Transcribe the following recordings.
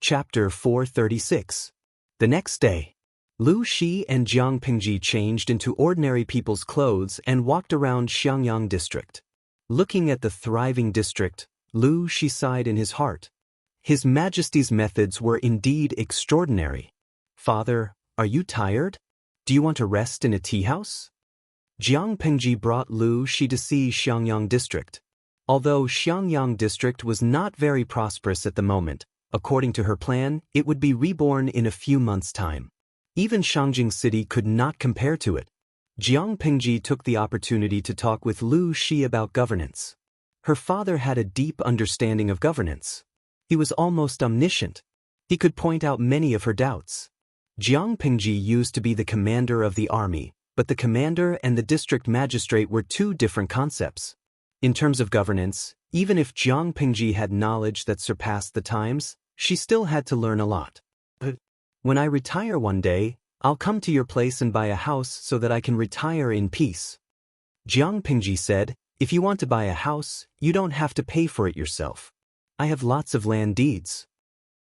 Chapter 436. The next day, Lu Shi and Jiang Pingji changed into ordinary people's clothes and walked around Xiangyang district. Looking at the thriving district, Lu Shi sighed in his heart. His Majesty's methods were indeed extraordinary. Father, are you tired? Do you want to rest in a tea house? Jiang Pingji brought Lu Shi to see Xiangyang district. Although Xiangyang district was not very prosperous at the moment, according to her plan, it would be reborn in a few months' time. Even Shangjing City could not compare to it. Jiang Pingji took the opportunity to talk with Lu Shi about governance. Her father had a deep understanding of governance. He was almost omniscient. He could point out many of her doubts. Jiang Pingji used to be the commander of the army, but the commander and the district magistrate were two different concepts. In terms of governance, even if Jiang Pingji had knowledge that surpassed the times, she still had to learn a lot. When I retire one day, I'll come to your place and buy a house so that I can retire in peace. Jiang Pingji said, if you want to buy a house, you don't have to pay for it yourself. I have lots of land deeds.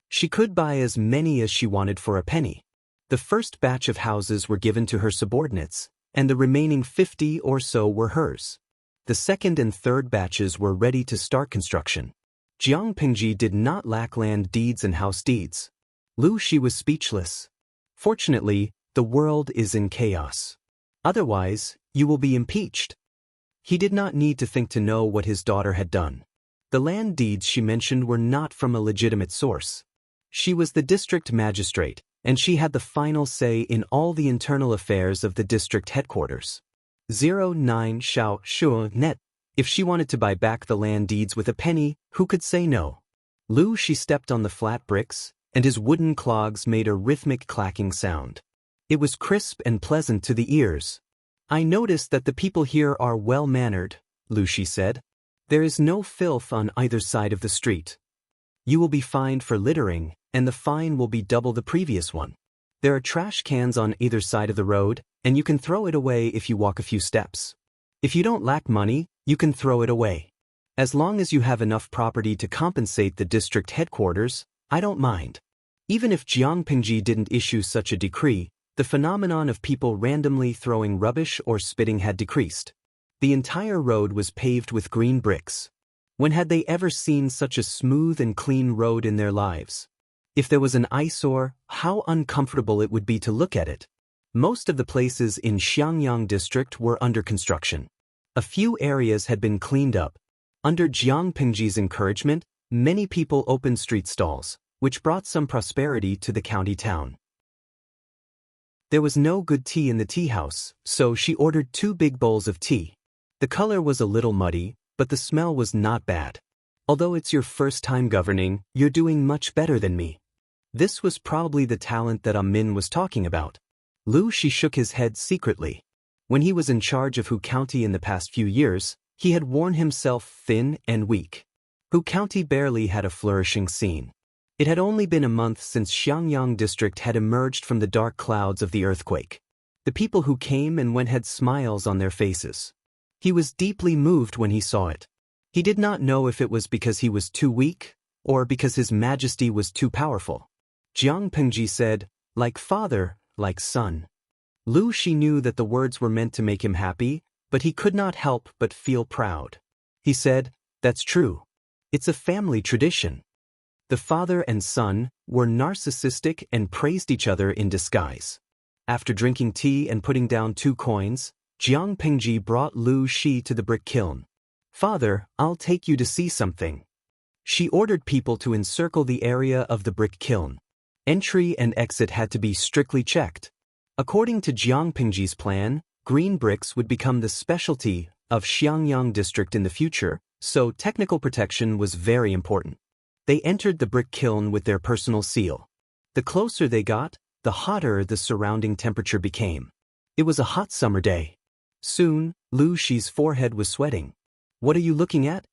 She could buy as many as she wanted for a penny. The first batch of houses were given to her subordinates, and the remaining 50 or so were hers. The second and third batches were ready to start construction. Jiang Pingji did not lack land deeds and house deeds. Lu Shi was speechless. Fortunately, the world is in chaos. Otherwise, you will be impeached. He did not need to think to know what his daughter had done. The land deeds she mentioned were not from a legitimate source. She was the district magistrate, and she had the final say in all the internal affairs of the district headquarters. 09 Xiao Shu Net. If she wanted to buy back the land deeds with a penny, who could say no? Lu Shi stepped on the flat bricks, and his wooden clogs made a rhythmic clacking sound. It was crisp and pleasant to the ears. I noticed that the people here are well-mannered, Lu Shi said. There is no filth on either side of the street. You will be fined for littering, and the fine will be double the previous one. There are trash cans on either side of the road, and you can throw it away if you walk a few steps. If you don't lack money, you can throw it away. As long as you have enough property to compensate the district headquarters, I don't mind. Even if Jiang Pingji didn't issue such a decree, the phenomenon of people randomly throwing rubbish or spitting had decreased. The entire road was paved with green bricks. When had they ever seen such a smooth and clean road in their lives? If there was an eyesore, how uncomfortable it would be to look at it. Most of the places in Xiangyang district were under construction. A few areas had been cleaned up. Under Jiang Pingji's encouragement, many people opened street stalls, which brought some prosperity to the county town. There was no good tea in the tea house, so she ordered 2 big bowls of tea. The color was a little muddy, but the smell was not bad. Although it's your first time governing, you're doing much better than me. This was probably the talent that Min was talking about. Lu Shi shook his head secretly. When he was in charge of Hu County in the past few years, he had worn himself thin and weak. Hu County barely had a flourishing scene. It had only been a month since Xiangyang district had emerged from the dark clouds of the earthquake. The people who came and went had smiles on their faces. He was deeply moved when he saw it. He did not know if it was because he was too weak, or because His Majesty was too powerful. Jiang Pingji said, like father, like son. Lu Shi knew that the words were meant to make him happy, but he could not help but feel proud. He said, that's true. It's a family tradition. The father and son were narcissistic and praised each other in disguise. After drinking tea and putting down 2 coins, Jiang Pingji brought Lu Shi to the brick kiln. Father, I'll take you to see something. She ordered people to encircle the area of the brick kiln. Entry and exit had to be strictly checked. According to Jiang Pingji's plan, green bricks would become the specialty of Xiangyang district in the future, so technical protection was very important. They entered the brick kiln with their personal seal. The closer they got, the hotter the surrounding temperature became. It was a hot summer day. Soon, Lu Shi's forehead was sweating. What are you looking at?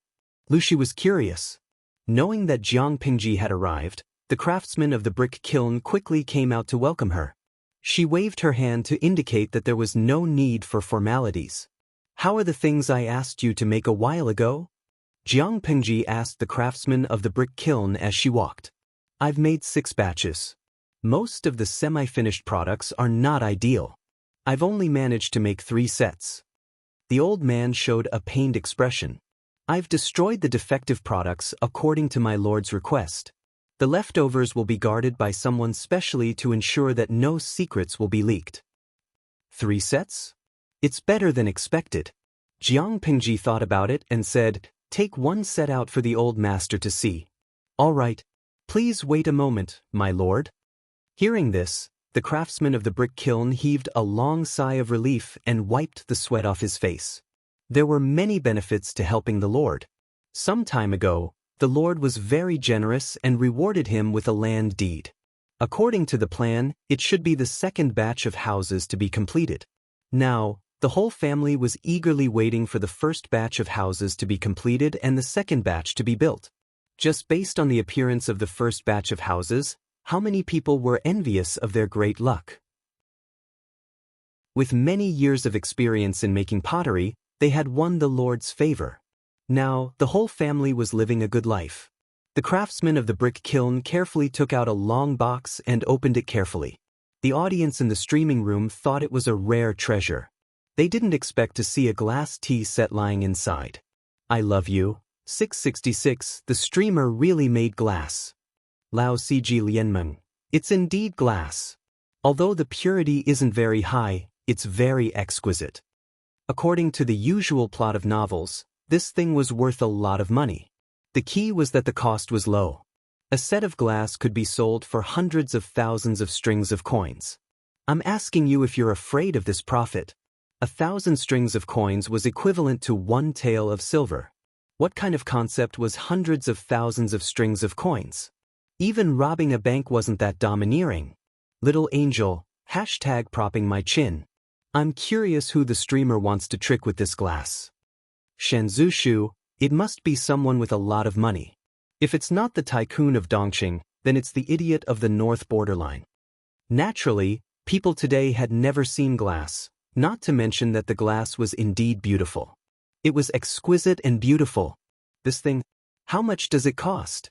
Lu Shi was curious. Knowing that Jiang Pingji had arrived, the craftsman of the brick kiln quickly came out to welcome her. She waved her hand to indicate that there was no need for formalities. How are the things I asked you to make a while ago? Jiang Pingji asked the craftsman of the brick kiln as she walked. I've made 6 batches. Most of the semi-finished products are not ideal. I've only managed to make 3 sets. The old man showed a pained expression. I've destroyed the defective products according to my lord's request. The leftovers will be guarded by someone specially to ensure that no secrets will be leaked. 3 sets? It's better than expected. Jiang Pingji thought about it and said, "Take 1 set out for the old master to see." "All right. Please wait a moment, my lord." Hearing this, the craftsman of the brick kiln heaved a long sigh of relief and wiped the sweat off his face. There were many benefits to helping the lord. Some time ago, the lord was very generous and rewarded him with a land deed. According to the plan, it should be the 2nd batch of houses to be completed. Now, the whole family was eagerly waiting for the 1st batch of houses to be completed and the 2nd batch to be built. Just based on the appearance of the 1st batch of houses, how many people were envious of their great luck? With many years of experience in making pottery, they had won the Lord's favor. Now, the whole family was living a good life. The craftsman of the brick kiln carefully took out a long box and opened it carefully. The audience in the streaming room thought it was a rare treasure. They didn't expect to see a glass tea set lying inside. I love you. 666. The streamer really made glass. Lao Cg Lianmeng. It's indeed glass. Although the purity isn't very high, it's very exquisite. According to the usual plot of novels, this thing was worth a lot of money. The key was that the cost was low. A set of glass could be sold for hundreds of thousands of strings of coins. I'm asking you if you're afraid of this profit. 1,000 strings of coins was equivalent to 1 tael of silver. What kind of concept was hundreds of thousands of strings of coins? Even robbing a bank wasn't that domineering. Little angel, #propping my chin. I'm curious who the streamer wants to trick with this glass. Shenzhushu, it must be someone with a lot of money. If it's not the tycoon of Dongqing, then it's the idiot of the north borderline. Naturally, people today had never seen glass, not to mention that the glass was indeed beautiful. It was exquisite and beautiful. This thing, how much does it cost?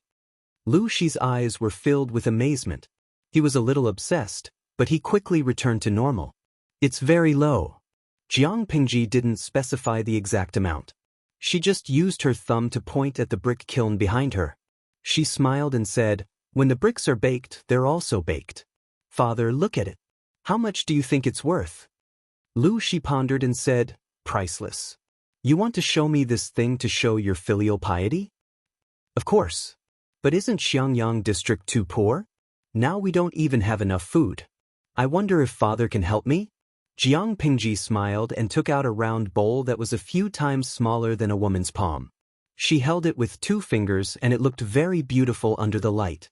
Lu Shi's eyes were filled with amazement. He was a little obsessed, but he quickly returned to normal. It's very low. Jiang Pingji didn't specify the exact amount. She just used her thumb to point at the brick kiln behind her. She smiled and said, "When the bricks are baked, they're also baked. Father, look at it. How much do you think it's worth?" Lu Shi pondered and said, "Priceless. You want to show me this thing to show your filial piety?" "Of course. But isn't Xiangyang district too poor? Now we don't even have enough food. I wonder if father can help me?" Jiang Pingji smiled and took out a round bowl that was a few times smaller than a woman's palm. She held it with 2 fingers and it looked very beautiful under the light.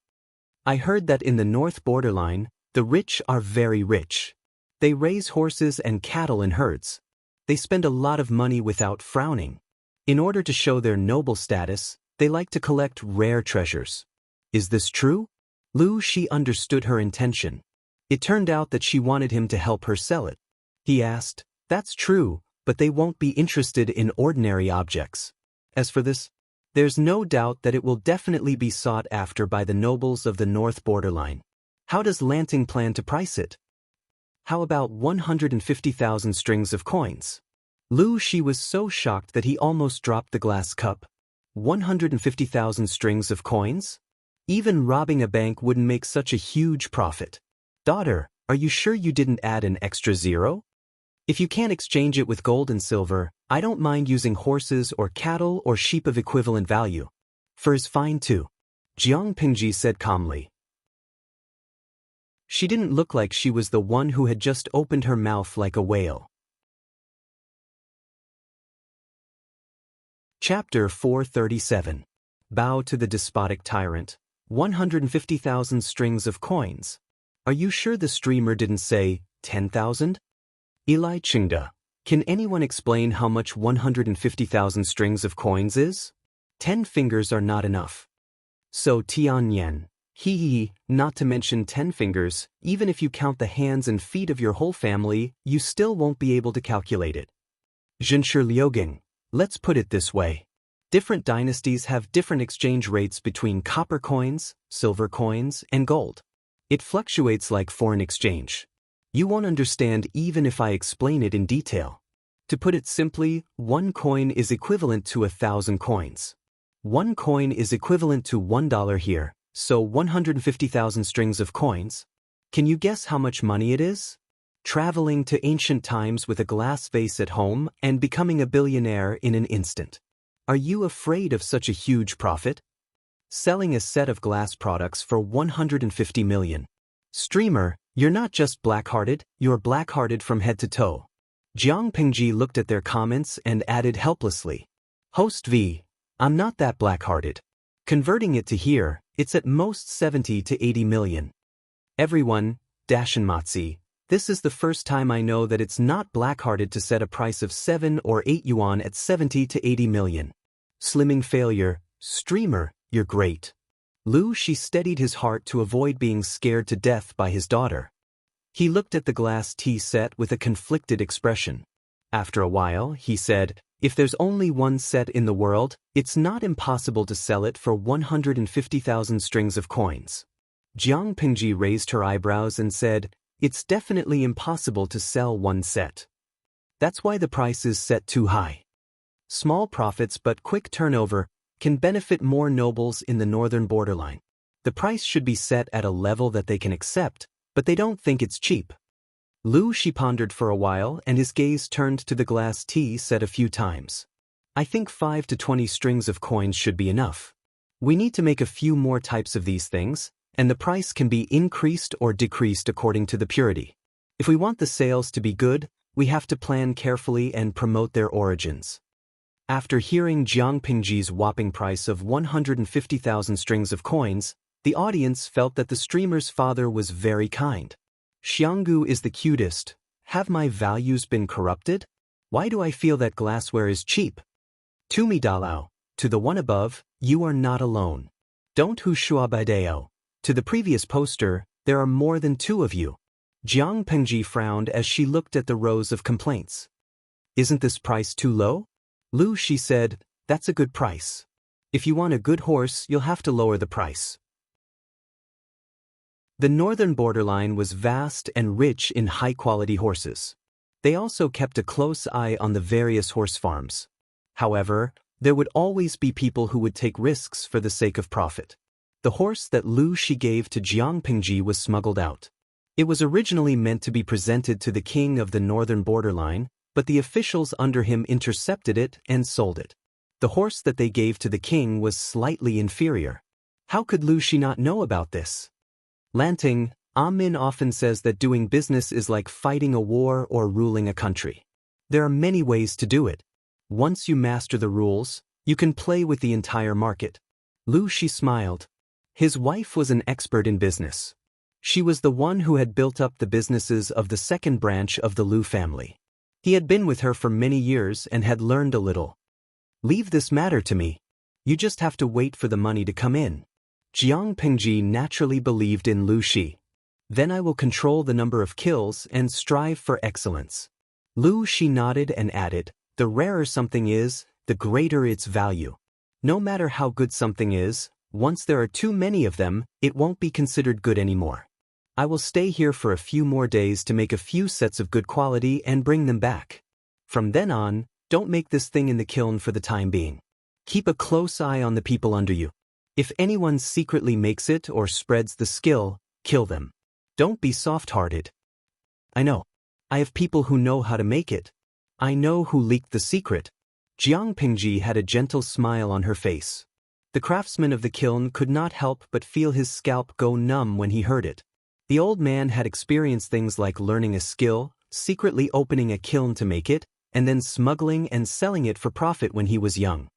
I heard that in the north borderline, the rich are very rich. They raise horses and cattle in herds. They spend a lot of money without frowning. In order to show their noble status, they like to collect rare treasures. Is this true? Lu Shi understood her intention. It turned out that she wanted him to help her sell it. He asked, "That's true, but they won't be interested in ordinary objects. As for this, there's no doubt that it will definitely be sought after by the nobles of the north borderline. How does Lanting plan to price it?" "How about 150,000 strings of coins?" Lu Shi was so shocked that he almost dropped the glass cup. 150,000 strings of coins? Even robbing a bank wouldn't make such a huge profit. "Daughter, are you sure you didn't add an extra 0? If you can't exchange it with gold and silver, I don't mind using horses or cattle or sheep of equivalent value. Fur is fine too," Jiang Pingji said calmly. She didn't look like she was the one who had just opened her mouth like a whale. Chapter 437. Bow to the despotic tyrant. 150,000 strings of coins. Are you sure the streamer didn't say 10,000? Eli Chingda. Can anyone explain how much 150,000 strings of coins is? 10 fingers are not enough. So Tianyan. Hee, not to mention 10 fingers, even if you count the hands and feet of your whole family, you still won't be able to calculate it. Zhenshi Liugang. Let's put it this way. Different dynasties have different exchange rates between copper coins, silver coins, and gold. It fluctuates like foreign exchange. You won't understand even if I explain it in detail. To put it simply, 1 coin is equivalent to 1,000 coins. 1 coin is equivalent to $1 here, so 150,000 strings of coins. Can you guess how much money it is? Traveling to ancient times with a glass vase at home and becoming a billionaire in an instant. Are you afraid of such a huge profit? Selling a set of glass products for 150 million. Streamer, you're not just black-hearted, you're black-hearted from head to toe. Jiang Pingji looked at their comments and added helplessly. Host V, I'm not that black-hearted. Converting it to here, it's at most 70 to 80 million. Everyone, Dashinmatsi, this is the first time I know that it's not black-hearted to set a price of 7 or 8 yuan at 70 to 80 million. Slimming failure, streamer, you're great. Lu Shi steadied his heart to avoid being scared to death by his daughter. He looked at the glass tea set with a conflicted expression. After a while, he said, if there's only one set in the world, it's not impossible to sell it for 150,000 strings of coins. Jiang Pingji raised her eyebrows and said, it's definitely impossible to sell one set. That's why the price is set too high. Small profits but quick turnover can benefit more nobles in the northern borderline. The price should be set at a level that they can accept, but they don't think it's cheap. Lu Shi pondered for a while and his gaze turned to the glass tea set a few times. I think 5 to 20 strings of coins should be enough. We need to make a few more types of these things, and the price can be increased or decreased according to the purity. If we want the sales to be good, we have to plan carefully and promote their origins. After hearing Jiang Pingji's whopping price of 150,000 strings of coins, the audience felt that the streamer's father was very kind. Xianggu is the cutest. Have my values been corrupted? Why do I feel that glassware is cheap? To me Dalao, to the one above, you are not alone. Don't hu shuabaideo. To the previous poster, there are more than 2 of you. Jiang Pengji frowned as she looked at the rows of complaints. Isn't this price too low? Lu Shi said, that's a good price. If you want a good horse, you'll have to lower the price. The northern borderline was vast and rich in high-quality horses. They also kept a close eye on the various horse farms. However, there would always be people who would take risks for the sake of profit. The horse that Lu Shi gave to Jiang Pingji was smuggled out. It was originally meant to be presented to the king of the northern borderline, but the officials under him intercepted it and sold it. The horse that they gave to the king was slightly inferior. How could Lu Shi not know about this? Lanting, Amin often says that doing business is like fighting a war or ruling a country. There are many ways to do it. Once you master the rules, you can play with the entire market. Lu Shi smiled. His wife was an expert in business. She was the one who had built up the businesses of the second branch of the Lu family. He had been with her for many years and had learned a little. Leave this matter to me. You just have to wait for the money to come in. Jiang Pingji naturally believed in Lu Shi. Then I will control the number of kills and strive for excellence. Lu Shi nodded and added, the rarer something is, the greater its value. No matter how good something is, once there are too many of them, it won't be considered good anymore. I will stay here for a few more days to make a few sets of good quality and bring them back. From then on, don't make this thing in the kiln for the time being. Keep a close eye on the people under you. If anyone secretly makes it or spreads the skill, kill them. Don't be soft-hearted. I know. I have people who know how to make it. I know who leaked the secret. Jiang Pingji had a gentle smile on her face. The craftsman of the kiln could not help but feel his scalp go numb when he heard it. The old man had experienced things like learning a skill, secretly opening a kiln to make it, and then smuggling and selling it for profit when he was young.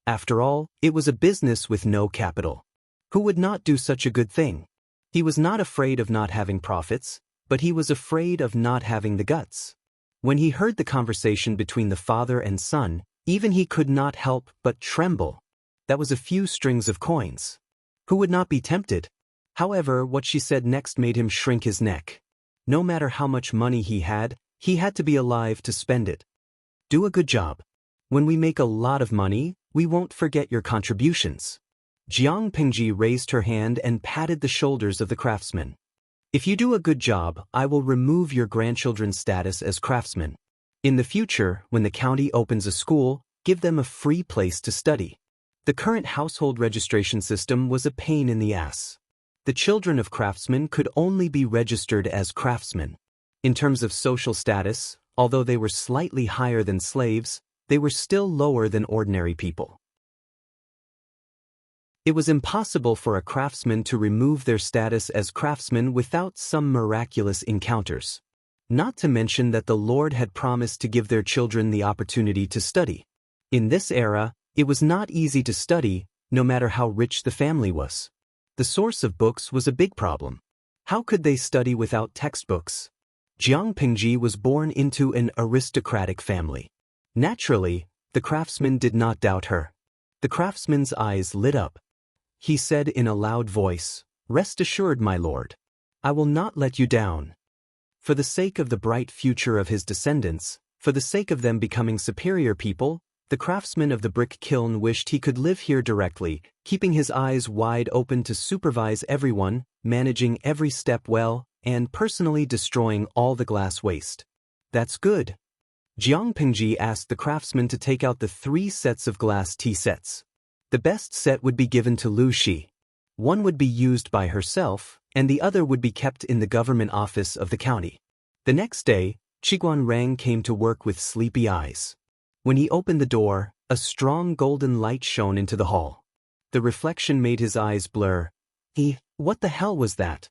After all, it was a business with no capital. Who would not do such a good thing? He was not afraid of not having profits, but he was afraid of not having the guts. When he heard the conversation between the father and son, even he could not help but tremble. That was a few strings of coins. Who would not be tempted? However, what she said next made him shrink his neck. No matter how much money he had to be alive to spend it. Do a good job. When we make a lot of money, we won't forget your contributions. Jiang Pingji raised her hand and patted the shoulders of the craftsman. If you do a good job, I will remove your grandchildren's status as craftsmen. In the future, when the county opens a school, give them a free place to study. The current household registration system was a pain in the ass. The children of craftsmen could only be registered as craftsmen. In terms of social status, although they were slightly higher than slaves, they were still lower than ordinary people. It was impossible for a craftsman to remove their status as craftsmen without some miraculous encounters. Not to mention that the Lord had promised to give their children the opportunity to study. In this era, it was not easy to study, no matter how rich the family was. The source of books was a big problem. How could they study without textbooks? Jiang Pingji was born into an aristocratic family. Naturally, the craftsman did not doubt her. The craftsman's eyes lit up. He said in a loud voice, "Rest assured, my lord. I will not let you down." For the sake of the bright future of his descendants, for the sake of them becoming superior people, the craftsman of the brick kiln wished he could live here directly, keeping his eyes wide open to supervise everyone, managing every step well, and personally destroying all the glass waste. That's good. Jiang Pingji asked the craftsman to take out the 3 sets of glass tea sets. The best set would be given to Lu Shi. One would be used by herself, and the other would be kept in the government office of the county. The next day, Qiguan Rang came to work with sleepy eyes. When he opened the door, a strong golden light shone into the hall. The reflection made his eyes blur. What the hell was that?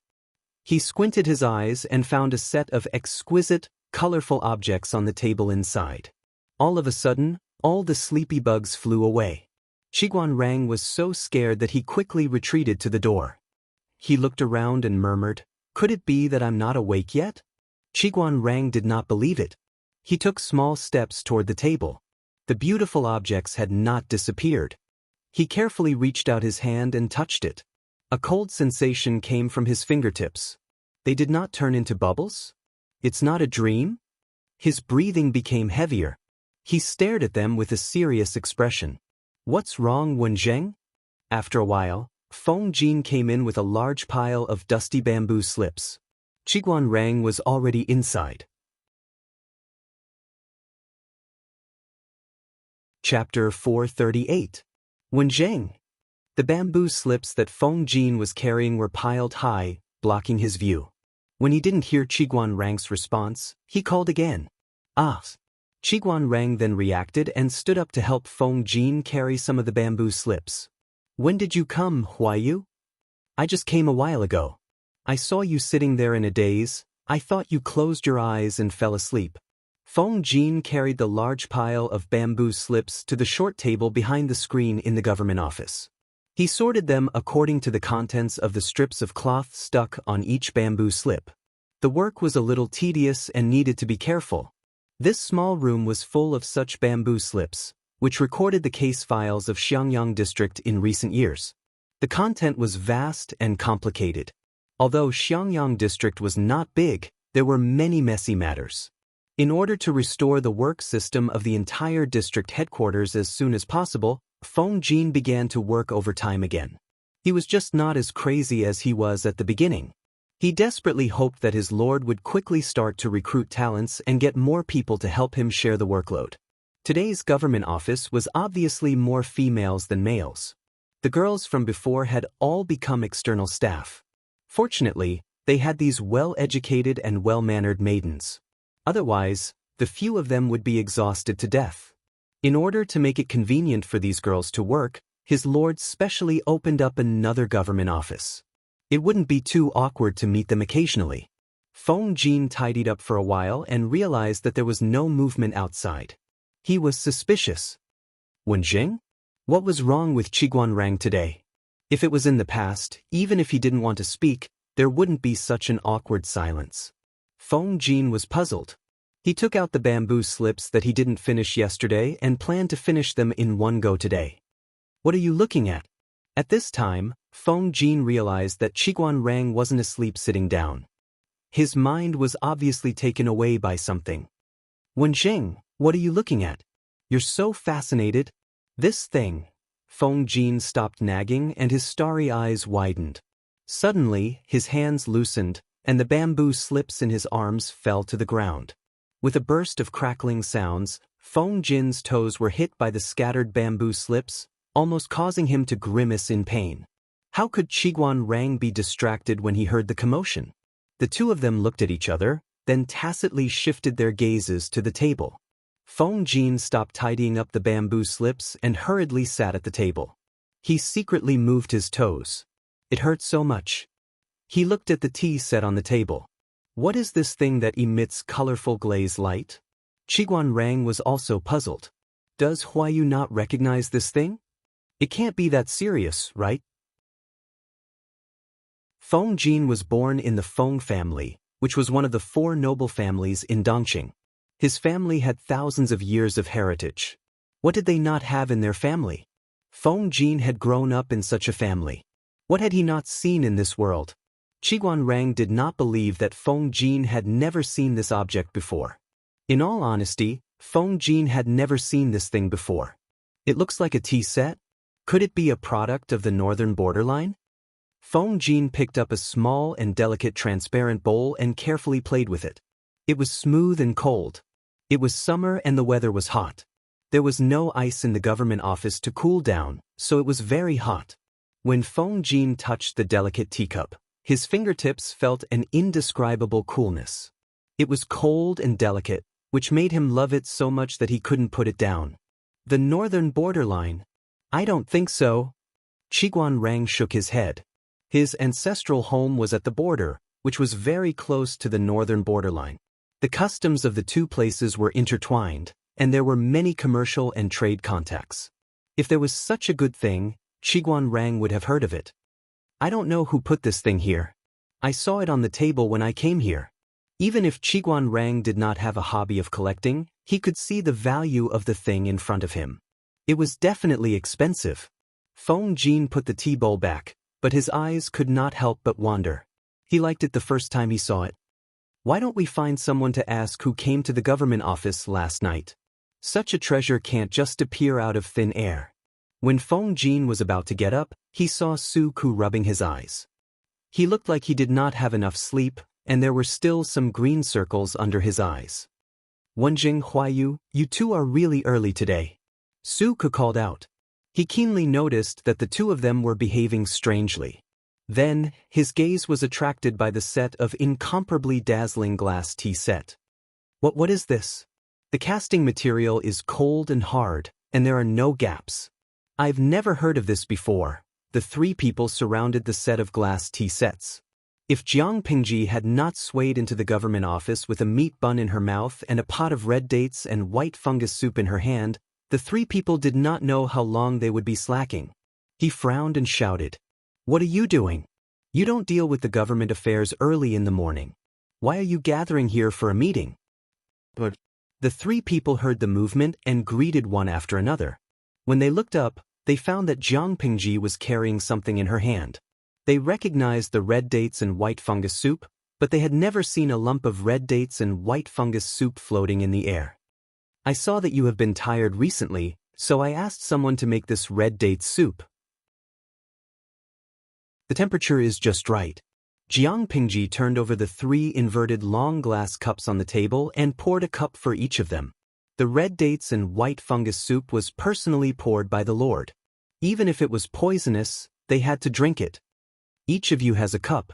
He squinted his eyes and found a set of exquisite, colorful objects on the table inside. All of a sudden, all the sleepy bugs flew away. Qiguan Rang was so scared that he quickly retreated to the door. He looked around and murmured, "Could it be that I'm not awake yet?" Qiguan Rang did not believe it. He took small steps toward the table. The beautiful objects had not disappeared. He carefully reached out his hand and touched it. A cold sensation came from his fingertips. They did not turn into bubbles? It's not a dream? His breathing became heavier. He stared at them with a serious expression. "What's wrong, Wenzheng?" After a while, Feng Jin came in with a large pile of dusty bamboo slips. Qiguan Rang was already inside. Chapter 438. Wenzheng. The bamboo slips that Feng Jin was carrying were piled high, blocking his view. When he didn't hear Qiguan Rang's response, he called again. "Ah!" Qiguan Rang then reacted and stood up to help Feng Jin carry some of the bamboo slips. "When did you come, Huayu?" "I just came a while ago. I saw you sitting there in a daze. I thought you closed your eyes and fell asleep." Feng Jin carried the large pile of bamboo slips to the short table behind the screen in the government office. He sorted them according to the contents of the strips of cloth stuck on each bamboo slip. The work was a little tedious and needed to be careful. This small room was full of such bamboo slips, which recorded the case files of Xiangyang district in recent years. The content was vast and complicated. Although Xiangyang district was not big, there were many messy matters. In order to restore the work system of the entire district headquarters as soon as possible, Feng Jin began to work overtime again. He was just not as crazy as he was at the beginning. He desperately hoped that his lord would quickly start to recruit talents and get more people to help him share the workload. Today's government office was obviously more females than males. The girls from before had all become external staff. Fortunately, they had these well-educated and well-mannered maidens. Otherwise, the few of them would be exhausted to death. In order to make it convenient for these girls to work, his lord specially opened up another government office. It wouldn't be too awkward to meet them occasionally. Feng Jin tidied up for a while and realized that there was no movement outside. He was suspicious. "Wenjing? What was wrong with Qiguan Rang today?" If it was in the past, even if he didn't want to speak, there wouldn't be such an awkward silence. Feng Jin was puzzled. He took out the bamboo slips that he didn't finish yesterday and planned to finish them in one go today. "What are you looking at?" At this time, Feng Jin realized that Qiguan Rang wasn't asleep sitting down. His mind was obviously taken away by something. "Wenjing, what are you looking at?" You're so fascinated. This thing. Feng Jin stopped nagging and his starry eyes widened. Suddenly, his hands loosened, and the bamboo slips in his arms fell to the ground. With a burst of crackling sounds, Feng Jin's toes were hit by the scattered bamboo slips, almost causing him to grimace in pain. How could Qiguan Rang be distracted when he heard the commotion? The two of them looked at each other, then tacitly shifted their gazes to the table. Feng Jin stopped tidying up the bamboo slips and hurriedly sat at the table. He secretly moved his toes. It hurt so much. He looked at the tea set on the table. What is this thing that emits colorful glaze light? Qiguan Rang was also puzzled. Does Huayu not recognize this thing? It can't be that serious, right? Feng Jin was born in the Feng family, which was one of the 4 noble families in Dongqing. His family had thousands of years of heritage. What did they not have in their family? Feng Jin had grown up in such a family. What had he not seen in this world? Qiguan Rang did not believe that Feng Jin had never seen this object before. In all honesty, Feng Jin had never seen this thing before. It looks like a tea set. Could it be a product of the northern borderline? Feng Jin picked up a small and delicate transparent bowl and carefully played with it. It was smooth and cold. It was summer and the weather was hot. There was no ice in the government office to cool down, so it was very hot. When Feng Jin touched the delicate teacup, his fingertips felt an indescribable coolness. It was cold and delicate, which made him love it so much that he couldn't put it down. The northern borderline? I don't think so. Qiguan Rang shook his head. His ancestral home was at the border, which was very close to the northern borderline. The customs of the two places were intertwined, and there were many commercial and trade contacts. If there was such a good thing, Qiguan Rang would have heard of it. I don't know who put this thing here. I saw it on the table when I came here. Even if Qiguan Rang did not have a hobby of collecting, he could see the value of the thing in front of him. It was definitely expensive. Feng Jin put the tea bowl back, but his eyes could not help but wander. He liked it the first time he saw it. Why don't we find someone to ask who came to the government office last night? Such a treasure can't just appear out of thin air. When Feng Jin was about to get up, he saw Su Ku rubbing his eyes. He looked like he did not have enough sleep, and there were still some green circles under his eyes. Wenjing Huayu, you two are really early today. Su Ku called out. He keenly noticed that the two of them were behaving strangely. Then, his gaze was attracted by the set of incomparably dazzling glass tea set. What is this? The casting material is cold and hard, and there are no gaps. I've never heard of this before. The 3 people surrounded the set of glass tea sets. If Jiang Pingji had not swayed into the government office with a meat bun in her mouth and a pot of red dates and white fungus soup in her hand, the 3 people did not know how long they would be slacking. He frowned and shouted, "What are you doing? You don't deal with the government affairs early in the morning. Why are you gathering here for a meeting?" But the 3 people heard the movement and greeted one after another. When they looked up, they found that Jiang Pingji was carrying something in her hand. They recognized the red dates and white fungus soup, but they had never seen a lump of red dates and white fungus soup floating in the air. I saw that you have been tired recently, so I asked someone to make this red date soup. The temperature is just right. Jiang Pingji turned over the 3 inverted long glass cups on the table and poured a cup for each of them. The red dates and white fungus soup was personally poured by the Lord. Even if it was poisonous, they had to drink it. Each of you has a cup.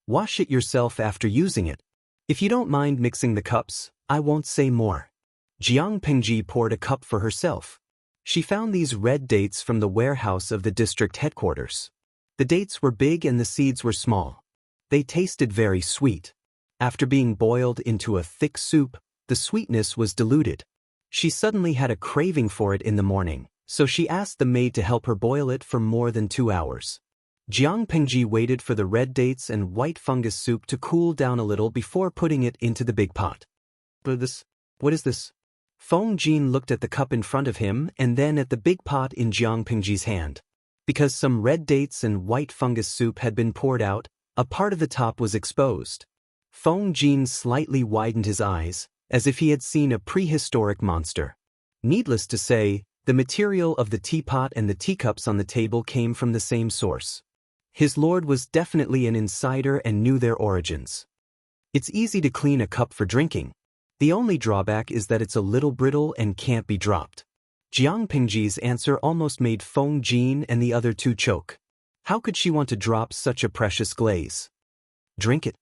Wash it yourself after using it. If you don't mind mixing the cups, I won't say more. Jiang Pingji poured a cup for herself. She found these red dates from the warehouse of the district headquarters. The dates were big and the seeds were small. They tasted very sweet. After being boiled into a thick soup, the sweetness was diluted. She suddenly had a craving for it in the morning, so she asked the maid to help her boil it for more than 2 hours. Jiang Pingji waited for the red dates and white fungus soup to cool down a little before putting it into the big pot. What is this? Feng Jin looked at the cup in front of him and then at the big pot in Jiang Pingji's hand. Because some red dates and white fungus soup had been poured out, a part of the top was exposed. Feng Jin slightly widened his eyes, as if he had seen a prehistoric monster. Needless to say, the material of the teapot and the teacups on the table came from the same source. His lord was definitely an insider and knew their origins. It's easy to clean a cup for drinking. The only drawback is that it's a little brittle and can't be dropped. Jiang Pingji's answer almost made Feng Jin and the other two choke. How could she want to drop such a precious glaze? Drink it.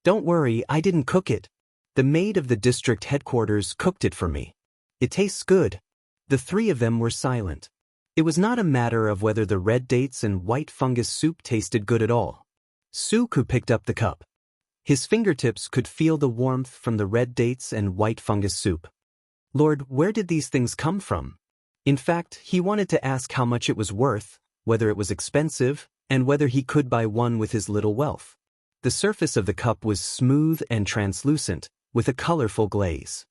Don't worry, I didn't cook it. The maid of the district headquarters cooked it for me. It tastes good. The three of them were silent. It was not a matter of whether the red dates and white fungus soup tasted good at all. Suku picked up the cup. His fingertips could feel the warmth from the red dates and white fungus soup. Lord, where did these things come from? In fact, he wanted to ask how much it was worth, whether it was expensive, and whether he could buy one with his little wealth. The surface of the cup was smooth and translucent, with a colorful glaze.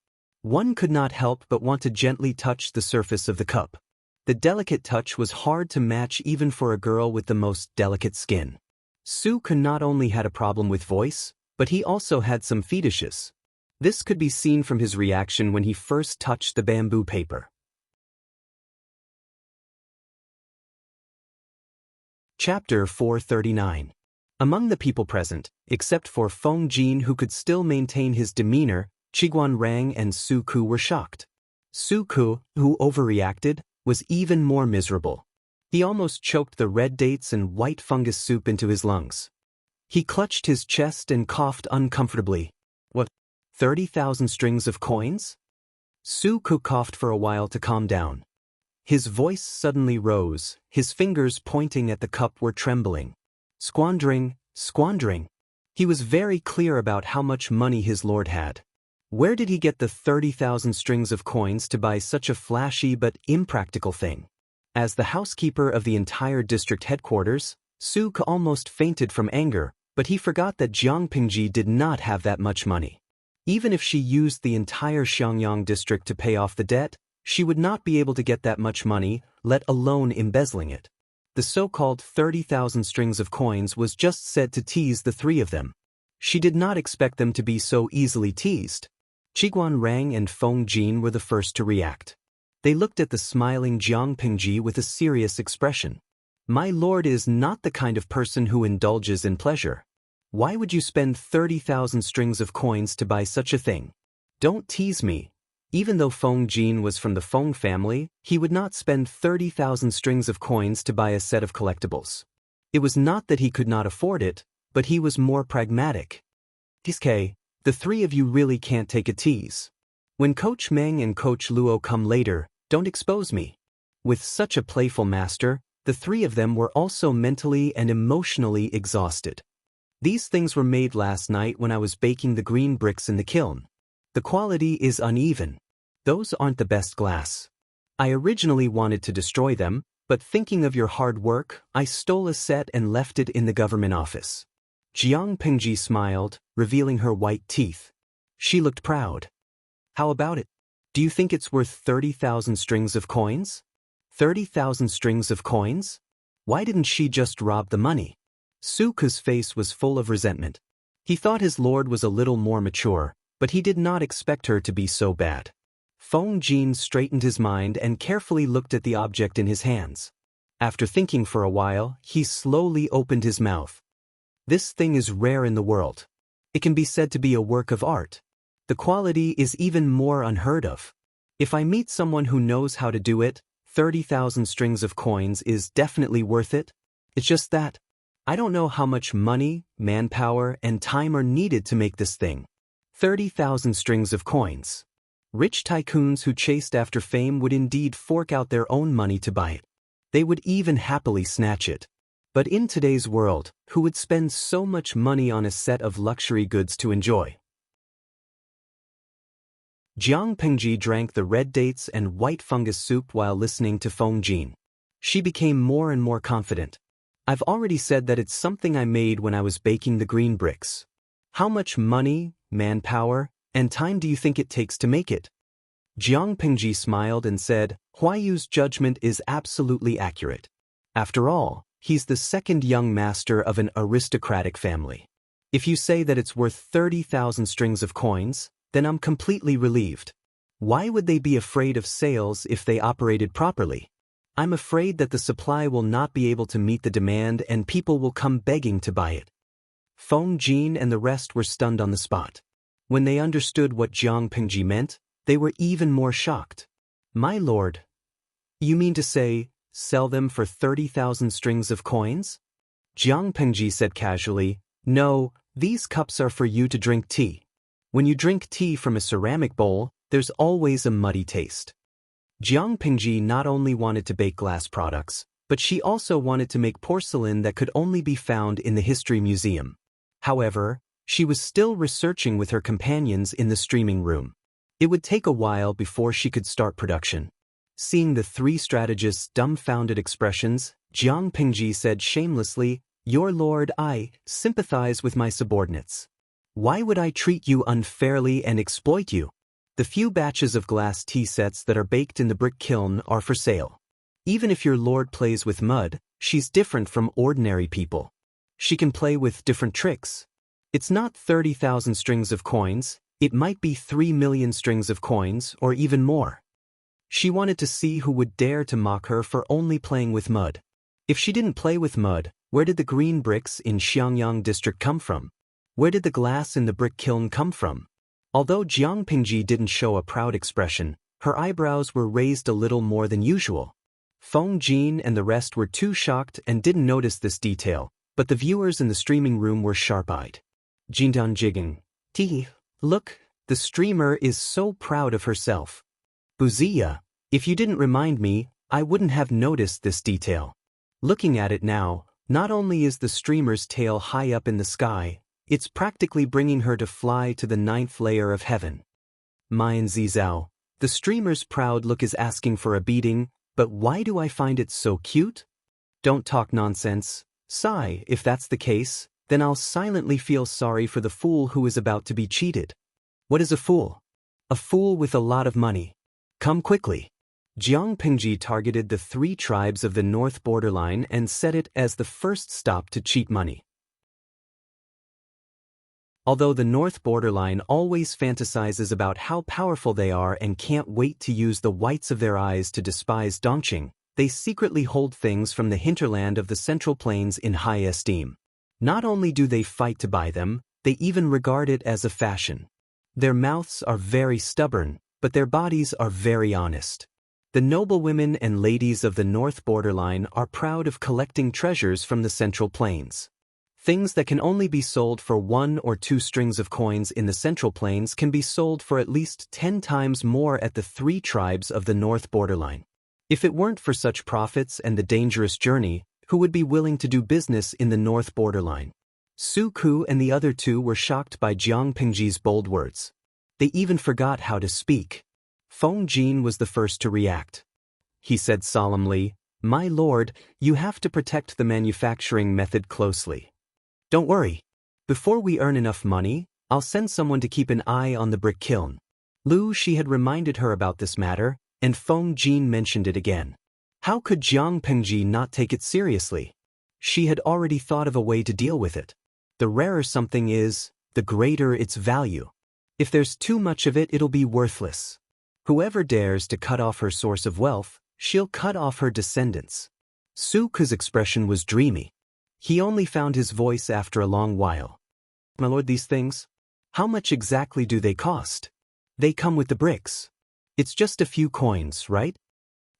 One could not help but want to gently touch the surface of the cup. The delicate touch was hard to match even for a girl with the most delicate skin. Suku not only had a problem with voice, but he also had some fetishes. This could be seen from his reaction when he first touched the bamboo paper. Chapter 439. Among the people present, except for Feng Jin who could still maintain his demeanor, Qiguan Rang and Suku were shocked. Suku, who overreacted, was even more miserable. He almost choked the red dates and white fungus soup into his lungs. He clutched his chest and coughed uncomfortably. What? 30,000 strings of coins? Suku coughed for a while to calm down. His voice suddenly rose, his fingers pointing at the cup were trembling. Squandering, squandering. He was very clear about how much money his lord had. Where did he get the 30,000 strings of coins to buy such a flashy but impractical thing? As the housekeeper of the entire district headquarters, Suku almost fainted from anger, but he forgot that Jiang Pingji did not have that much money. Even if she used the entire Xiangyang district to pay off the debt, she would not be able to get that much money, let alone embezzling it. The so-called 30,000 strings of coins was just said to tease the three of them. She did not expect them to be so easily teased. Qiguan Rang and Feng Jin were the first to react. They looked at the smiling Jiang Pingji with a serious expression. My lord is not the kind of person who indulges in pleasure. Why would you spend 30,000 strings of coins to buy such a thing? Don't tease me. Even though Feng Jin was from the Feng family, he would not spend 30,000 strings of coins to buy a set of collectibles. It was not that he could not afford it, but he was more pragmatic. TK, the three of you really can't take a tease. When Coach Meng and Coach Luo come later, don't expose me. With such a playful master, the three of them were also mentally and emotionally exhausted. These things were made last night when I was baking the green bricks in the kiln. The quality is uneven. Those aren't the best glass. I originally wanted to destroy them, but thinking of your hard work, I stole a set and left it in the government office. Jiang Pingji smiled, revealing her white teeth. She looked proud. How about it? Do you think it's worth 30,000 strings of coins? 30,000 strings of coins? Why didn't she just rob the money? Suku's face was full of resentment. He thought his lord was a little more mature, but he did not expect her to be so bad. Feng Jin straightened his mind and carefully looked at the object in his hands. After thinking for a while, he slowly opened his mouth. This thing is rare in the world. It can be said to be a work of art. The quality is even more unheard of. If I meet someone who knows how to do it, 30,000 strings of coins is definitely worth it. It's just that I don't know how much money, manpower, and time are needed to make this thing. 30,000 strings of coins. Rich tycoons who chased after fame would indeed fork out their own money to buy it. They would even happily snatch it. But in today's world, who would spend so much money on a set of luxury goods to enjoy? Jiang Pingji drank the red dates and white fungus soup while listening to Feng Jin. She became more and more confident. I've already said that it's something I made when I was baking the green bricks. How much money, manpower, and time do you think it takes to make it? Jiang Pingji smiled and said, Huayu's judgment is absolutely accurate. After all, he's the second young master of an aristocratic family. If you say that it's worth 30,000 strings of coins, then I'm completely relieved. Why would they be afraid of sales if they operated properly? I'm afraid that the supply will not be able to meet the demand and people will come begging to buy it. Feng Jin and the rest were stunned on the spot. When they understood what Jiang Pingji meant, they were even more shocked. My lord, you mean to say, sell them for 30,000 strings of coins? Jiang Pingji said casually, no, these cups are for you to drink tea. When you drink tea from a ceramic bowl, there's always a muddy taste. Jiang Pingji not only wanted to bake glass products, but she also wanted to make porcelain that could only be found in the History Museum. However, she was still researching with her companions in the streaming room. It would take a while before she could start production. Seeing the three strategists' dumbfounded expressions, Jiang Pingji said shamelessly, Your lord, I sympathize with my subordinates. Why would I treat you unfairly and exploit you? The few batches of glass tea sets that are baked in the brick kiln are for sale. Even if your lord plays with mud, she's different from ordinary people. She can play with different tricks. It's not 30,000 strings of coins, it might be 3 million strings of coins or even more. She wanted to see who would dare to mock her for only playing with mud. If she didn't play with mud, where did the green bricks in Xiangyang district come from? Where did the glass in the brick kiln come from? Although Jiang Pingji didn't show a proud expression, her eyebrows were raised a little more than usual. Feng Jin and the rest were too shocked and didn't notice this detail, but the viewers in the streaming room were sharp-eyed. Jindan jigging. Tee, look, the streamer is so proud of herself. Buziya, if you didn't remind me, I wouldn't have noticed this detail. Looking at it now, not only is the streamer's tail high up in the sky, it's practically bringing her to fly to the 9th layer of heaven. Mayan Zizao, the streamer's proud look is asking for a beating, but why do I find it so cute? Don't talk nonsense. Sigh, if that's the case, then I'll silently feel sorry for the fool who is about to be cheated. What is a fool? A fool with a lot of money. Come quickly. Jiang Pingji targeted the 3 tribes of the north borderline and set it as the first stop to cheat money. Although the north borderline always fantasizes about how powerful they are and can't wait to use the whites of their eyes to despise Dongqing, they secretly hold things from the hinterland of the Central Plains in high esteem. Not only do they fight to buy them, they even regard it as a fashion. Their mouths are very stubborn, but their bodies are very honest. The noblewomen and ladies of the north borderline are proud of collecting treasures from the Central Plains. Things that can only be sold for 1 or 2 strings of coins in the Central Plains can be sold for at least 10 times more at the 3 tribes of the north borderline. If it weren't for such profits and the dangerous journey, who would be willing to do business in the north borderline? Su Ku and the other 2 were shocked by Jiang Pingji's bold words. They even forgot how to speak. Feng Jin was the first to react. He said solemnly, My lord, you have to protect the manufacturing method closely. Don't worry. Before we earn enough money, I'll send someone to keep an eye on the brick kiln. Lu Shi had reminded her about this matter, and Feng Jin mentioned it again. How could Jiang Pingji not take it seriously? She had already thought of a way to deal with it. The rarer something is, the greater its value. If there's too much of it, it'll be worthless. Whoever dares to cut off her source of wealth, she'll cut off her descendants. Su Ku's expression was dreamy. He only found his voice after a long while. My lord, these things? How much exactly do they cost? They come with the bricks. It's just a few coins, right?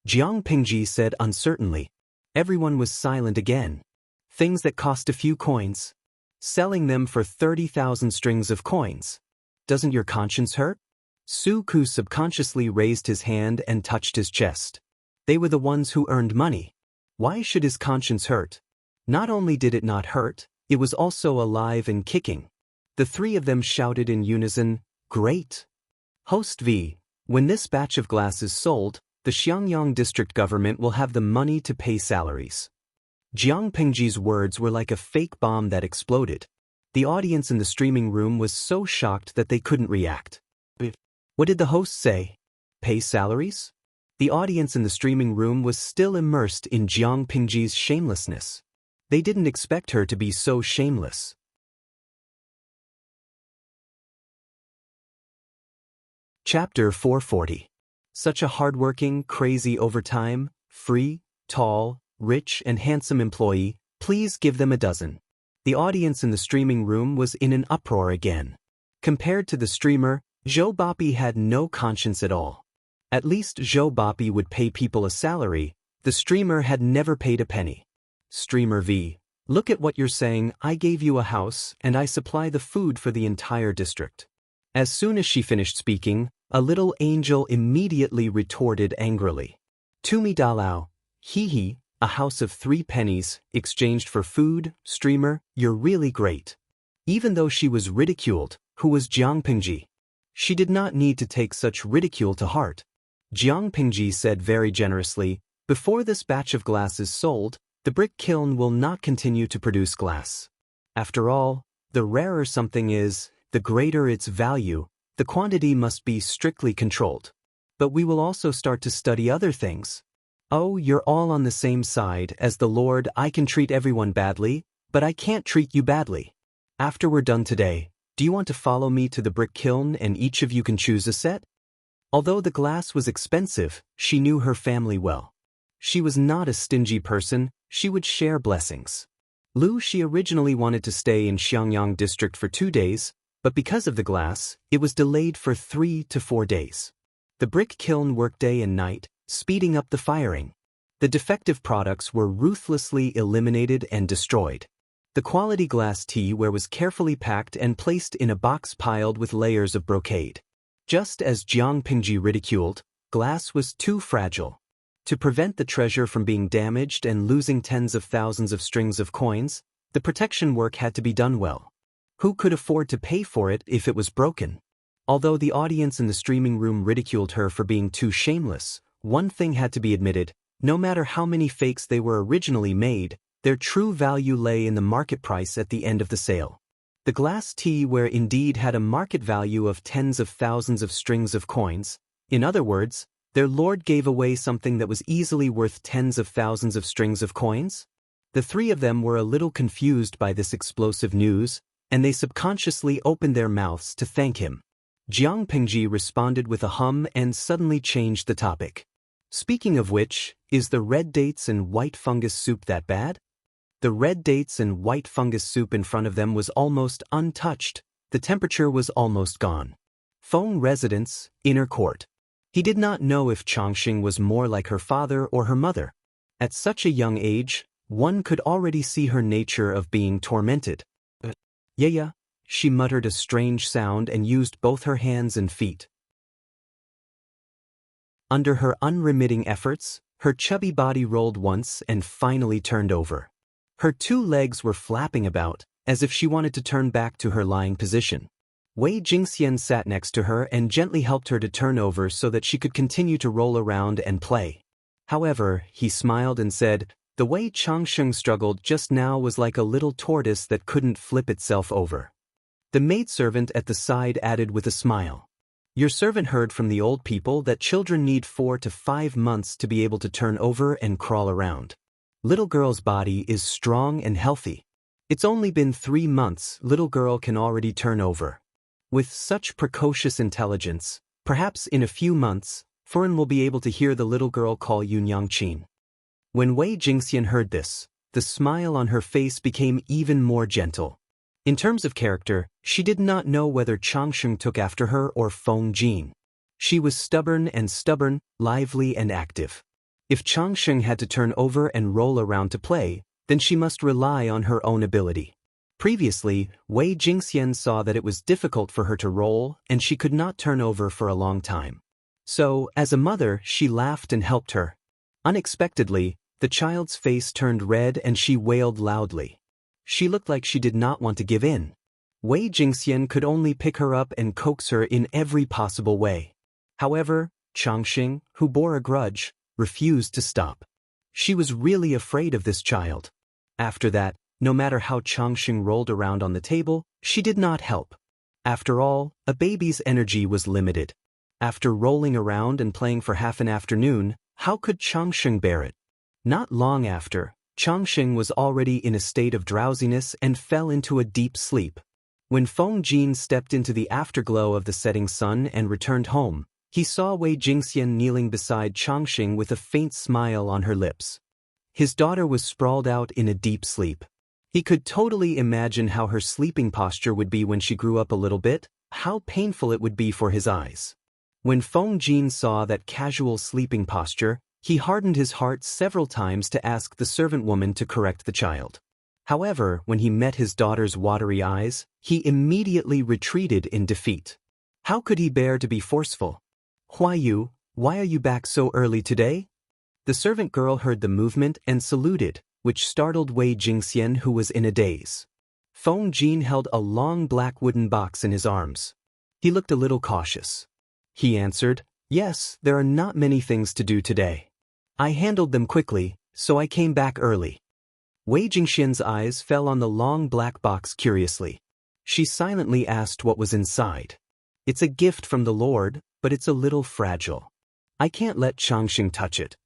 Jiang Pingji said uncertainly. Everyone was silent again. Things that cost a few coins. Selling them for 30,000 strings of coins. Doesn't your conscience hurt? Su Ku subconsciously raised his hand and touched his chest. They were the ones who earned money. Why should his conscience hurt? Not only did it not hurt, it was also alive and kicking. The 3 of them shouted in unison, Great! Host V, when this batch of glass is sold, the Xiangyang district government will have the money to pay salaries. Jiang Pingji's words were like a fake bomb that exploded. The audience in the streaming room was so shocked that they couldn't react. What did the host say? Pay salaries? The audience in the streaming room was still immersed in Jiang Pingji's shamelessness. They didn't expect her to be so shameless. Chapter 440. Such a hardworking, crazy overtime, free, tall, rich and handsome employee, please give them a dozen. The audience in the streaming room was in an uproar again. Compared to the streamer, Zhou Bapi had no conscience at all. At least Zhou Bapi would pay people a salary, the streamer had never paid a penny. Streamer V. Look at what you're saying, I gave you a house and I supply the food for the entire district. As soon as she finished speaking, a little angel immediately retorted angrily. Tumi Dalao, hee, a house of 3 pennies, exchanged for food, streamer, you're really great. Even though she was ridiculed, who was Jiang Pingji? She did not need to take such ridicule to heart. Jiang Pingji said very generously, before this batch of glass is sold, the brick kiln will not continue to produce glass. After all, the rarer something is, the greater its value, the quantity must be strictly controlled. But we will also start to study other things. Oh, you're all on the same side as the Lord. I can treat everyone badly, but I can't treat you badly. After we're done today, do you want to follow me to the brick kiln and each of you can choose a set? Although the glass was expensive, she knew her family well. She was not a stingy person, she would share blessings. Lu Shi originally wanted to stay in Xiangyang district for 2 days, but because of the glass, it was delayed for 3 to 4 days. The brick kiln worked day and night, speeding up the firing. The defective products were ruthlessly eliminated and destroyed. The quality glass teaware was carefully packed and placed in a box piled with layers of brocade. Just as Jiang Pingji ridiculed, glass was too fragile. To prevent the treasure from being damaged and losing tens of thousands of strings of coins, the protection work had to be done well. Who could afford to pay for it if it was broken? Although the audience in the streaming room ridiculed her for being too shameless, one thing had to be admitted, no matter how many fakes they were originally made, their true value lay in the market price at the end of the sale. The glass teaware indeed had a market value of tens of thousands of strings of coins. In other words, their lord gave away something that was easily worth tens of thousands of strings of coins? The 3 of them were a little confused by this explosive news, and they subconsciously opened their mouths to thank him. Jiang Pingji responded with a hum and suddenly changed the topic. Speaking of which, is the red dates and white fungus soup that bad? The red dates and white fungus soup in front of them was almost untouched, the temperature was almost gone. Feng residence, inner court. He did not know if Changxing was more like her father or her mother. At such a young age, one could already see her nature of being tormented. Yeah, she muttered a strange sound and used both her hands and feet. Under her unremitting efforts, her chubby body rolled once and finally turned over. Her 2 legs were flapping about, as if she wanted to turn back to her lying position. Wei Jingxian sat next to her and gently helped her to turn over so that she could continue to roll around and play. However, he smiled and said, the way Changxing struggled just now was like a little tortoise that couldn't flip itself over. The maidservant at the side added with a smile. Your servant heard from the old people that children need 4 to 5 months to be able to turn over and crawl around. Little girl's body is strong and healthy. It's only been 3 months, little girl can already turn over. With such precocious intelligence, perhaps in a few months, Furen will be able to hear the little girl call Yunyang Qin. When Wei Jingxian heard this, the smile on her face became even more gentle. In terms of character, she did not know whether Changxing took after her or Feng Jin. She was stubborn, lively and active. If Changxing had to turn over and roll around to play, then she must rely on her own ability. Previously, Wei Jingxian saw that it was difficult for her to roll and she could not turn over for a long time. So, as a mother, she laughed and helped her. Unexpectedly, the child's face turned red and she wailed loudly. She looked like she did not want to give in. Wei Jingxian could only pick her up and coax her in every possible way. However, Changxing, who bore a grudge, refused to stop. She was really afraid of this child. After that, no matter how Changxing rolled around on the table, she did not help. After all, a baby's energy was limited. After rolling around and playing for half an afternoon, how could Changxing bear it? Not long after, Changxing was already in a state of drowsiness and fell into a deep sleep. When Feng Jin stepped into the afterglow of the setting sun and returned home, he saw Wei Jingxian kneeling beside Changxing with a faint smile on her lips. His daughter was sprawled out in a deep sleep. He could totally imagine how her sleeping posture would be when she grew up a little bit, how painful it would be for his eyes. When Feng Jin saw that casual sleeping posture, he hardened his heart several times to ask the servant woman to correct the child. However, when he met his daughter's watery eyes, he immediately retreated in defeat. How could he bear to be forceful? Huayu, why are you back so early today? The servant girl heard the movement and saluted, which startled Wei Jingxian, who was in a daze. Feng Jin held a long black wooden box in his arms. He looked a little cautious. He answered, "Yes, there are not many things to do today. I handled them quickly, so I came back early." Wei Jingxian's eyes fell on the long black box curiously. She silently asked what was inside. "It's a gift from the Lord, but it's a little fragile. I can't let Changxing touch it."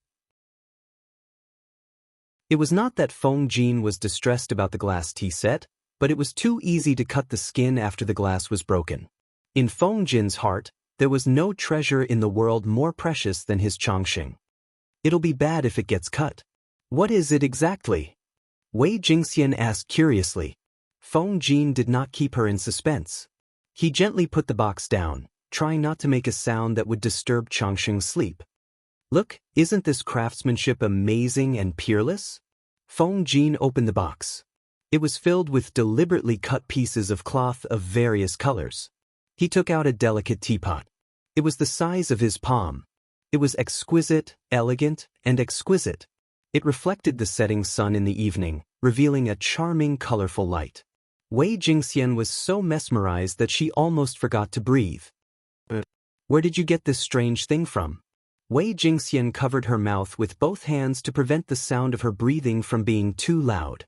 It was not that Feng Jin was distressed about the glass tea set, but it was too easy to cut the skin after the glass was broken. In Feng Jin's heart, there was no treasure in the world more precious than his Changxing. "It'll be bad if it gets cut." "What is it exactly?" Wei Jingxian asked curiously. Feng Jin did not keep her in suspense. He gently put the box down, trying not to make a sound that would disturb Changxing's sleep. "Look, isn't this craftsmanship amazing and peerless?" Feng Jin opened the box. It was filled with deliberately cut pieces of cloth of various colors. He took out a delicate teapot. It was the size of his palm. It was exquisite, elegant, and exquisite. It reflected the setting sun in the evening, revealing a charming, colorful light. Wei Jingxian was so mesmerized that she almost forgot to breathe. "Where did you get this strange thing from?" Wei Jingxian covered her mouth with both hands to prevent the sound of her breathing from being too loud.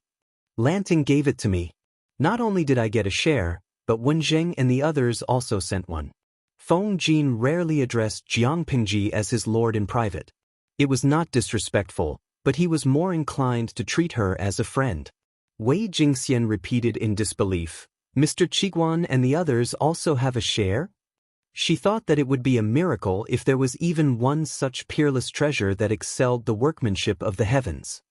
"Lanting gave it to me. Not only did I get a share, but Wenzheng and the others also sent one." Feng Jin rarely addressed Jiang Pingji as his lord in private. It was not disrespectful, but he was more inclined to treat her as a friend. Wei Jingxian repeated in disbelief, "Mr. Qiguan and the others also have a share?" She thought that it would be a miracle if there was even one such peerless treasure that excelled the workmanship of the heavens.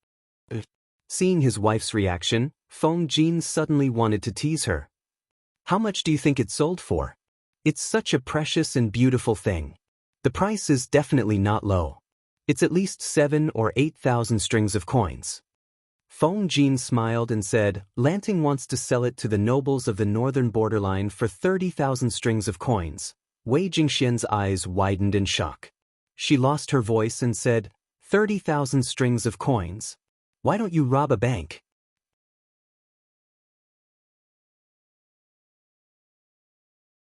Seeing his wife's reaction, Feng Jin suddenly wanted to tease her. "How much do you think it sold for? It's such a precious and beautiful thing. The price is definitely not low. It's at least 7,000 or 8,000 strings of coins." Feng Jin smiled and said, "Lanting wants to sell it to the nobles of the northern borderline for 30,000 strings of coins." Wei Jingxian's eyes widened in shock. She lost her voice and said, 30,000 strings of coins? Why don't you rob a bank?"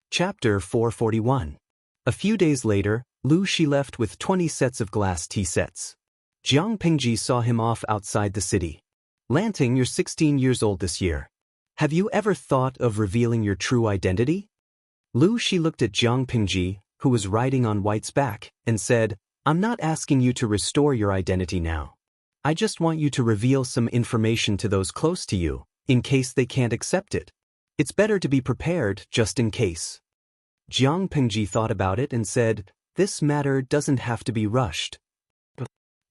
Chapter 441. A few days later, Lu Shi left with 20 sets of glass tea sets. Jiang Pingji saw him off outside the city. "Lanting, you're 16 years old this year. Have you ever thought of revealing your true identity?" Lu Shi looked at Jiang Pingji, who was riding on White's back, and said, "I'm not asking you to restore your identity now. I just want you to reveal some information to those close to you, in case they can't accept it. It's better to be prepared just in case." Jiang Pingji thought about it and said, "This matter doesn't have to be rushed."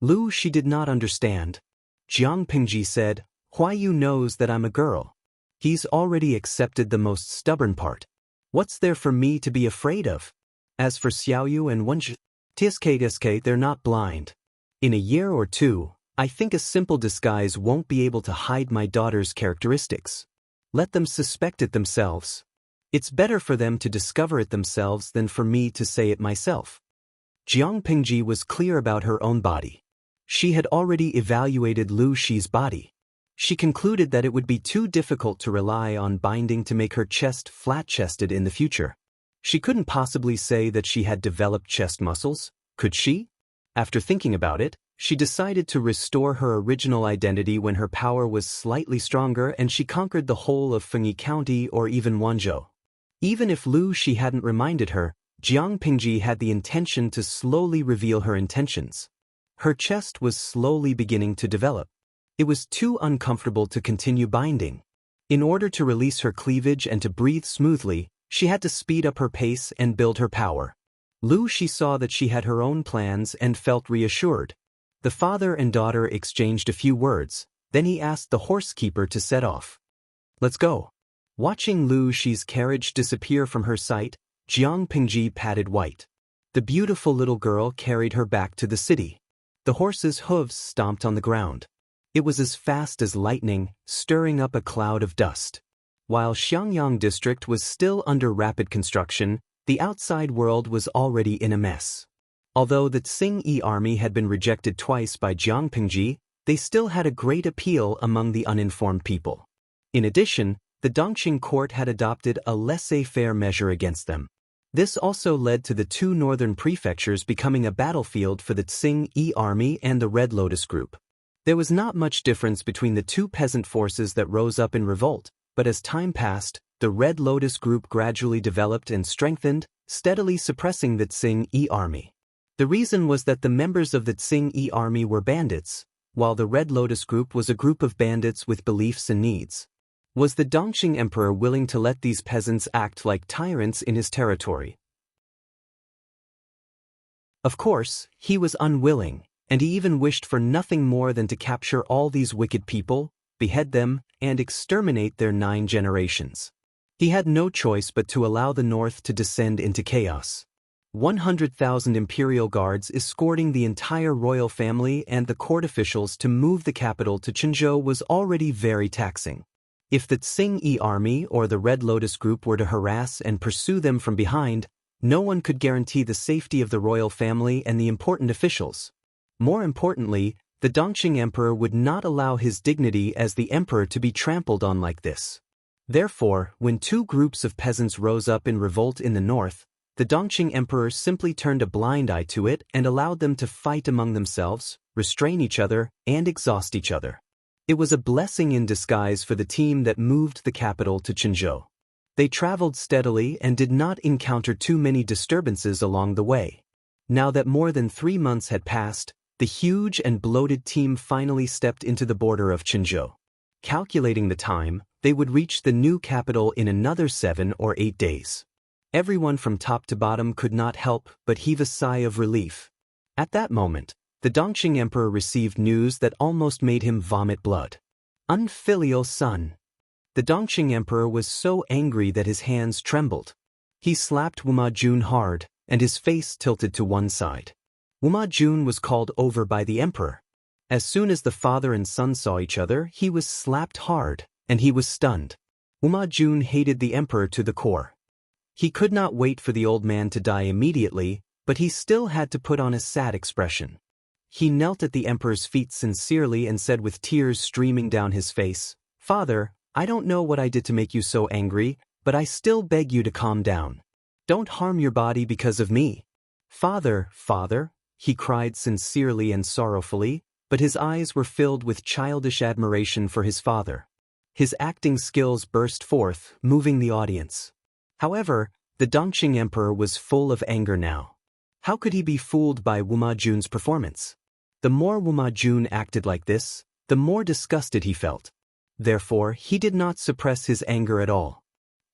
Lu Shi did not understand. Jiang Pingji said, "Huayu knows that I'm a girl. He's already accepted the most stubborn part. What's there for me to be afraid of? As for Xiaoyu and Wenzheng, TSK, they're not blind. In a year or two, I think a simple disguise won't be able to hide my daughter's characteristics. Let them suspect it themselves. It's better for them to discover it themselves than for me to say it myself." Jiang Pingji was clear about her own body. She had already evaluated Lu Shi's body. She concluded that it would be too difficult to rely on binding to make her chest flat-chested in the future. She couldn't possibly say that she had developed chest muscles, could she? After thinking about it, she decided to restore her original identity when her power was slightly stronger and she conquered the whole of Fengyi County or even Wanzhou. Even if Lu Shi hadn't reminded her, Jiang Pingji had the intention to slowly reveal her intentions. Her chest was slowly beginning to develop. It was too uncomfortable to continue binding. In order to release her cleavage and to breathe smoothly, she had to speed up her pace and build her power. Lu Shi saw that she had her own plans and felt reassured. The father and daughter exchanged a few words, then he asked the horsekeeper to set off. "Let's go." Watching Lu Shi's carriage disappear from her sight, Jiang Pingji patted White. The beautiful little girl carried her back to the city. The horse's hooves stomped on the ground. It was as fast as lightning, stirring up a cloud of dust. While Xiangyang district was still under rapid construction, the outside world was already in a mess. Although the Tsing-Yi army had been rejected twice by Jiang Pingji, they still had a great appeal among the uninformed people. In addition, the Dongqing court had adopted a laissez-faire measure against them. This also led to the two northern prefectures becoming a battlefield for the Tsing-Yi army and the Red Lotus group. There was not much difference between the two peasant forces that rose up in revolt, but as time passed, the Red Lotus group gradually developed and strengthened, steadily suppressing the Tsing-Yi army. The reason was that the members of the Tsing-Yi army were bandits, while the Red Lotus group was a group of bandits with beliefs and needs. Was the Dongqing emperor willing to let these peasants act like tyrants in his territory? Of course, he was unwilling, and he even wished for nothing more than to capture all these wicked people, behead them, and exterminate their 9 generations. He had no choice but to allow the north to descend into chaos. 100,000 imperial guards escorting the entire royal family and the court officials to move the capital to Quanzhou was already very taxing. If the Tsing-Yi army or the Red Lotus group were to harass and pursue them from behind, no one could guarantee the safety of the royal family and the important officials. More importantly, the Dongqing emperor would not allow his dignity as the emperor to be trampled on like this. Therefore, when two groups of peasants rose up in revolt in the north, the Dongqing emperor simply turned a blind eye to it and allowed them to fight among themselves, restrain each other, and exhaust each other. It was a blessing in disguise for the team that moved the capital to Quanzhou. They traveled steadily and did not encounter too many disturbances along the way. Now that more than 3 months had passed, the huge and bloated team finally stepped into the border of Quanzhou. Calculating the time, they would reach the new capital in another 7 or 8 days. Everyone from top to bottom could not help but heave a sigh of relief. At that moment, the Dongqing emperor received news that almost made him vomit blood. Unfilial son. The Dongqing emperor was so angry that his hands trembled. He slapped Wuma Jun hard, and his face tilted to one side. Wuma Jun was called over by the emperor. As soon as the father and son saw each other, he was slapped hard, and he was stunned. Wuma Jun hated the emperor to the core. He could not wait for the old man to die immediately, but he still had to put on a sad expression. He knelt at the emperor's feet sincerely and said with tears streaming down his face, "Father, I don't know what I did to make you so angry, but I still beg you to calm down. Don't harm your body because of me." "Father, father," he cried sincerely and sorrowfully, but his eyes were filled with childish admiration for his father. His acting skills burst forth, moving the audience. However, the Dongqing emperor was full of anger now. How could he be fooled by Wuma Jun's performance? The more Wuma Jun acted like this, the more disgusted he felt. Therefore, he did not suppress his anger at all.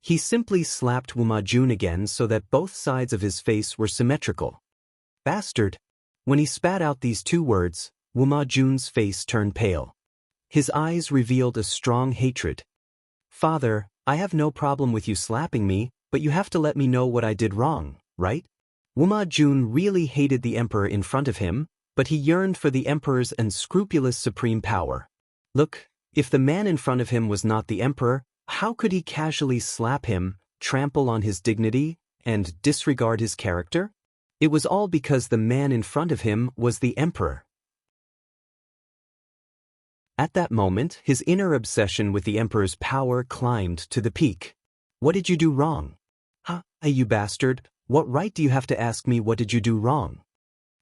He simply slapped Wuma Jun again so that both sides of his face were symmetrical. "Bastard!" When he spat out these 2 words, Wuma Jun's face turned pale. His eyes revealed a strong hatred. "Father, I have no problem with you slapping me, but you have to let me know what I did wrong, right?" Wuma Jun really hated the emperor in front of him, but he yearned for the emperor's unscrupulous supreme power. Look, if the man in front of him was not the emperor, how could he casually slap him, trample on his dignity, and disregard his character? It was all because the man in front of him was the emperor. At that moment, his inner obsession with the emperor's power climbed to the peak. "What did you do wrong?" "Ha, you bastard, what right do you have to ask me what did you do wrong?"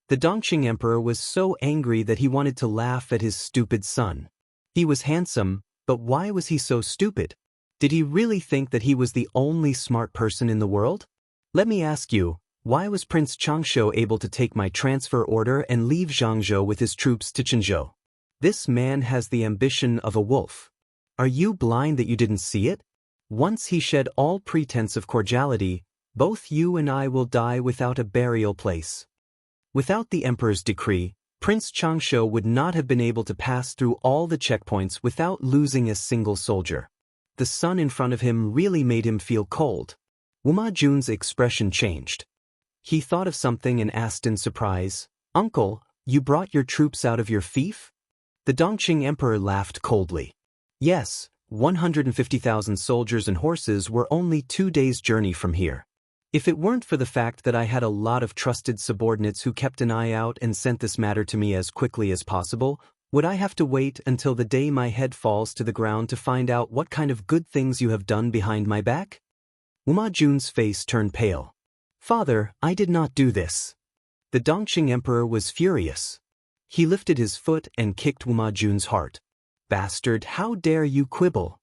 The Dongqing emperor was so angry that he wanted to laugh at his stupid son. He was handsome, but why was he so stupid? Did he really think that he was the only smart person in the world? Let me ask you, why was Prince Changshu able to take my transfer order and leave Zhangzhou with his troops to Quanzhou? This man has the ambition of a wolf. Are you blind that you didn't see it? Once he shed all pretense of cordiality, both you and I will die without a burial place. Without the emperor's decree, Prince Xianxia would not have been able to pass through all the checkpoints without losing a single soldier. The sun in front of him really made him feel cold. Wuma Jun's expression changed. He thought of something and asked in surprise, "Uncle, you brought your troops out of your fief?" The Dongqing emperor laughed coldly. "Yes, 150,000 soldiers and horses were only 2 days' journey from here. If it weren't for the fact that I had a lot of trusted subordinates who kept an eye out and sent this matter to me as quickly as possible, would I have to wait until the day my head falls to the ground to find out what kind of good things you have done behind my back?" Wuma Jun's face turned pale. "Father, I did not do this." The Dongqing emperor was furious. He lifted his foot and kicked Wuma Jun's heart. "Bastard, how dare you quibble?"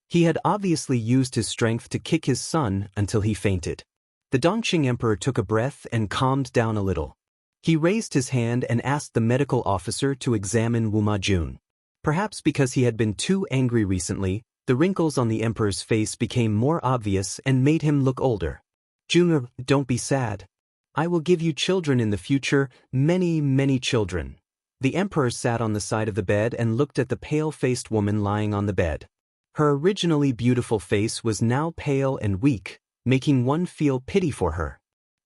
He had obviously used his strength to kick his son until he fainted. The Dongqing emperor took a breath and calmed down a little. He raised his hand and asked the medical officer to examine Wuma Jun. Perhaps because he had been too angry recently, the wrinkles on the emperor's face became more obvious and made him look older. "Jun, don't be sad. I will give you children in the future, many, many children." The emperor sat on the side of the bed and looked at the pale-faced woman lying on the bed. Her originally beautiful face was now pale and weak, making one feel pity for her.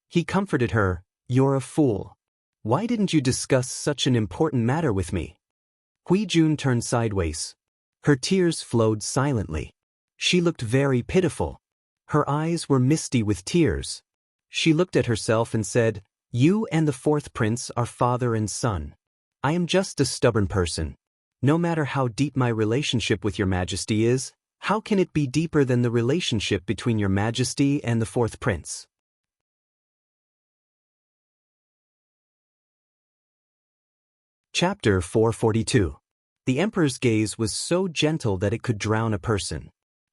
He comforted her. "You're a fool. Why didn't you discuss such an important matter with me?" Hui Jun turned sideways. Her tears flowed silently. She looked very pitiful. Her eyes were misty with tears. She looked at herself and said, "You and the fourth prince are father and son. I am just a stubborn person. No matter how deep my relationship with your majesty is, how can it be deeper than the relationship between your majesty and the fourth prince?" Chapter 442. The emperor's gaze was so gentle that it could drown a person.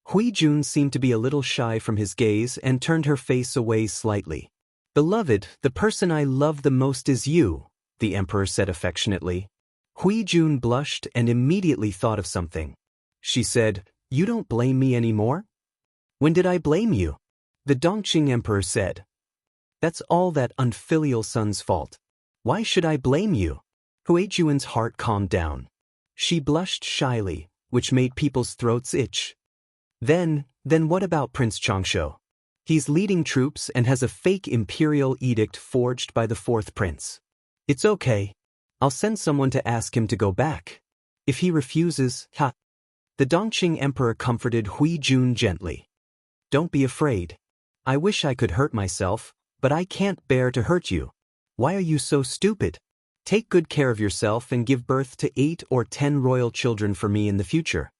Hui Jun seemed to be a little shy from his gaze and turned her face away slightly. "Beloved, the person I love the most is you," the emperor said affectionately. Hui Jun blushed and immediately thought of something. She said, "You don't blame me anymore?" "When did I blame you?" The Dongqing emperor said. "That's all that unfilial son's fault. Why should I blame you?" Hui Jun's heart calmed down. She blushed shyly, which made people's throats itch. Then what about Prince Xianxia? He's leading troops and has a fake imperial edict forged by the fourth prince. It's okay. I'll send someone to ask him to go back. If he refuses, The Dongqing emperor comforted Hui Jun gently. "Don't be afraid. I wish I could hurt myself, but I can't bear to hurt you. Why are you so stupid? Take good care of yourself and give birth to 8 or 10 royal children for me in the future."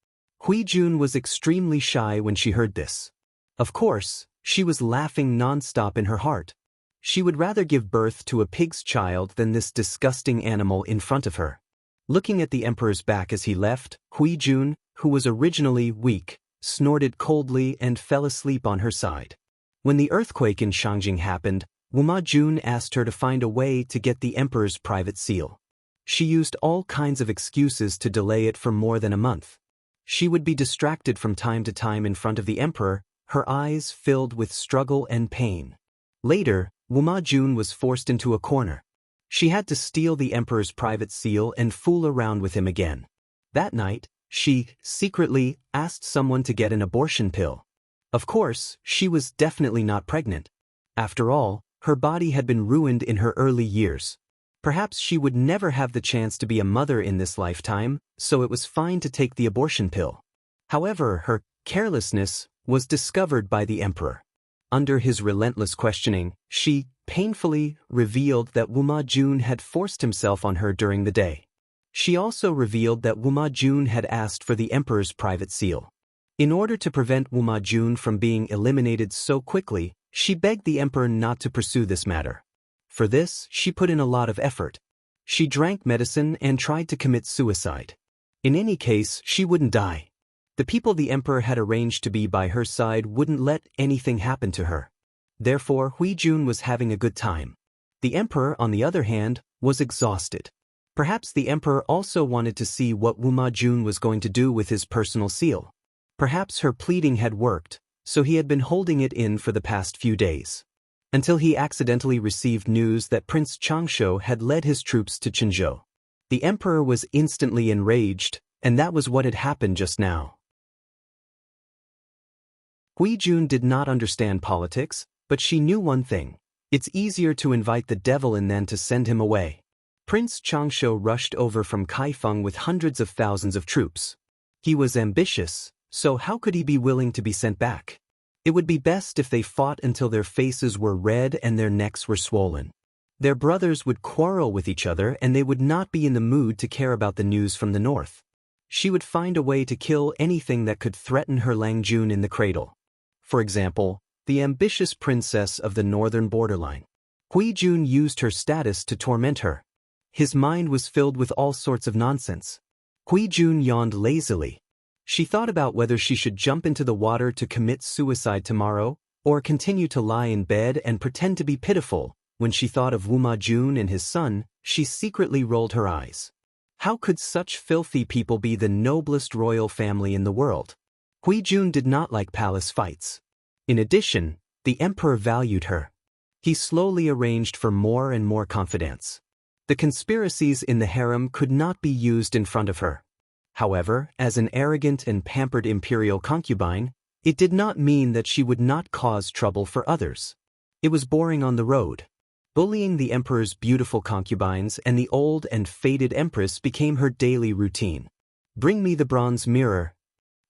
Hui Jun was extremely shy when she heard this. Of course, she was laughing non-stop in her heart. She would rather give birth to a pig's child than this disgusting animal in front of her. Looking at the emperor's back as he left, Hui Jun, who was originally weak, snorted coldly and fell asleep on her side. When the earthquake in Shangjing happened, Wuma Jun asked her to find a way to get the emperor's private seal. She used all kinds of excuses to delay it for more than a month. She would be distracted from time to time in front of the emperor, her eyes filled with struggle and pain. Later, Wuma Jun was forced into a corner. She had to steal the emperor's private seal and fool around with him again. That night, she secretly asked someone to get an abortion pill. Of course, she was definitely not pregnant. After all, her body had been ruined in her early years. Perhaps she would never have the chance to be a mother in this lifetime, so it was fine to take the abortion pill. However, her carelessness was discovered by the emperor. Under his relentless questioning, she painfully revealed that Wuma Jun had forced himself on her during the day. She also revealed that Wuma Jun had asked for the emperor's private seal. In order to prevent Wuma Jun from being eliminated so quickly, she begged the emperor not to pursue this matter. For this, she put in a lot of effort. She drank medicine and tried to commit suicide. In any case, she wouldn't die. The people the emperor had arranged to be by her side wouldn't let anything happen to her. Therefore, Hui Jun was having a good time. The emperor, on the other hand, was exhausted. Perhaps the emperor also wanted to see what Wuma Jun was going to do with his personal seal. Perhaps her pleading had worked, so he had been holding it in for the past few days. Until he accidentally received news that Prince Changsho had led his troops to Qinzhou. The emperor was instantly enraged, and that was what had happened just now. Hui Jun did not understand politics, but she knew one thing. It's easier to invite the devil in than to send him away. Prince Changsho rushed over from Kaifeng with hundreds of thousands of troops. He was ambitious, so how could he be willing to be sent back? It would be best if they fought until their faces were red and their necks were swollen. Their brothers would quarrel with each other and they would not be in the mood to care about the news from the north. She would find a way to kill anything that could threaten her Lang Jun in the cradle. For example, the ambitious princess of the northern borderline. Hui Jun used her status to torment her. His mind was filled with all sorts of nonsense. Hui Jun yawned lazily. She thought about whether she should jump into the water to commit suicide tomorrow, or continue to lie in bed and pretend to be pitiful. When she thought of Wuma Jun and his son, she secretly rolled her eyes. How could such filthy people be the noblest royal family in the world? Hui Jun did not like palace fights. In addition, the emperor valued her. He slowly arranged for more and more confidence. The conspiracies in the harem could not be used in front of her. However, as an arrogant and pampered imperial concubine, it did not mean that she would not cause trouble for others. It was boring on the road. Bullying the emperor's beautiful concubines and the old and faded empress became her daily routine. Bring me the bronze mirror.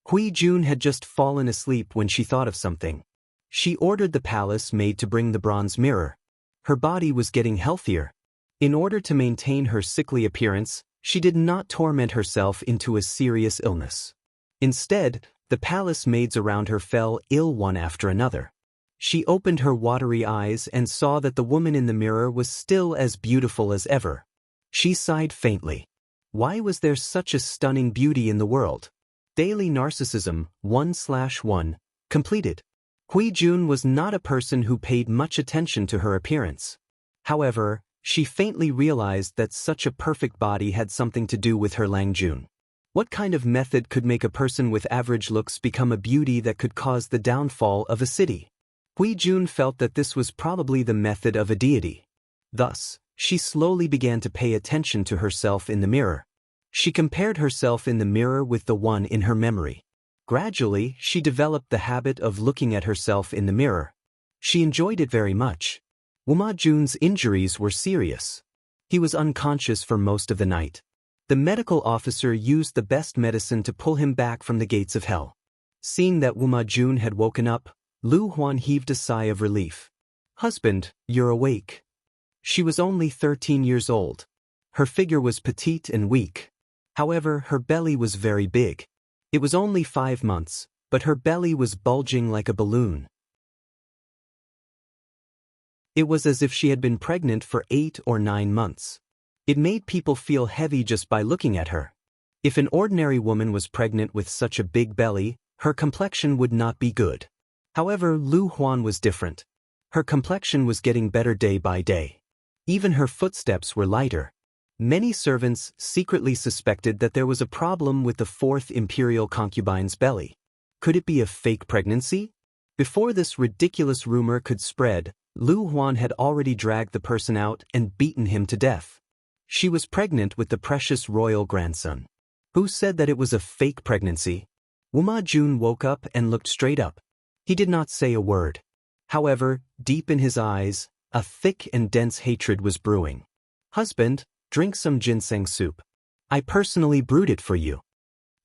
Hui Jun had just fallen asleep when she thought of something. She ordered the palace maid to bring the bronze mirror. Her body was getting healthier. In order to maintain her sickly appearance, she did not torment herself into a serious illness. Instead, the palace maids around her fell ill one after another. She opened her watery eyes and saw that the woman in the mirror was still as beautiful as ever. She sighed faintly. Why was there such a stunning beauty in the world? Daily Narcissism 1/1 completed. Hui Jun was not a person who paid much attention to her appearance. However, she faintly realized that such a perfect body had something to do with her Lang Jun. What kind of method could make a person with average looks become a beauty that could cause the downfall of a city? Hui Jun felt that this was probably the method of a deity. Thus, she slowly began to pay attention to herself in the mirror. She compared herself in the mirror with the one in her memory. Gradually, she developed the habit of looking at herself in the mirror. She enjoyed it very much. Wuma Jun's injuries were serious. He was unconscious for most of the night. The medical officer used the best medicine to pull him back from the gates of hell. Seeing that Wuma Jun had woken up, Lu Huan heaved a sigh of relief. "Husband, you're awake." She was only 13 years old. Her figure was petite and weak. However, her belly was very big. It was only 5 months, but her belly was bulging like a balloon. It was as if she had been pregnant for 8 or 9 months. It made people feel heavy just by looking at her. If an ordinary woman was pregnant with such a big belly, her complexion would not be good. However, Lu Huan was different. Her complexion was getting better day by day. Even her footsteps were lighter. Many servants secretly suspected that there was a problem with the 4th imperial concubine's belly. Could it be a fake pregnancy? Before this ridiculous rumor could spread, Lu Huan had already dragged the person out and beaten him to death. She was pregnant with the precious royal grandson. Who said that it was a fake pregnancy? Wuma Jun woke up and looked straight up. He did not say a word. However, deep in his eyes, a thick and dense hatred was brewing. "Husband, drink some ginseng soup. I personally brewed it for you."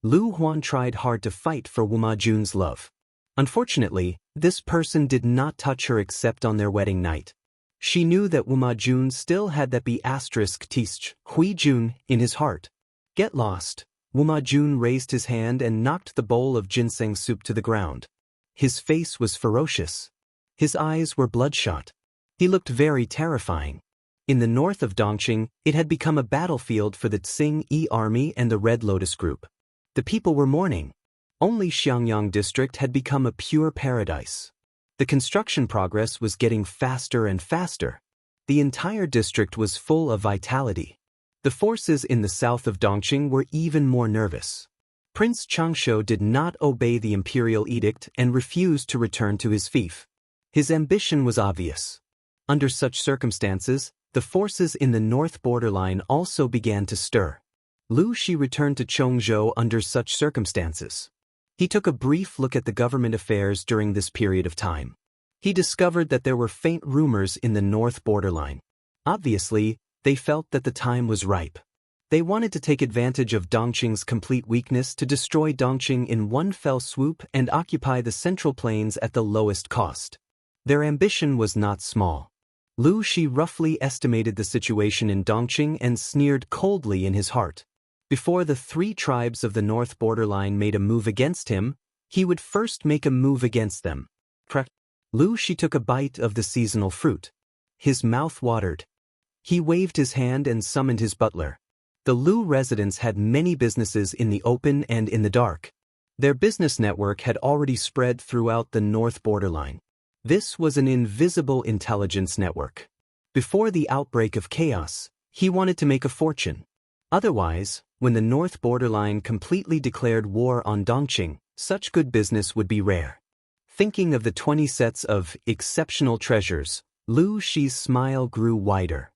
Lu Huan tried hard to fight for Wuma Jun's love. Unfortunately, this person did not touch her except on their wedding night. She knew that Wuma Jun still had that ***** Hui Jun in his heart. "Get lost." Wuma Jun raised his hand and knocked the bowl of ginseng soup to the ground. His face was ferocious. His eyes were bloodshot. He looked very terrifying. In the north of Dongqing, it had become a battlefield for the Tsing-Yi army and the Red Lotus Group. The people were mourning. Only Xiangyang district had become a pure paradise. The construction progress was getting faster and faster. The entire district was full of vitality. The forces in the south of Dongqing were even more nervous. Prince Changshu did not obey the imperial edict and refused to return to his fief. His ambition was obvious. Under such circumstances, the forces in the north borderline also began to stir. Lu Shi returned to Chongzhou under such circumstances. He took a brief look at the government affairs during this period of time. He discovered that there were faint rumors in the north borderline. Obviously, they felt that the time was ripe. They wanted to take advantage of Dongqing's complete weakness to destroy Dongqing in one fell swoop and occupy the central plains at the lowest cost. Their ambition was not small. Lu Shi roughly estimated the situation in Dongqing and sneered coldly in his heart. Before the three tribes of the north borderline made a move against him, he would first make a move against them. Lu Shi took a bite of the seasonal fruit. His mouth watered. He waved his hand and summoned his butler. The Lu residents had many businesses in the open and in the dark. Their business network had already spread throughout the north borderline. This was an invisible intelligence network. Before the outbreak of chaos, he wanted to make a fortune. Otherwise, when the north borderline completely declared war on Dongqing, such good business would be rare. Thinking of the 20 sets of exceptional treasures, Lu Shi's smile grew wider.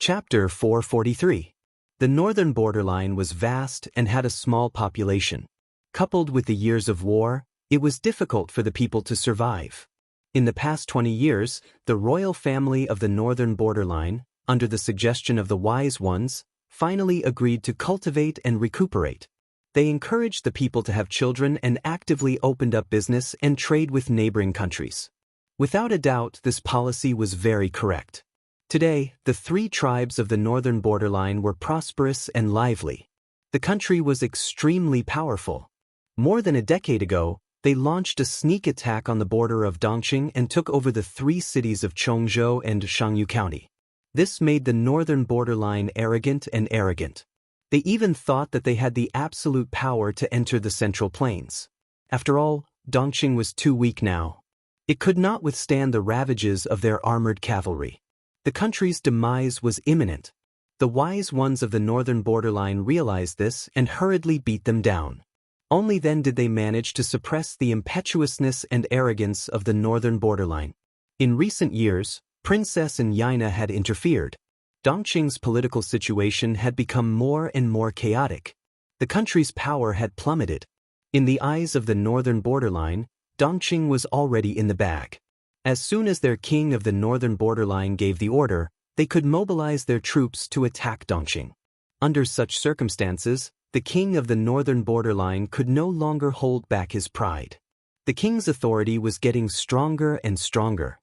Chapter 443. The northern borderline was vast and had a small population. Coupled with the years of war, it was difficult for the people to survive. In the past 20 years, the royal family of the northern borderline, under the suggestion of the wise ones, finally agreed to cultivate and recuperate. They encouraged the people to have children and actively opened up business and trade with neighboring countries. Without a doubt, this policy was very correct. Today, the three tribes of the northern borderline were prosperous and lively. The country was extremely powerful. More than a decade ago, they launched a sneak attack on the border of Dongqing and took over the three cities of Chongzhou and Shangyu County. This made the northern borderline arrogant. They even thought that they had the absolute power to enter the central plains. After all, Dongqing was too weak now. It could not withstand the ravages of their armored cavalry. The country's demise was imminent. The wise ones of the northern borderline realized this and hurriedly beat them down. Only then did they manage to suppress the impetuousness and arrogance of the northern borderline. In recent years, Princess and Yaina had interfered. Dongqing's political situation had become more and more chaotic. The country's power had plummeted. In the eyes of the northern borderline, Dongqing was already in the bag. As soon as their king of the northern borderline gave the order, they could mobilize their troops to attack Dongqing. Under such circumstances, the king of the northern borderline could no longer hold back his pride. The king's authority was getting stronger and stronger.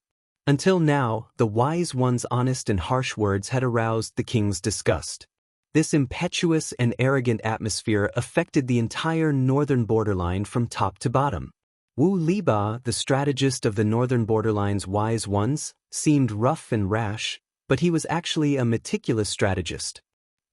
Until now, the wise one's honest and harsh words had aroused the king's disgust. This impetuous and arrogant atmosphere affected the entire northern borderline from top to bottom. Wu Liba, the strategist of the northern borderline's wise ones, seemed rough and rash, but he was actually a meticulous strategist.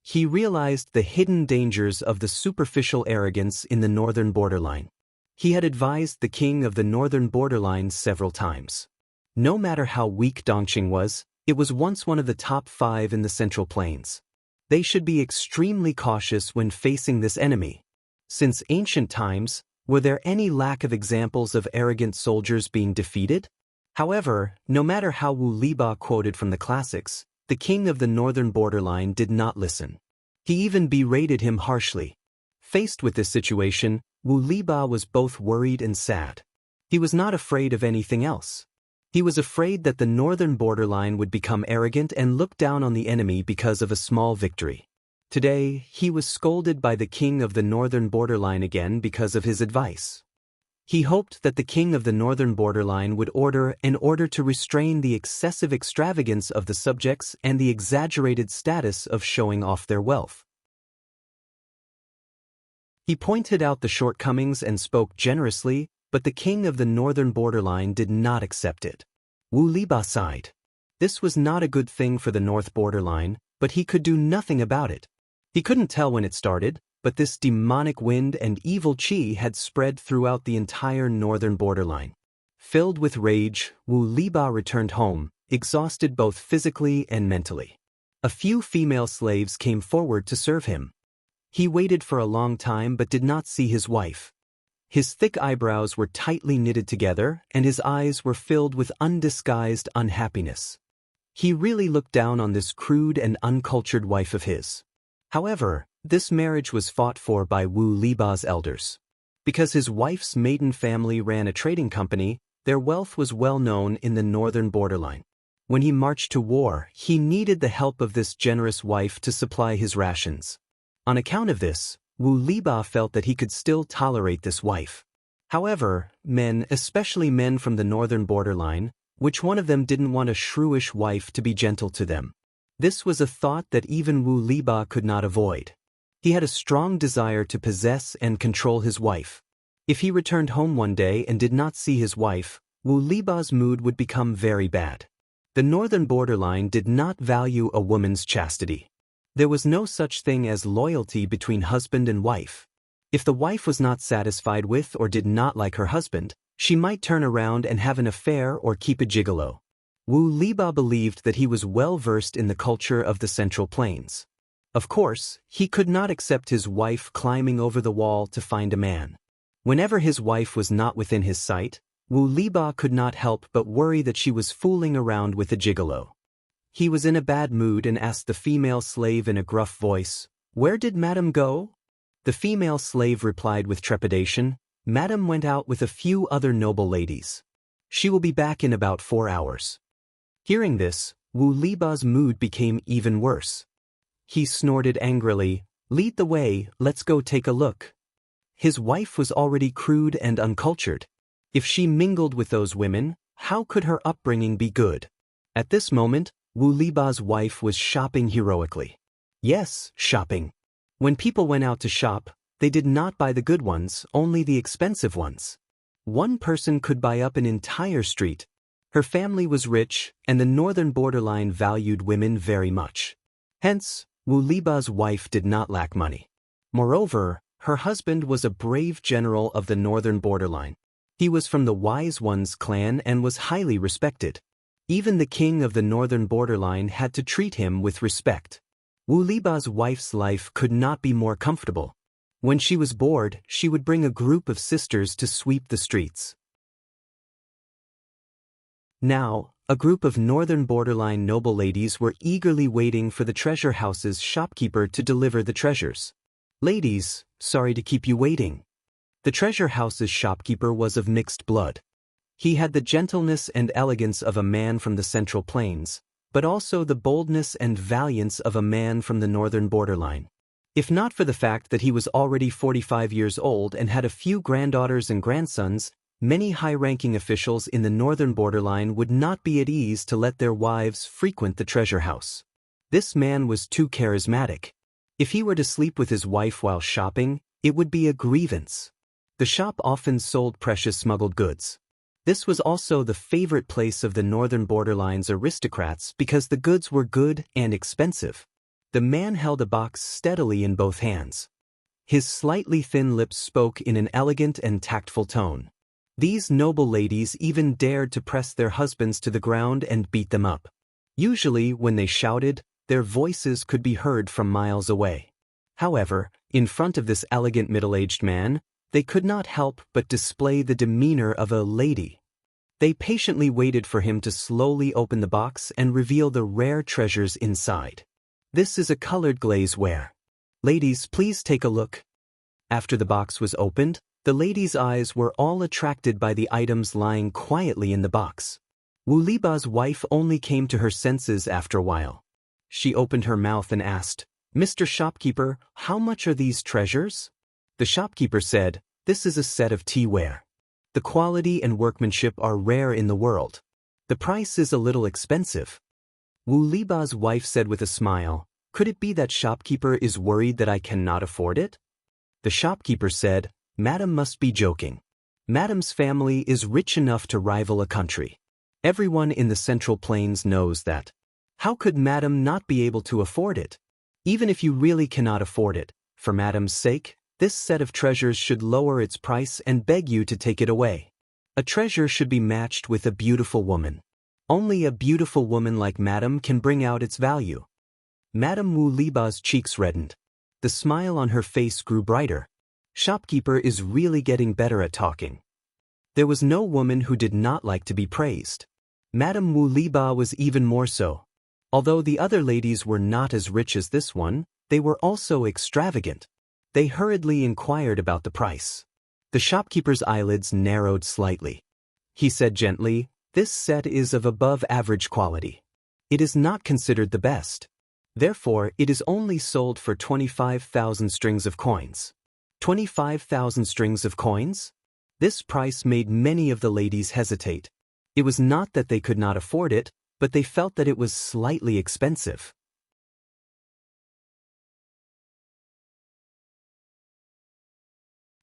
He realized the hidden dangers of the superficial arrogance in the northern borderline. He had advised the king of the northern borderline several times. No matter how weak Dongqing was, it was once one of the top 5 in the central plains. They should be extremely cautious when facing this enemy. Since ancient times, were there any lack of examples of arrogant soldiers being defeated? However, no matter how Wu Liba quoted from the classics, the king of the northern borderline did not listen. He even berated him harshly. Faced with this situation, Wu Liba was both worried and sad. He was not afraid of anything else. He was afraid that the northern borderline would become arrogant and look down on the enemy because of a small victory. Today, he was scolded by the king of the northern borderline again because of his advice. He hoped that the king of the northern borderline would order in order to restrain the excessive extravagance of the subjects and the exaggerated status of showing off their wealth. He pointed out the shortcomings and spoke generously, but the king of the northern borderline did not accept it. Wu Liba sighed. This was not a good thing for the north borderline, but he could do nothing about it. He couldn't tell when it started, but this demonic wind and evil qi had spread throughout the entire northern borderline. Filled with rage, Wu Liba returned home, exhausted both physically and mentally. A few female slaves came forward to serve him. He waited for a long time but did not see his wife. His thick eyebrows were tightly knitted together and his eyes were filled with undisguised unhappiness. He really looked down on this crude and uncultured wife of his. However, this marriage was fought for by Wu Liba's elders. Because his wife's maiden family ran a trading company, their wealth was well known in the northern borderline. When he marched to war, he needed the help of this generous wife to supply his rations. On account of this, Wu Liba felt that he could still tolerate this wife. However, men, especially men from the northern borderline, which one of them didn't want a shrewish wife to be gentle to them? This was a thought that even Wu Liba could not avoid. He had a strong desire to possess and control his wife. If he returned home one day and did not see his wife, Wu Liba's mood would become very bad. The northern borderline did not value a woman's chastity. There was no such thing as loyalty between husband and wife. If the wife was not satisfied with or did not like her husband, she might turn around and have an affair or keep a gigolo. Wu Liba believed that he was well versed in the culture of the Central Plains. Of course, he could not accept his wife climbing over the wall to find a man. Whenever his wife was not within his sight, Wu Liba could not help but worry that she was fooling around with a gigolo. He was in a bad mood and asked the female slave in a gruff voice, "Where did Madam go?" The female slave replied with trepidation, "Madam went out with a few other noble ladies. She will be back in about 4 hours." Hearing this, Wu Liba's mood became even worse. He snorted angrily, "Lead the way, let's go take a look." His wife was already crude and uncultured. If she mingled with those women, how could her upbringing be good? At this moment, Wu Liba's wife was shopping heroically. Yes, shopping. When people went out to shop, they did not buy the good ones, only the expensive ones. One person could buy up an entire street. Her family was rich, and the northern borderline valued women very much. Hence, Wu Liba's wife did not lack money. Moreover, her husband was a brave general of the northern borderline. He was from the Wise Ones clan and was highly respected. Even the king of the northern borderline had to treat him with respect. Wu Liba's wife's life could not be more comfortable. When she was bored, she would bring a group of sisters to sweep the streets. Now, a group of northern borderline noble ladies were eagerly waiting for the treasure house's shopkeeper to deliver the treasures. "Ladies, sorry to keep you waiting." The treasure house's shopkeeper was of mixed blood. He had the gentleness and elegance of a man from the Central Plains, but also the boldness and valiance of a man from the northern borderline. If not for the fact that he was already 45 years old and had a few granddaughters and grandsons, many high-ranking officials in the northern borderline would not be at ease to let their wives frequent the treasure house. This man was too charismatic. If he were to sleep with his wife while shopping, it would be a grievance. The shop often sold precious smuggled goods. This was also the favorite place of the northern borderline's aristocrats because the goods were good and expensive. The man held a box steadily in both hands. His slightly thin lips spoke in an elegant and tactful tone. These noble ladies even dared to press their husbands to the ground and beat them up. Usually, when they shouted, their voices could be heard from miles away. However, in front of this elegant middle-aged man, they could not help but display the demeanor of a lady. They patiently waited for him to slowly open the box and reveal the rare treasures inside. "This is a colored glazeware. Ladies, please take a look." After the box was opened, the ladies' eyes were all attracted by the items lying quietly in the box. Wu Liba's wife only came to her senses after a while. She opened her mouth and asked, "Mr. Shopkeeper, how much are these treasures?" The shopkeeper said, "This is a set of teaware. The quality and workmanship are rare in the world. The price is a little expensive." Wu Liba's wife said with a smile, "Could it be that shopkeeper is worried that I cannot afford it?" The shopkeeper said, "Madam must be joking. Madam's family is rich enough to rival a country. Everyone in the Central Plains knows that. How could Madam not be able to afford it? Even if you really cannot afford it, for Madam's sake, this set of treasures should lower its price and beg you to take it away." A treasure should be matched with a beautiful woman. Only a beautiful woman like Madame can bring out its value. Madame Wu Liba's cheeks reddened. The smile on her face grew brighter. Shopkeeper is really getting better at talking. There was no woman who did not like to be praised. Madame Wu Liba was even more so. Although the other ladies were not as rich as this one, they were also extravagant. They hurriedly inquired about the price. The shopkeeper's eyelids narrowed slightly. He said gently, "This set is of above-average quality. It is not considered the best. Therefore, it is only sold for 25,000 strings of coins." 25,000 strings of coins? This price made many of the ladies hesitate. It was not that they could not afford it, but they felt that it was slightly expensive.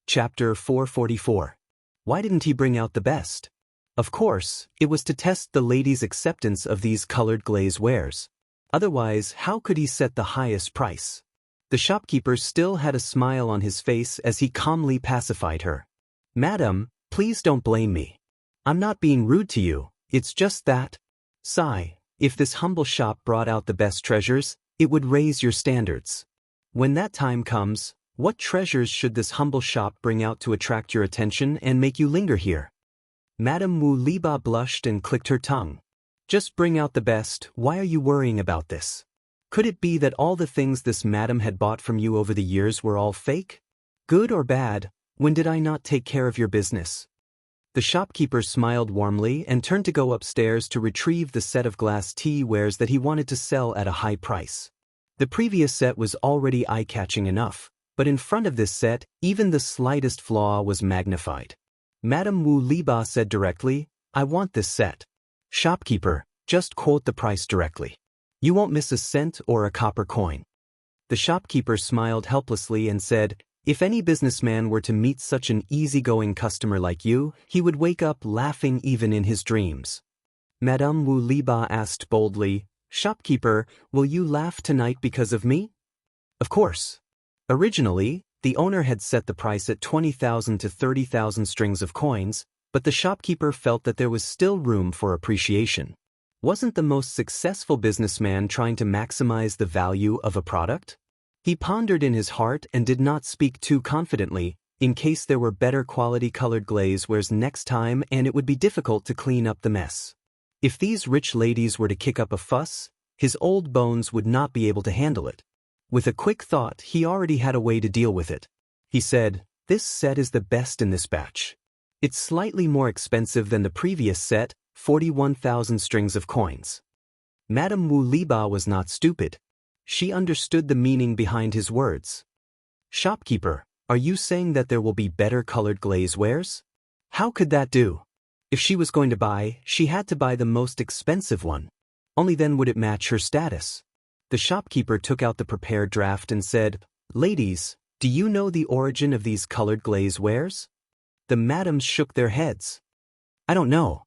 Chapter 444. Why didn't he bring out the best? Of course, it was to test the ladies' acceptance of these colored glaze wares. Otherwise, how could he set the highest price? The shopkeeper still had a smile on his face as he calmly pacified her. "Madam, please don't blame me. I'm not being rude to you, it's just that. Sigh, if this humble shop brought out the best treasures, it would raise your standards. When that time comes, what treasures should this humble shop bring out to attract your attention and make you linger here?" Madame Wu Liba blushed and clicked her tongue. "Just bring out the best, why are you worrying about this? Could it be that all the things this madam had bought from you over the years were all fake? Good or bad, when did I not take care of your business?" The shopkeeper smiled warmly and turned to go upstairs to retrieve the set of glass tea wares that he wanted to sell at a high price. The previous set was already eye-catching enough, but in front of this set, even the slightest flaw was magnified. Madame Wu Liba said directly, "I want this set." "Shopkeeper, just quote the price directly. You won't miss a cent or a copper coin." The shopkeeper smiled helplessly and said, "If any businessman were to meet such an easygoing customer like you, he would wake up laughing even in his dreams." Madame Wu Liba asked boldly, "Shopkeeper, will you laugh tonight because of me?" Of course. Originally, the owner had set the price at 20,000 to 30,000 strings of coins, but the shopkeeper felt that there was still room for appreciation. Wasn't the most successful businessman trying to maximize the value of a product? He pondered in his heart and did not speak too confidently, in case there were better quality colored glaze wares next time and it would be difficult to clean up the mess. If these rich ladies were to kick up a fuss, his old bones would not be able to handle it. With a quick thought, he already had a way to deal with it. He said, "This set is the best in this batch. It's slightly more expensive than the previous set, 41,000 strings of coins." Madame Wu Liba was not stupid. She understood the meaning behind his words. "Shopkeeper, are you saying that there will be better colored glaze wares? How could that do?" If she was going to buy, she had to buy the most expensive one. Only then would it match her status. The shopkeeper took out the prepared draft and said, "Ladies, do you know the origin of these colored glaze wares?" The madams shook their heads. "I don't know.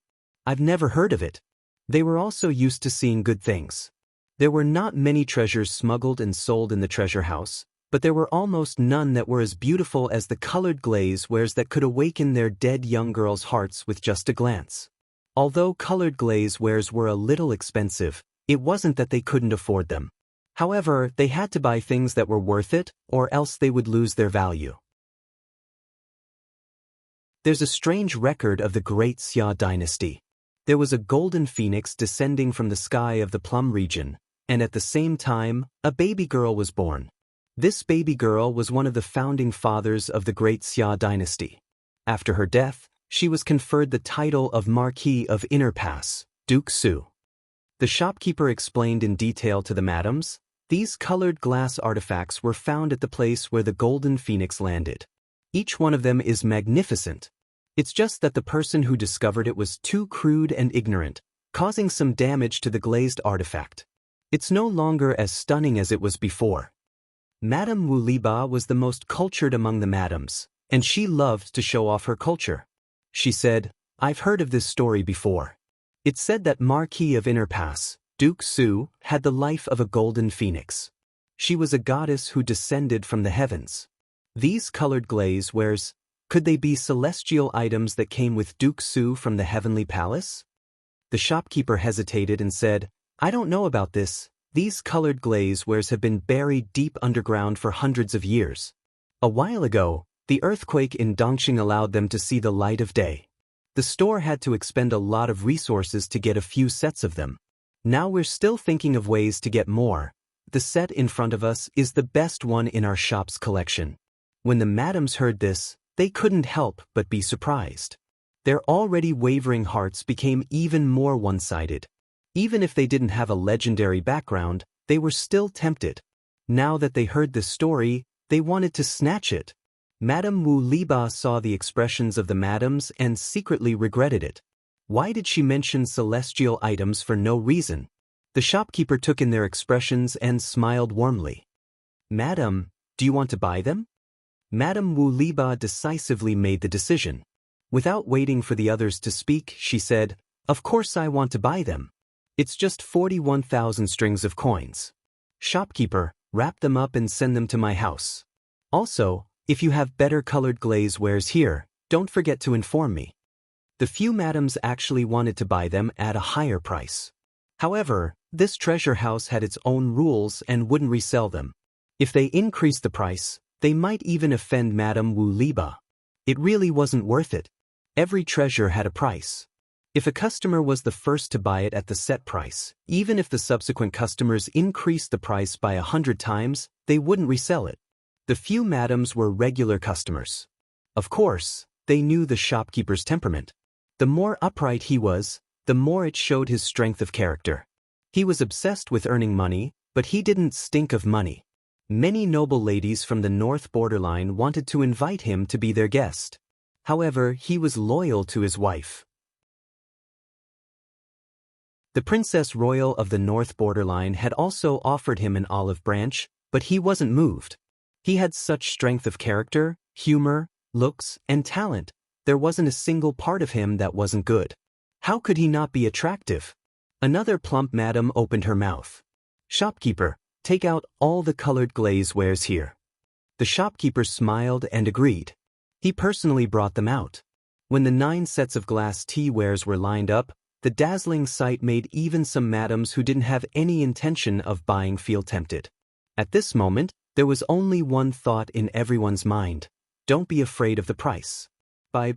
I've never heard of it." They were also used to seeing good things. There were not many treasures smuggled and sold in the treasure house, but there were almost none that were as beautiful as the colored glaze wares that could awaken their dead young girls' hearts with just a glance. Although colored glaze wares were a little expensive, it wasn't that they couldn't afford them. However, they had to buy things that were worth it, or else they would lose their value. There's a strange record of the Great Xia dynasty. There was a golden phoenix descending from the sky of the Plum region, and at the same time, a baby girl was born. This baby girl was one of the founding fathers of the Great Xia dynasty. After her death, she was conferred the title of Marquis of Inner Pass, Duke Su. The shopkeeper explained in detail to the madams, these colored glass artifacts were found at the place where the golden phoenix landed. Each one of them is magnificent. It's just that the person who discovered it was too crude and ignorant, causing some damage to the glazed artifact. It's no longer as stunning as it was before. Madame Wu Liba was the most cultured among the madams, and she loved to show off her culture. She said, "I've heard of this story before. It's said that Marquis of Inner Pass, Duke Su, had the life of a golden phoenix. She was a goddess who descended from the heavens. These colored glaze wares, Could they be celestial items that came with Duke Su from the Heavenly Palace? The shopkeeper hesitated and said, I don't know about this. These colored glazewares have been buried deep underground for hundreds of years. A while ago, the earthquake in Dongqing allowed them to see the light of day. The store had to expend a lot of resources to get a few sets of them. Now we're still thinking of ways to get more. The set in front of us is the best one in our shop's collection. When the madams heard this, they couldn't help but be surprised. Their already wavering hearts became even more one-sided. Even if they didn't have a legendary background, they were still tempted. Now that they heard this story, they wanted to snatch it. Madame Wu Liba saw the expressions of the madams and secretly regretted it. Why did she mention celestial items for no reason? The shopkeeper took in their expressions and smiled warmly. Madam, do you want to buy them? Madame Wu Liba decisively made the decision. Without waiting for the others to speak, she said, Of course I want to buy them. It's just 41,000 strings of coins. Shopkeeper, wrap them up and send them to my house. Also, if you have better colored glazewares here, don't forget to inform me. The few madams actually wanted to buy them at a higher price. However, this treasure house had its own rules and wouldn't resell them. If they increased the price, they might even offend Madame Wu Liba. It really wasn't worth it. Every treasure had a price. If a customer was the first to buy it at the set price, even if the subsequent customers increased the price by 100 times, they wouldn't resell it. The few madams were regular customers. Of course, they knew the shopkeeper's temperament. The more upright he was, the more it showed his strength of character. He was obsessed with earning money, but he didn't stink of money. Many noble ladies from the North Borderline wanted to invite him to be their guest. However, he was loyal to his wife. The Princess Royal of the North Borderline had also offered him an olive branch, but he wasn't moved. He had such strength of character, humor, looks, and talent. There wasn't a single part of him that wasn't good. How could he not be attractive? Another plump madam opened her mouth. Shopkeeper, take out all the colored glazewares here. The shopkeeper smiled and agreed. He personally brought them out. When the 9 sets of glass teawares were lined up, the dazzling sight made even some madams who didn't have any intention of buying feel tempted. At this moment, there was only one thought in everyone's mind. Don't be afraid of the price. Buy.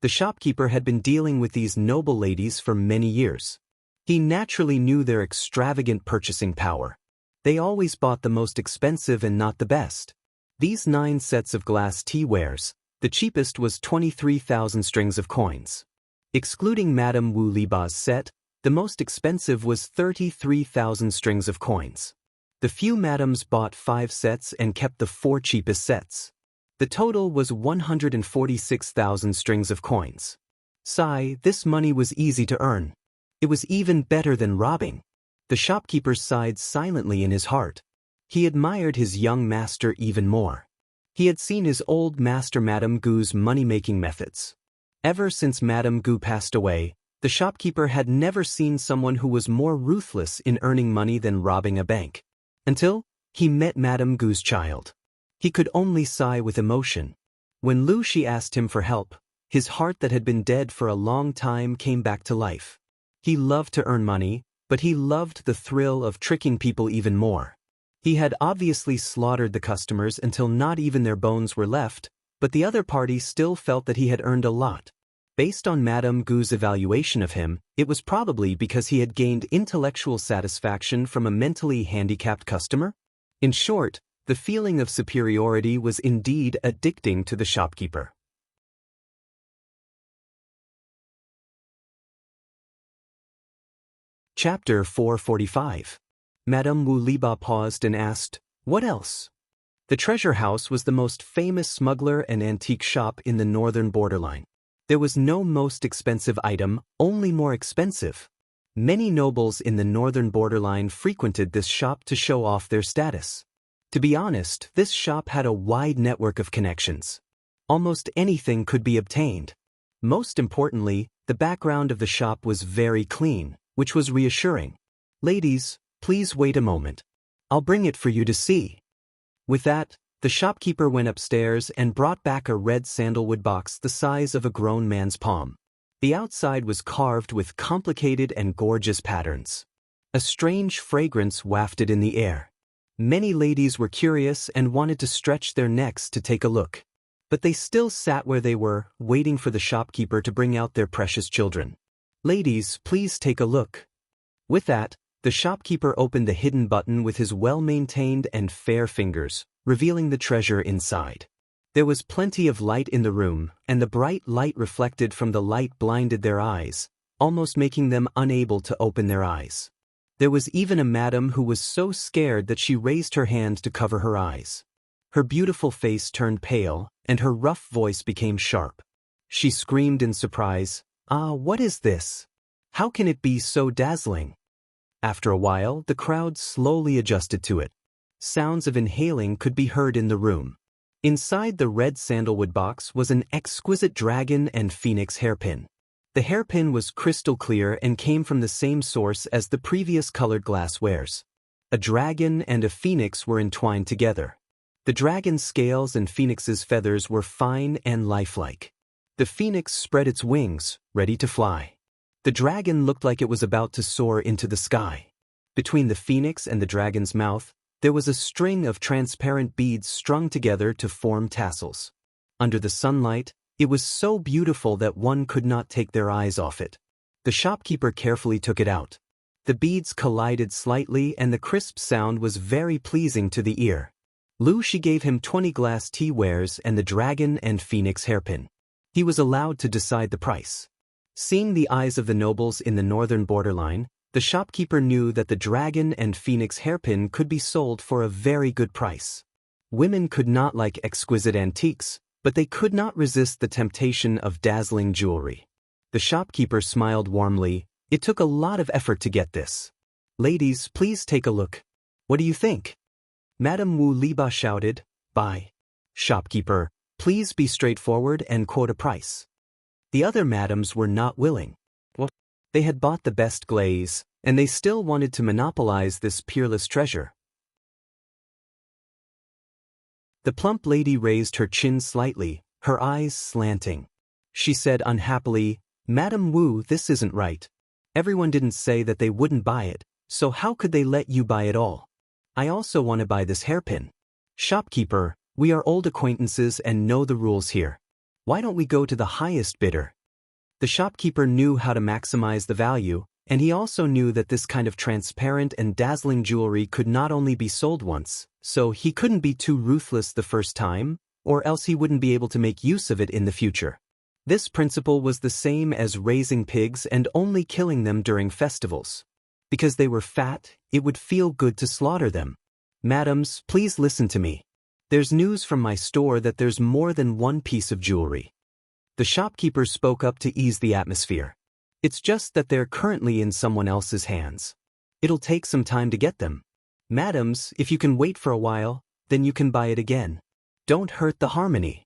The shopkeeper had been dealing with these noble ladies for many years. He naturally knew their extravagant purchasing power. They always bought the most expensive and not the best. These 9 sets of glass teawares, the cheapest was 23,000 strings of coins. Excluding Madame Wu Liba's set, the most expensive was 33,000 strings of coins. The few madams bought 5 sets and kept the 4 cheapest sets. The total was 146,000 strings of coins. Sigh, this money was easy to earn. It was even better than robbing. The shopkeeper sighed silently in his heart. He admired his young master even more. He had seen his old master Madame Gu's money-making methods. Ever since Madame Gu passed away, the shopkeeper had never seen someone who was more ruthless in earning money than robbing a bank. Until he met Madame Gu's child. He could only sigh with emotion. When Lu Shi asked him for help, his heart that had been dead for a long time came back to life. He loved to earn money, but he loved the thrill of tricking people even more. He had obviously slaughtered the customers until not even their bones were left, but the other party still felt that he had earned a lot. Based on Madame Gu's evaluation of him, it was probably because he had gained intellectual satisfaction from a mentally handicapped customer. In short, the feeling of superiority was indeed addicting to the shopkeeper. Chapter 445. Madame Wu Liba paused and asked, What else? The treasure house was the most famous smuggler and antique shop in the northern borderline. There was no most expensive item, only more expensive. Many nobles in the northern borderline frequented this shop to show off their status. To be honest, this shop had a wide network of connections. Almost anything could be obtained. Most importantly, the background of the shop was very clean, which was reassuring. Ladies, please wait a moment. I'll bring it for you to see. With that, The shopkeeper went upstairs and brought back a red sandalwood box the size of a grown man's palm. The outside was carved with complicated and gorgeous patterns. A strange fragrance wafted in the air. Many ladies were curious and wanted to stretch their necks to take a look. But they still sat where they were, waiting for the shopkeeper to bring out their precious children. "Ladies, please take a look." With that, the shopkeeper opened the hidden button with his well-maintained and fair fingers, revealing the treasure inside. There was plenty of light in the room, and the bright light reflected from the light blinded their eyes, almost making them unable to open their eyes. There was even a madam who was so scared that she raised her hand to cover her eyes. Her beautiful face turned pale, and her rough voice became sharp. She screamed in surprise, "Ah, what is this? How can it be so dazzling?" After a while, the crowd slowly adjusted to it. Sounds of inhaling could be heard in the room. Inside the red sandalwood box was an exquisite dragon and phoenix hairpin. The hairpin was crystal clear and came from the same source as the previous colored glasswares. A dragon and a phoenix were entwined together. The dragon's scales and phoenix's feathers were fine and lifelike. The phoenix spread its wings, ready to fly. The dragon looked like it was about to soar into the sky. Between the phoenix and the dragon's mouth, there was a string of transparent beads strung together to form tassels. Under the sunlight, it was so beautiful that one could not take their eyes off it. The shopkeeper carefully took it out. The beads collided slightly and the crisp sound was very pleasing to the ear. She gave him 20 glass teawares and the dragon and phoenix hairpin. He was allowed to decide the price. Seeing the eyes of the nobles in the northern borderline, the shopkeeper knew that the dragon and phoenix hairpin could be sold for a very good price. Women could not like exquisite antiques, but they could not resist the temptation of dazzling jewelry. The shopkeeper smiled warmly. It took a lot of effort to get this. "Ladies, please take a look. What do you think?" Madame Wu Liba shouted, "Buy." Shopkeeper, please be straightforward and quote a price. The other madams were not willing. Well, they had bought the best glaze, and they still wanted to monopolize this peerless treasure. The plump lady raised her chin slightly, her eyes slanting. She said unhappily, "Madame Wu, this isn't right. Everyone didn't say that they wouldn't buy it, so how could they let you buy it all? I also want to buy this hairpin." "Shopkeeper, we are old acquaintances and know the rules here. Why don't we go to the highest bidder?" The shopkeeper knew how to maximize the value, and he also knew that this kind of transparent and dazzling jewelry could not only be sold once, so he couldn't be too ruthless the first time, or else he wouldn't be able to make use of it in the future. This principle was the same as raising pigs and only killing them during festivals. Because they were fat, it would feel good to slaughter them. "Madams, please listen to me. There's news from my store that there's more than one piece of jewelry." The shopkeeper spoke up to ease the atmosphere. "It's just that they're currently in someone else's hands. It'll take some time to get them. Madams, if you can wait for a while, then you can buy it again. Don't hurt the harmony."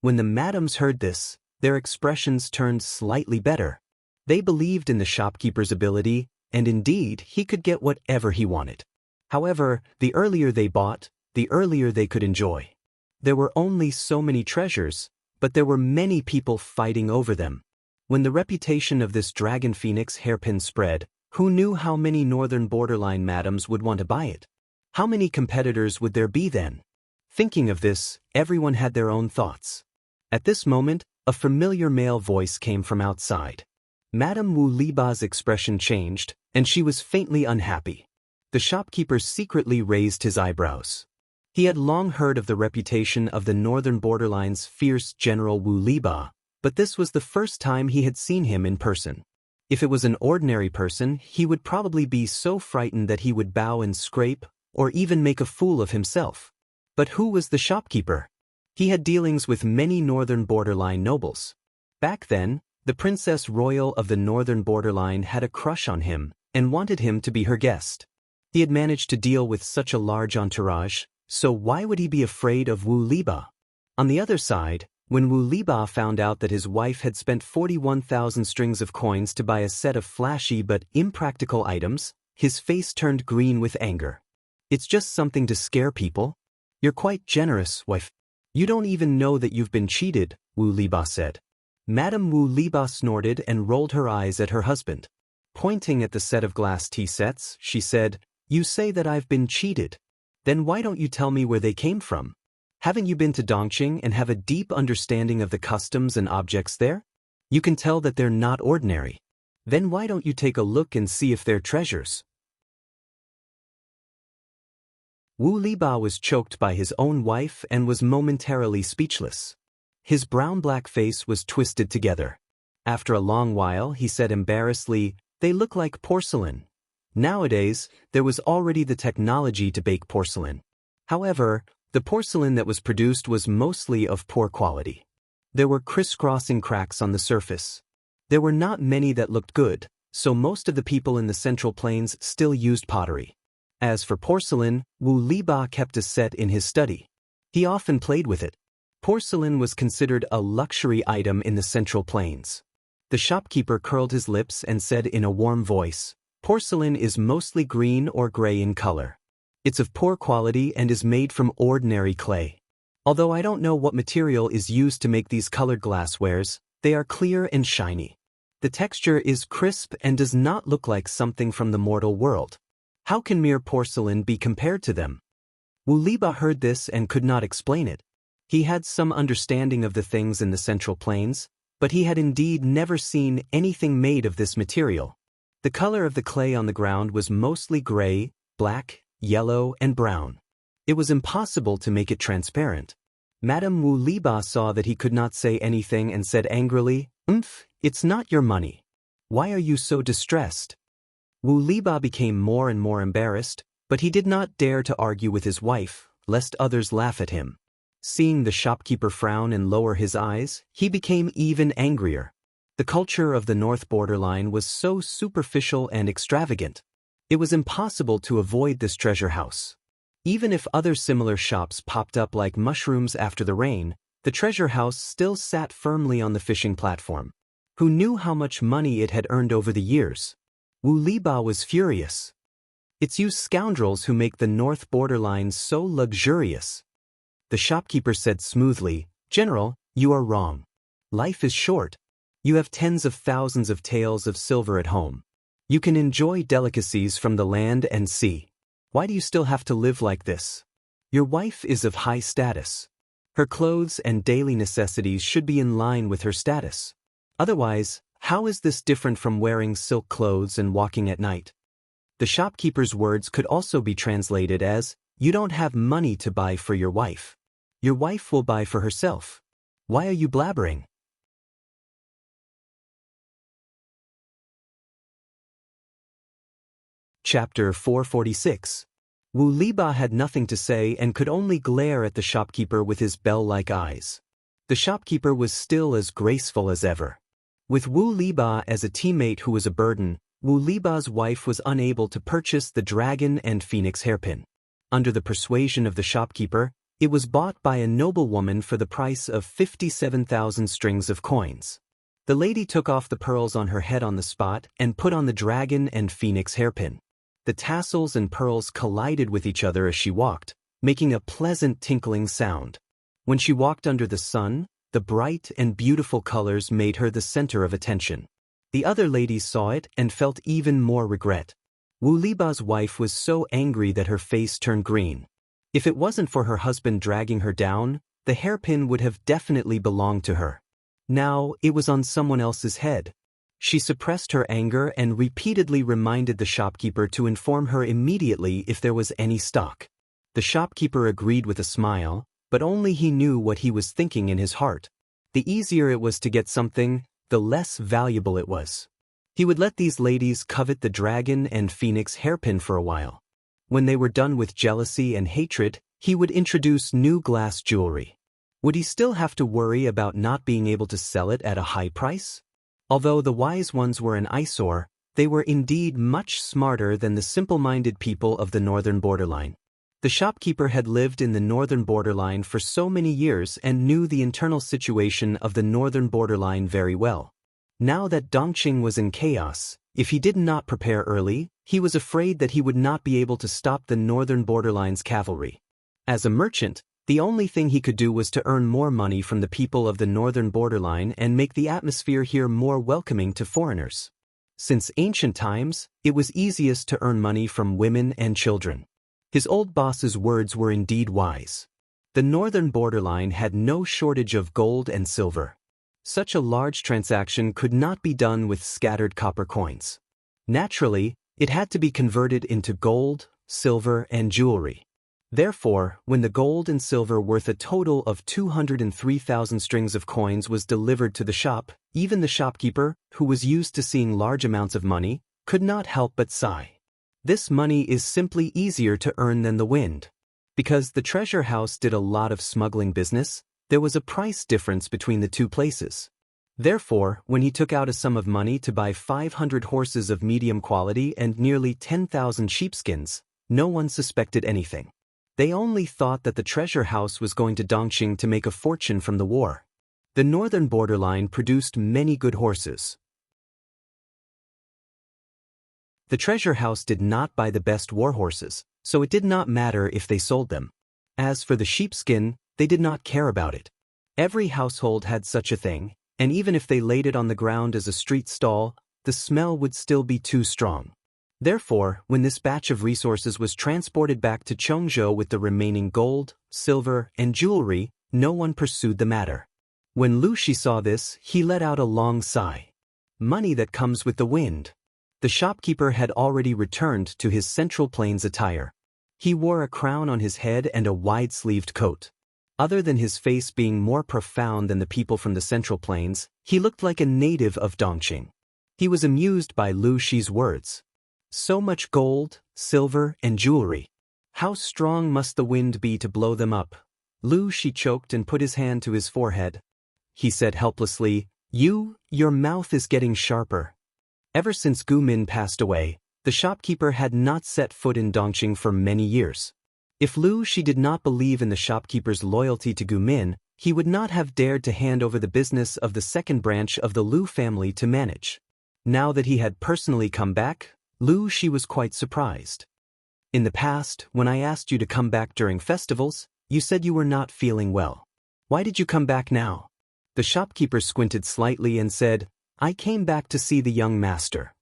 When the madams heard this, their expressions turned slightly better. They believed in the shopkeeper's ability, and indeed, he could get whatever he wanted. However, the earlier they bought, the earlier they could enjoy. There were only so many treasures, but there were many people fighting over them. When the reputation of this dragon phoenix hairpin spread, who knew how many northern borderline madams would want to buy it? How many competitors would there be then? Thinking of this, everyone had their own thoughts. At this moment, a familiar male voice came from outside. Madame Wu Liba's expression changed, and she was faintly unhappy. The shopkeeper secretly raised his eyebrows. He had long heard of the reputation of the northern borderline's fierce General Wu Liba, but this was the first time he had seen him in person. If it was an ordinary person, he would probably be so frightened that he would bow and scrape, or even make a fool of himself. But who was the shopkeeper? He had dealings with many northern borderline nobles. Back then, the Princess Royal of the northern borderline had a crush on him, and wanted him to be her guest. He had managed to deal with such a large entourage, so why would he be afraid of Wu Liba? On the other side, when Wu Liba found out that his wife had spent 41,000 strings of coins to buy a set of flashy but impractical items, his face turned green with anger. It's just something to scare people. You're quite generous, wife. You don't even know that you've been cheated, Wu Liba said. Madame Wu Liba snorted and rolled her eyes at her husband. Pointing at the set of glass tea sets, she said, "You say that I've been cheated. Then why don't you tell me where they came from? Haven't you been to Dongqing and have a deep understanding of the customs and objects there? You can tell that they're not ordinary. Then why don't you take a look and see if they're treasures?" Wu Liba was choked by his own wife and was momentarily speechless. His brown-black face was twisted together. After a long while, he said embarrassedly, "They look like porcelain." Nowadays, there was already the technology to bake porcelain. However, the porcelain that was produced was mostly of poor quality. There were crisscrossing cracks on the surface. There were not many that looked good, so most of the people in the Central Plains still used pottery. As for porcelain, Wu Liba kept a set in his study. He often played with it. Porcelain was considered a luxury item in the Central Plains. The shopkeeper curled his lips and said in a warm voice, "Porcelain is mostly green or gray in color. It's of poor quality and is made from ordinary clay. Although I don't know what material is used to make these colored glasswares, they are clear and shiny. The texture is crisp and does not look like something from the mortal world. How can mere porcelain be compared to them?" Wu Liba heard this and could not explain it. He had some understanding of the things in the Central Plains, but he had indeed never seen anything made of this material. The color of the clay on the ground was mostly gray, black, yellow, and brown. It was impossible to make it transparent. Madame Wu Liba saw that he could not say anything and said angrily, "It's not your money. Why are you so distressed?" Wu Liba became more and more embarrassed, but he did not dare to argue with his wife, lest others laugh at him. Seeing the shopkeeper frown and lower his eyes, he became even angrier. The culture of the North Borderline was so superficial and extravagant. It was impossible to avoid this treasure house. Even if other similar shops popped up like mushrooms after the rain, the treasure house still sat firmly on the fishing platform. Who knew how much money it had earned over the years? Wu Liba was furious. "It's you scoundrels who make the North Borderline so luxurious." The shopkeeper said smoothly, "General, you are wrong. Life is short. You have tens of thousands of taels of silver at home. You can enjoy delicacies from the land and sea. Why do you still have to live like this? Your wife is of high status. Her clothes and daily necessities should be in line with her status. Otherwise, how is this different from wearing silk clothes and walking at night?" The shopkeeper's words could also be translated as, "You don't have money to buy for your wife. Your wife will buy for herself. Why are you blabbering?" Chapter 446. Wu Liba had nothing to say and could only glare at the shopkeeper with his bell-like eyes. The shopkeeper was still as graceful as ever. With Wu Liba as a teammate who was a burden, Wu Liba's wife was unable to purchase the dragon and phoenix hairpin. Under the persuasion of the shopkeeper, it was bought by a noblewoman for the price of 57,000 strings of coins. The lady took off the pearls on her head on the spot and put on the dragon and phoenix hairpin. The tassels and pearls collided with each other as she walked, making a pleasant tinkling sound. When she walked under the sun, the bright and beautiful colors made her the center of attention. The other ladies saw it and felt even more regret. Wu Liba's wife was so angry that her face turned green. If it wasn't for her husband dragging her down, the hairpin would have definitely belonged to her. Now it was on someone else's head. She suppressed her anger and repeatedly reminded the shopkeeper to inform her immediately if there was any stock. The shopkeeper agreed with a smile, but only he knew what he was thinking in his heart. The easier it was to get something, the less valuable it was. He would let these ladies covet the dragon and phoenix hairpin for a while. When they were done with jealousy and hatred, he would introduce new glass jewelry. Would he still have to worry about not being able to sell it at a high price? Although the wise ones were an eyesore, they were indeed much smarter than the simple-minded people of the northern borderline. The shopkeeper had lived in the northern borderline for so many years and knew the internal situation of the northern borderline very well. Now that Dongqing was in chaos, if he did not prepare early, he was afraid that he would not be able to stop the northern borderline's cavalry. As a merchant, the only thing he could do was to earn more money from the people of the northern borderline and make the atmosphere here more welcoming to foreigners. Since ancient times, it was easiest to earn money from women and children. His old boss's words were indeed wise. The northern borderline had no shortage of gold and silver. Such a large transaction could not be done with scattered copper coins. Naturally, it had to be converted into gold, silver, and jewelry. Therefore, when the gold and silver worth a total of 203,000 strings of coins was delivered to the shop, even the shopkeeper, who was used to seeing large amounts of money, could not help but sigh. This money is simply easier to earn than the wind. Because the treasure house did a lot of smuggling business, there was a price difference between the two places. Therefore, when he took out a sum of money to buy 500 horses of medium quality and nearly 10,000 sheepskins, no one suspected anything. They only thought that the treasure house was going to Dongqing to make a fortune from the war. The northern borderline produced many good horses. The treasure house did not buy the best war horses, so it did not matter if they sold them. As for the sheepskin, they did not care about it. Every household had such a thing, and even if they laid it on the ground as a street stall, the smell would still be too strong. Therefore, when this batch of resources was transported back to Chongzhou with the remaining gold, silver, and jewelry, no one pursued the matter. When Lu Shi saw this, he let out a long sigh. Money that comes with the wind. The shopkeeper had already returned to his Central Plains attire. He wore a crown on his head and a wide-sleeved coat. Other than his face being more profound than the people from the Central Plains, he looked like a native of Dongqing. He was amused by Lu Shi's words. So much gold, silver, and jewelry. How strong must the wind be to blow them up? Lu Shi choked and put his hand to his forehead. He said helplessly, Your mouth is getting sharper. Ever since Gu Min passed away, the shopkeeper had not set foot in Dongqing for many years. If Lu Shi did not believe in the shopkeeper's loyalty to Gu Min, he would not have dared to hand over the business of the second branch of the Lu family to manage. Now that he had personally come back, Lu Shi was quite surprised. In the past, when I asked you to come back during festivals, you said you were not feeling well. Why did you come back now? The shopkeeper squinted slightly and said, I came back to see the young master.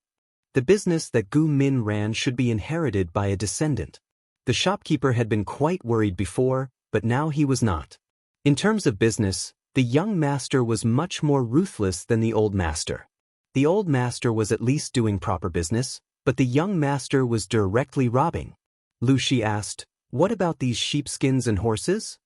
The business that Gu Min ran should be inherited by a descendant. The shopkeeper had been quite worried before, but now he was not. In terms of business, the young master was much more ruthless than the old master. The old master was at least doing proper business, but the young master was directly robbing. Lu Shi asked, What about these sheepskins and horses?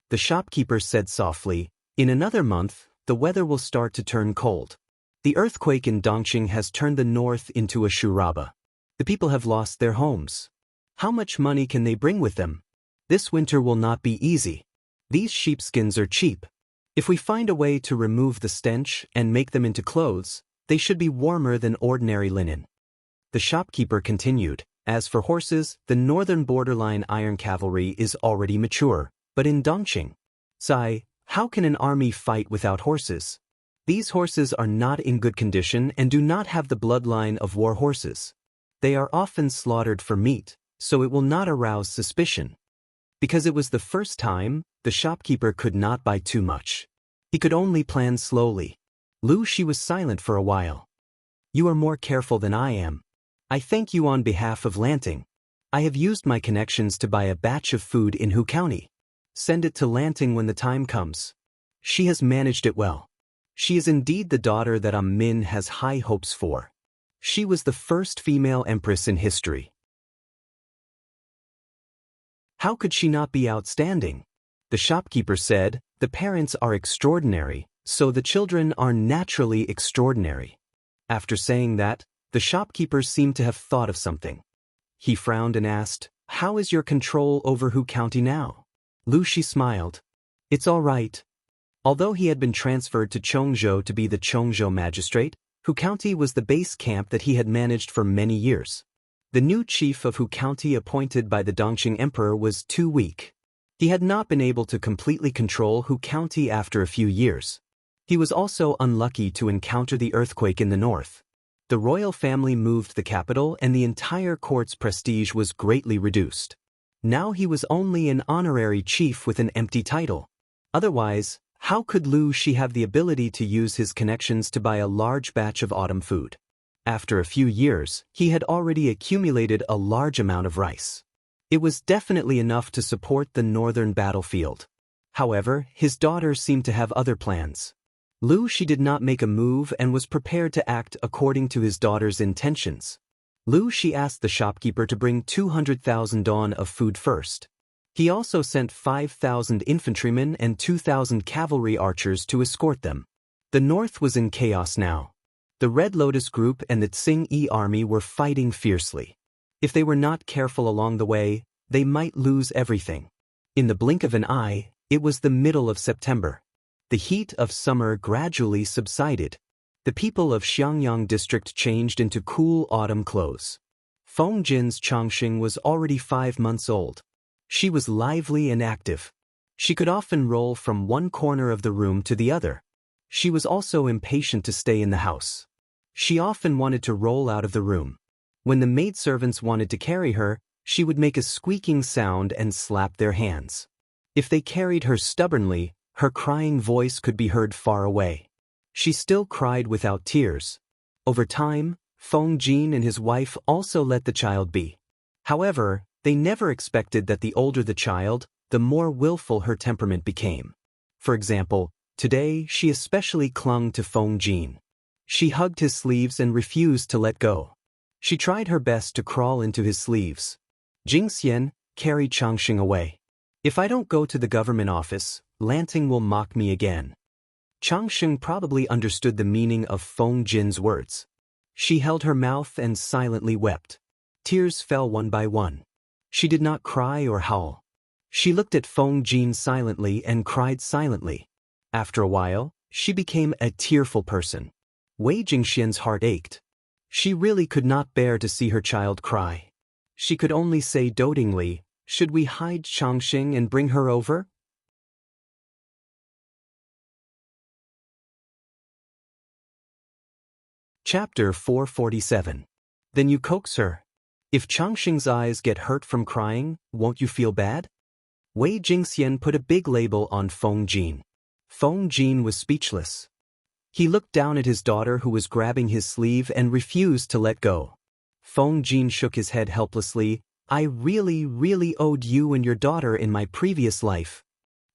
The shopkeeper said softly, In another month, the weather will start to turn cold. The earthquake in Dongqing has turned the north into a shuraba. The people have lost their homes. How much money can they bring with them? This winter will not be easy. These sheepskins are cheap. If we find a way to remove the stench and make them into clothes, they should be warmer than ordinary linen. The shopkeeper continued, As for horses, the northern borderline iron cavalry is already mature, but in Dongqing, Sai, how can an army fight without horses? These horses are not in good condition and do not have the bloodline of war horses. They are often slaughtered for meat, so it will not arouse suspicion. Because it was the first time, the shopkeeper could not buy too much. He could only plan slowly. Lu Shi was silent for a while. You are more careful than I am. I thank you on behalf of Lanting. I have used my connections to buy a batch of food in Hu County. Send it to Lanting when the time comes. She has managed it well. She is indeed the daughter that Min has high hopes for. She was the first female empress in history. How could she not be outstanding? The shopkeeper said, The parents are extraordinary, so the children are naturally extraordinary. After saying that, the shopkeeper seemed to have thought of something. He frowned and asked, How is your control over Hu County now? Lu Shi smiled. It's all right. Although he had been transferred to Chongzhou to be the Chongzhou magistrate, Hu County was the base camp that he had managed for many years. The new chief of Hu County appointed by the Dongqing emperor was too weak. He had not been able to completely control Hu County after a few years. He was also unlucky to encounter the earthquake in the north. The royal family moved the capital and the entire court's prestige was greatly reduced. Now he was only an honorary chief with an empty title. Otherwise, how could Lu Shi have the ability to use his connections to buy a large batch of autumn food? After a few years, he had already accumulated a large amount of rice. It was definitely enough to support the northern battlefield. However, his daughter seemed to have other plans. Lu Shi did not make a move and was prepared to act according to his daughter's intentions. Lu Shi asked the shopkeeper to bring 200,000 dawn of food first. He also sent 5,000 infantrymen and 2,000 cavalry archers to escort them. The north was in chaos now. The Red Lotus Group and the Tsing-Yi army were fighting fiercely. If they were not careful along the way, they might lose everything. In the blink of an eye, it was the middle of September. The heat of summer gradually subsided. The people of Xiangyang district changed into cool autumn clothes. Feng Jin's Changxing was already 5 months old. She was lively and active. She could often roll from one corner of the room to the other. She was also impatient to stay in the house. She often wanted to roll out of the room. When the maidservants wanted to carry her, she would make a squeaking sound and slap their hands. If they carried her stubbornly, her crying voice could be heard far away. She still cried without tears. Over time, Feng Jin and his wife also let the child be. However, they never expected that the older the child, the more willful her temperament became. For example, today she especially clung to Feng Jin. She hugged his sleeves and refused to let go. She tried her best to crawl into his sleeves. Jingxian, carry Changxing away. If I don't go to the government office, Lanting will mock me again. Changxing probably understood the meaning of Feng Jin's words. She held her mouth and silently wept. Tears fell one by one. She did not cry or howl. She looked at Feng Jin silently and cried silently. After a while, she became a tearful person. Wei Jingxian's heart ached. She really could not bear to see her child cry. She could only say dotingly, "Should we hide Changxing and bring her over?" Chapter 447. Then you coax her. If Changxing's eyes get hurt from crying, won't you feel bad? Wei Jingxian put a big label on Feng Jin. Feng Jin was speechless. He looked down at his daughter who was grabbing his sleeve and refused to let go. Feng Jin shook his head helplessly. I really owed you and your daughter in my previous life.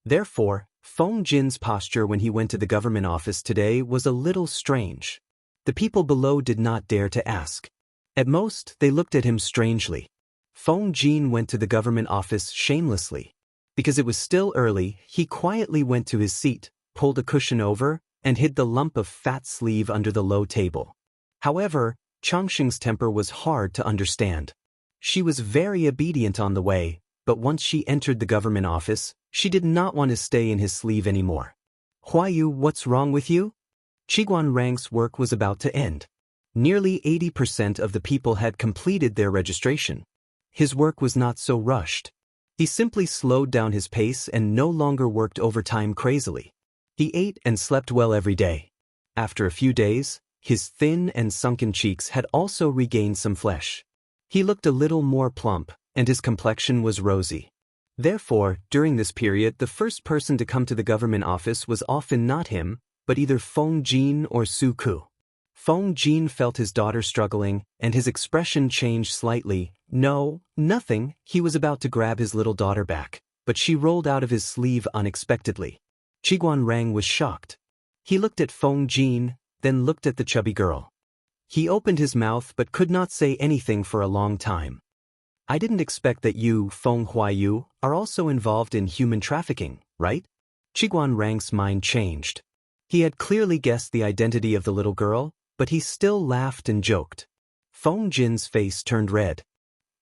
Therefore, Feng Jin's posture when he went to the government office today was a little strange. The people below did not dare to ask. At most, they looked at him strangely. Feng Jin went to the government office shamelessly. Because it was still early, he quietly went to his seat, pulled a cushion over, and hid the lump of fat sleeve under the low table. However, Changxing's temper was hard to understand. She was very obedient on the way, but once she entered the government office, she did not want to stay in his sleeve anymore. Huayu, what's wrong with you? Qiguan Rang's work was about to end. Nearly 80% of the people had completed their registration. His work was not so rushed. He simply slowed down his pace and no longer worked overtime crazily. He ate and slept well every day. After a few days, his thin and sunken cheeks had also regained some flesh. He looked a little more plump, and his complexion was rosy. Therefore, during this period, the first person to come to the government office was often not him, but either Feng Jin or Su Ku. Feng Jin felt his daughter struggling, and his expression changed slightly. No, nothing. He was about to grab his little daughter back, but she rolled out of his sleeve unexpectedly. Qiguan Rang was shocked. He looked at Feng Jin, then looked at the chubby girl. He opened his mouth but could not say anything for a long time. I didn't expect that you, Feng Huayu, are also involved in human trafficking, right? Qiguan Rang's mind changed. He had clearly guessed the identity of the little girl, but he still laughed and joked. Feng Jin's face turned red.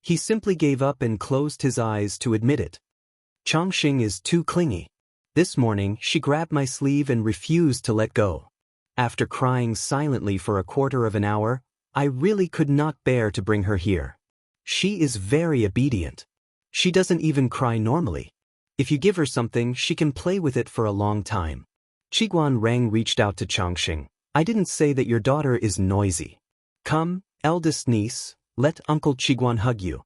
He simply gave up and closed his eyes to admit it. Changxing is too clingy. This morning, she grabbed my sleeve and refused to let go. After crying silently for a quarter of an hour, I really could not bear to bring her here. She is very obedient. She doesn't even cry normally. If you give her something, she can play with it for a long time. Qiguan Rang reached out to Changxing. I didn't say that your daughter is noisy. Come, eldest niece, let Uncle Qiguan hug you.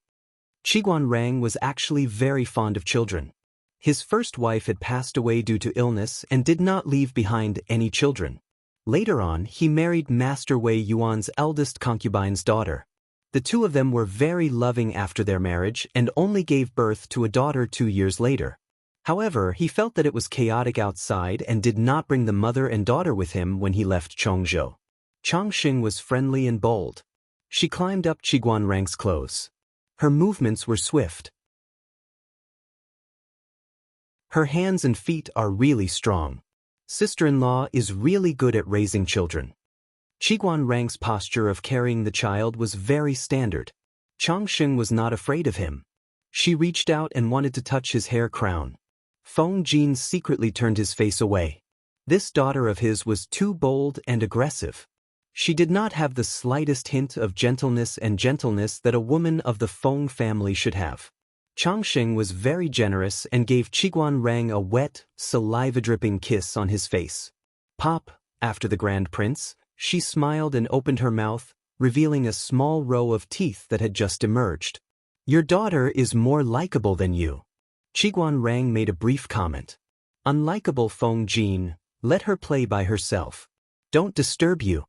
Qiguan Rang was actually very fond of children. His first wife had passed away due to illness and did not leave behind any children. Later on, he married Master Wei Yuan's eldest concubine's daughter. The two of them were very loving after their marriage and only gave birth to a daughter 2 years later. However, he felt that it was chaotic outside and did not bring the mother and daughter with him when he left Chongzhou. Chongqing was friendly and bold. She climbed up Qiguan Rang's clothes. Her movements were swift. Her hands and feet are really strong. Sister-in-law is really good at raising children. Qiguan Rang's posture of carrying the child was very standard. Chongqing was not afraid of him. She reached out and wanted to touch his hair crown. Feng Jin secretly turned his face away. This daughter of his was too bold and aggressive. She did not have the slightest hint of gentleness that a woman of the Feng family should have. Chongqing was very generous and gave Qiguan Rang a wet, saliva-dripping kiss on his face. Pop, after the Grand Prince, she smiled and opened her mouth, revealing a small row of teeth that had just emerged. Your daughter is more likable than you. Qiguan Rang made a brief comment. Unlikable Feng Jin, let her play by herself. Don't disturb you.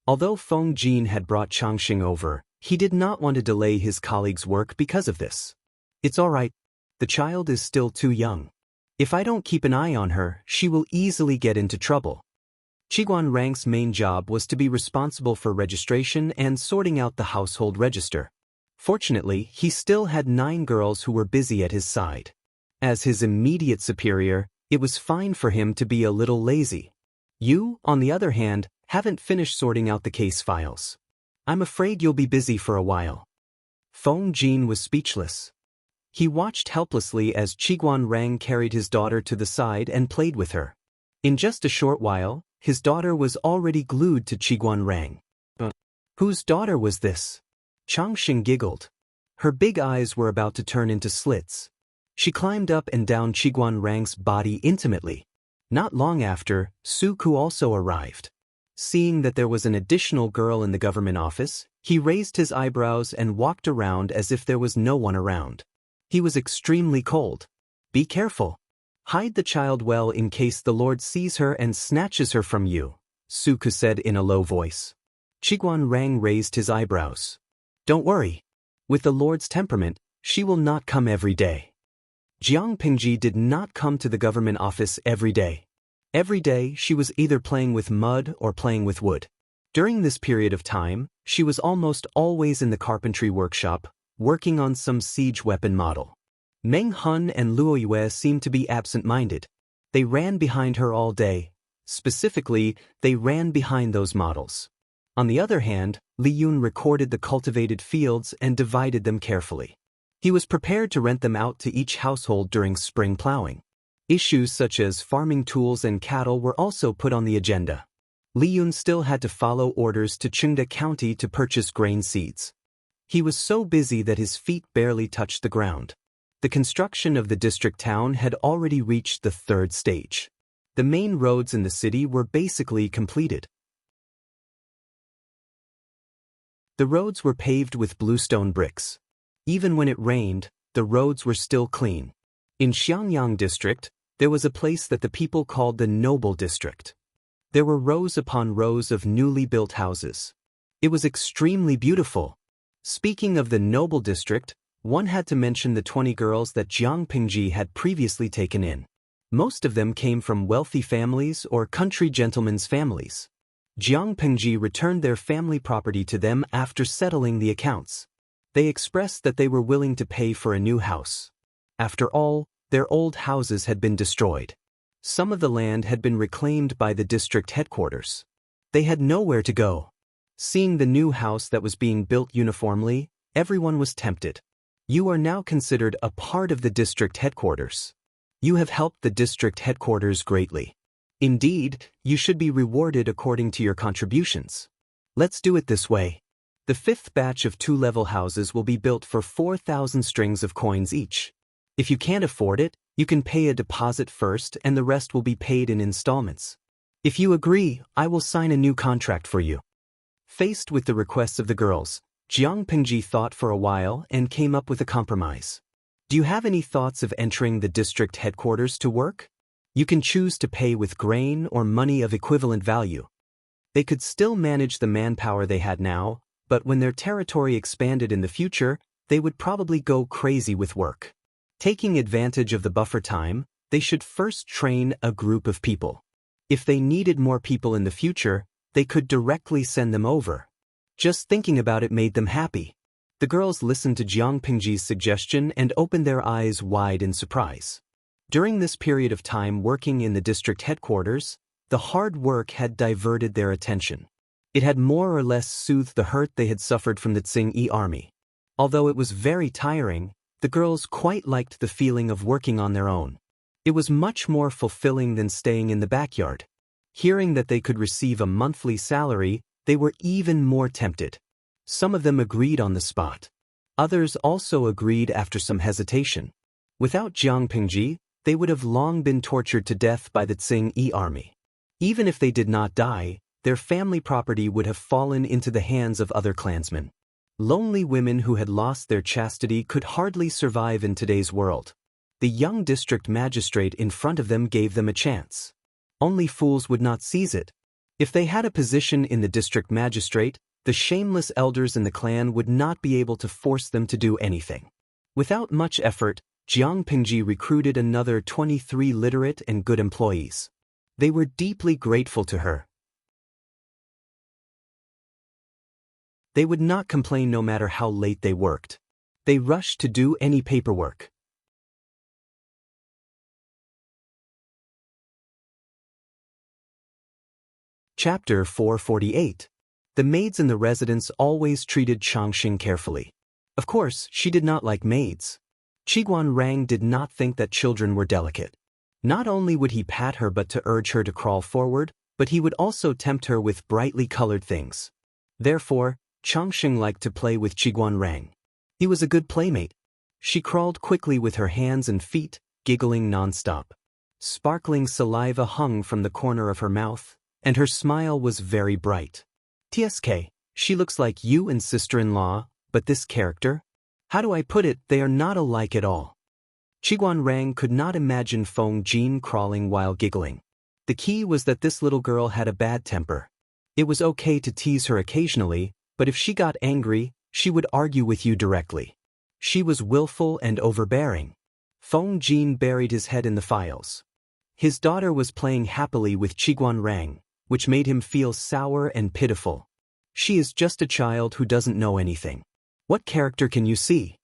Although Feng Jin had brought Chongqing over, he did not want to delay his colleague's work because of this. It's all right. The child is still too young. If I don't keep an eye on her, she will easily get into trouble. Qiguan Rang's main job was to be responsible for registration and sorting out the household register. Fortunately, he still had 9 girls who were busy at his side. As his immediate superior, it was fine for him to be a little lazy. You, on the other hand, haven't finished sorting out the case files. I'm afraid you'll be busy for a while. Feng Jin was speechless. He watched helplessly as Qiguan Rang carried his daughter to the side and played with her. In just a short while, his daughter was already glued to Qiguan Rang. Whose daughter was this? Chongqing giggled. Her big eyes were about to turn into slits. She climbed up and down Qiguan Rang's body intimately. Not long after, Su Ku also arrived. Seeing that there was an additional girl in the government office, he raised his eyebrows and walked around as if there was no one around. He was extremely cold. Be careful. Hide the child well in case the Lord sees her and snatches her from you, Su Ku said in a low voice. Qiguan Rang raised his eyebrows. Don't worry. With the Lord's temperament, she will not come every day. Jiang Pingji did not come to the government office every day. Every day, she was either playing with mud or playing with wood. During this period of time, she was almost always in the carpentry workshop, working on some siege weapon model. Meng Hun and Luo Yue seemed to be absent-minded. They ran behind her all day. Specifically, they ran behind those models. On the other hand, Li Yun recorded the cultivated fields and divided them carefully. He was prepared to rent them out to each household during spring plowing. Issues such as farming tools and cattle were also put on the agenda. Li Yun still had to follow orders to Chengde County to purchase grain seeds. He was so busy that his feet barely touched the ground. The construction of the district town had already reached the 3rd stage. The main roads in the city were basically completed. The roads were paved with bluestone bricks. Even when it rained, the roads were still clean. In Xiangyang district, there was a place that the people called the Noble District. There were rows upon rows of newly built houses. It was extremely beautiful. Speaking of the Noble District, one had to mention the 20 girls that Jiang Pingji had previously taken in. Most of them came from wealthy families or country gentlemen's families. Jiang Pingji returned their family property to them after settling the accounts. They expressed that they were willing to pay for a new house. After all, their old houses had been destroyed. Some of the land had been reclaimed by the district headquarters. They had nowhere to go. Seeing the new house that was being built uniformly, everyone was tempted. You are now considered a part of the district headquarters. You have helped the district headquarters greatly. Indeed, you should be rewarded according to your contributions. Let's do it this way. The 5th batch of 2-level houses will be built for 4,000 strings of coins each. If you can't afford it, you can pay a deposit first and the rest will be paid in installments. If you agree, I will sign a new contract for you. Faced with the requests of the girls, Jiang Pingji thought for a while and came up with a compromise. Do you have any thoughts of entering the district headquarters to work? You can choose to pay with grain or money of equivalent value. They could still manage the manpower they had now, but when their territory expanded in the future, they would probably go crazy with work. Taking advantage of the buffer time, they should first train a group of people. If they needed more people in the future, they could directly send them over. Just thinking about it made them happy. The girls listened to Jiang Pingji's suggestion and opened their eyes wide in surprise. During this period of time working in the district headquarters, the hard work had diverted their attention. It had more or less soothed the hurt they had suffered from the Tsing-Yi army. Although it was very tiring, the girls quite liked the feeling of working on their own. It was much more fulfilling than staying in the backyard. Hearing that they could receive a monthly salary, they were even more tempted. Some of them agreed on the spot. Others also agreed after some hesitation. Without Jiang Pingji, they would have long been tortured to death by the Tsing-Yi army. Even if they did not die, their family property would have fallen into the hands of other clansmen. Lonely women who had lost their chastity could hardly survive in today's world. The young district magistrate in front of them gave them a chance. Only fools would not seize it. If they had a position in the district magistrate, the shameless elders in the clan would not be able to force them to do anything. Without much effort, Jiang Pingji recruited another 23 literate and good employees. They were deeply grateful to her. They would not complain no matter how late they worked. They rushed to do any paperwork. Chapter 448. The maids in the residence always treated Changxing carefully. Of course, she did not like maids. Qiguan Rang did not think that children were delicate. Not only would he pat her but to urge her to crawl forward, but he would also tempt her with brightly colored things. Therefore, Changxing liked to play with Qiguan Rang. He was a good playmate. She crawled quickly with her hands and feet, giggling non-stop. Sparkling saliva hung from the corner of her mouth, and her smile was very bright. TSK, she looks like you and sister-in-law, but this character? How do I put it, they are not alike at all. Qiguan Rang could not imagine Feng Jin crawling while giggling. The key was that this little girl had a bad temper. It was okay to tease her occasionally, but if she got angry, she would argue with you directly. She was willful and overbearing. Feng Jin buried his head in the files. His daughter was playing happily with Qiguan Rang, which made him feel sour and pitiful. She is just a child who doesn't know anything. What character can you see?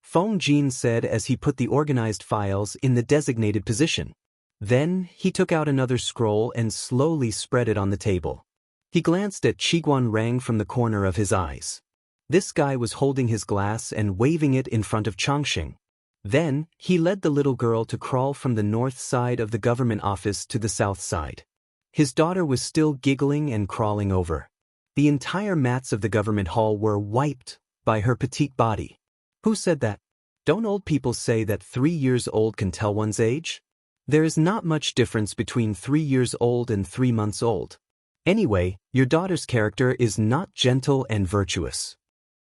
Feng Jin said as he put the organized files in the designated position. Then, he took out another scroll and slowly spread it on the table. He glanced at Qiguan Rang from the corner of his eyes. This guy was holding his glass and waving it in front of Changxing. Then, he led the little girl to crawl from the north side of the government office to the south side. His daughter was still giggling and crawling over. The entire mats of the government hall were wiped by her petite body. Who said that? Don't old people say that 3 years old can tell one's age? There is not much difference between 3 years old and 3 months old. Anyway, your daughter's character is not gentle and virtuous.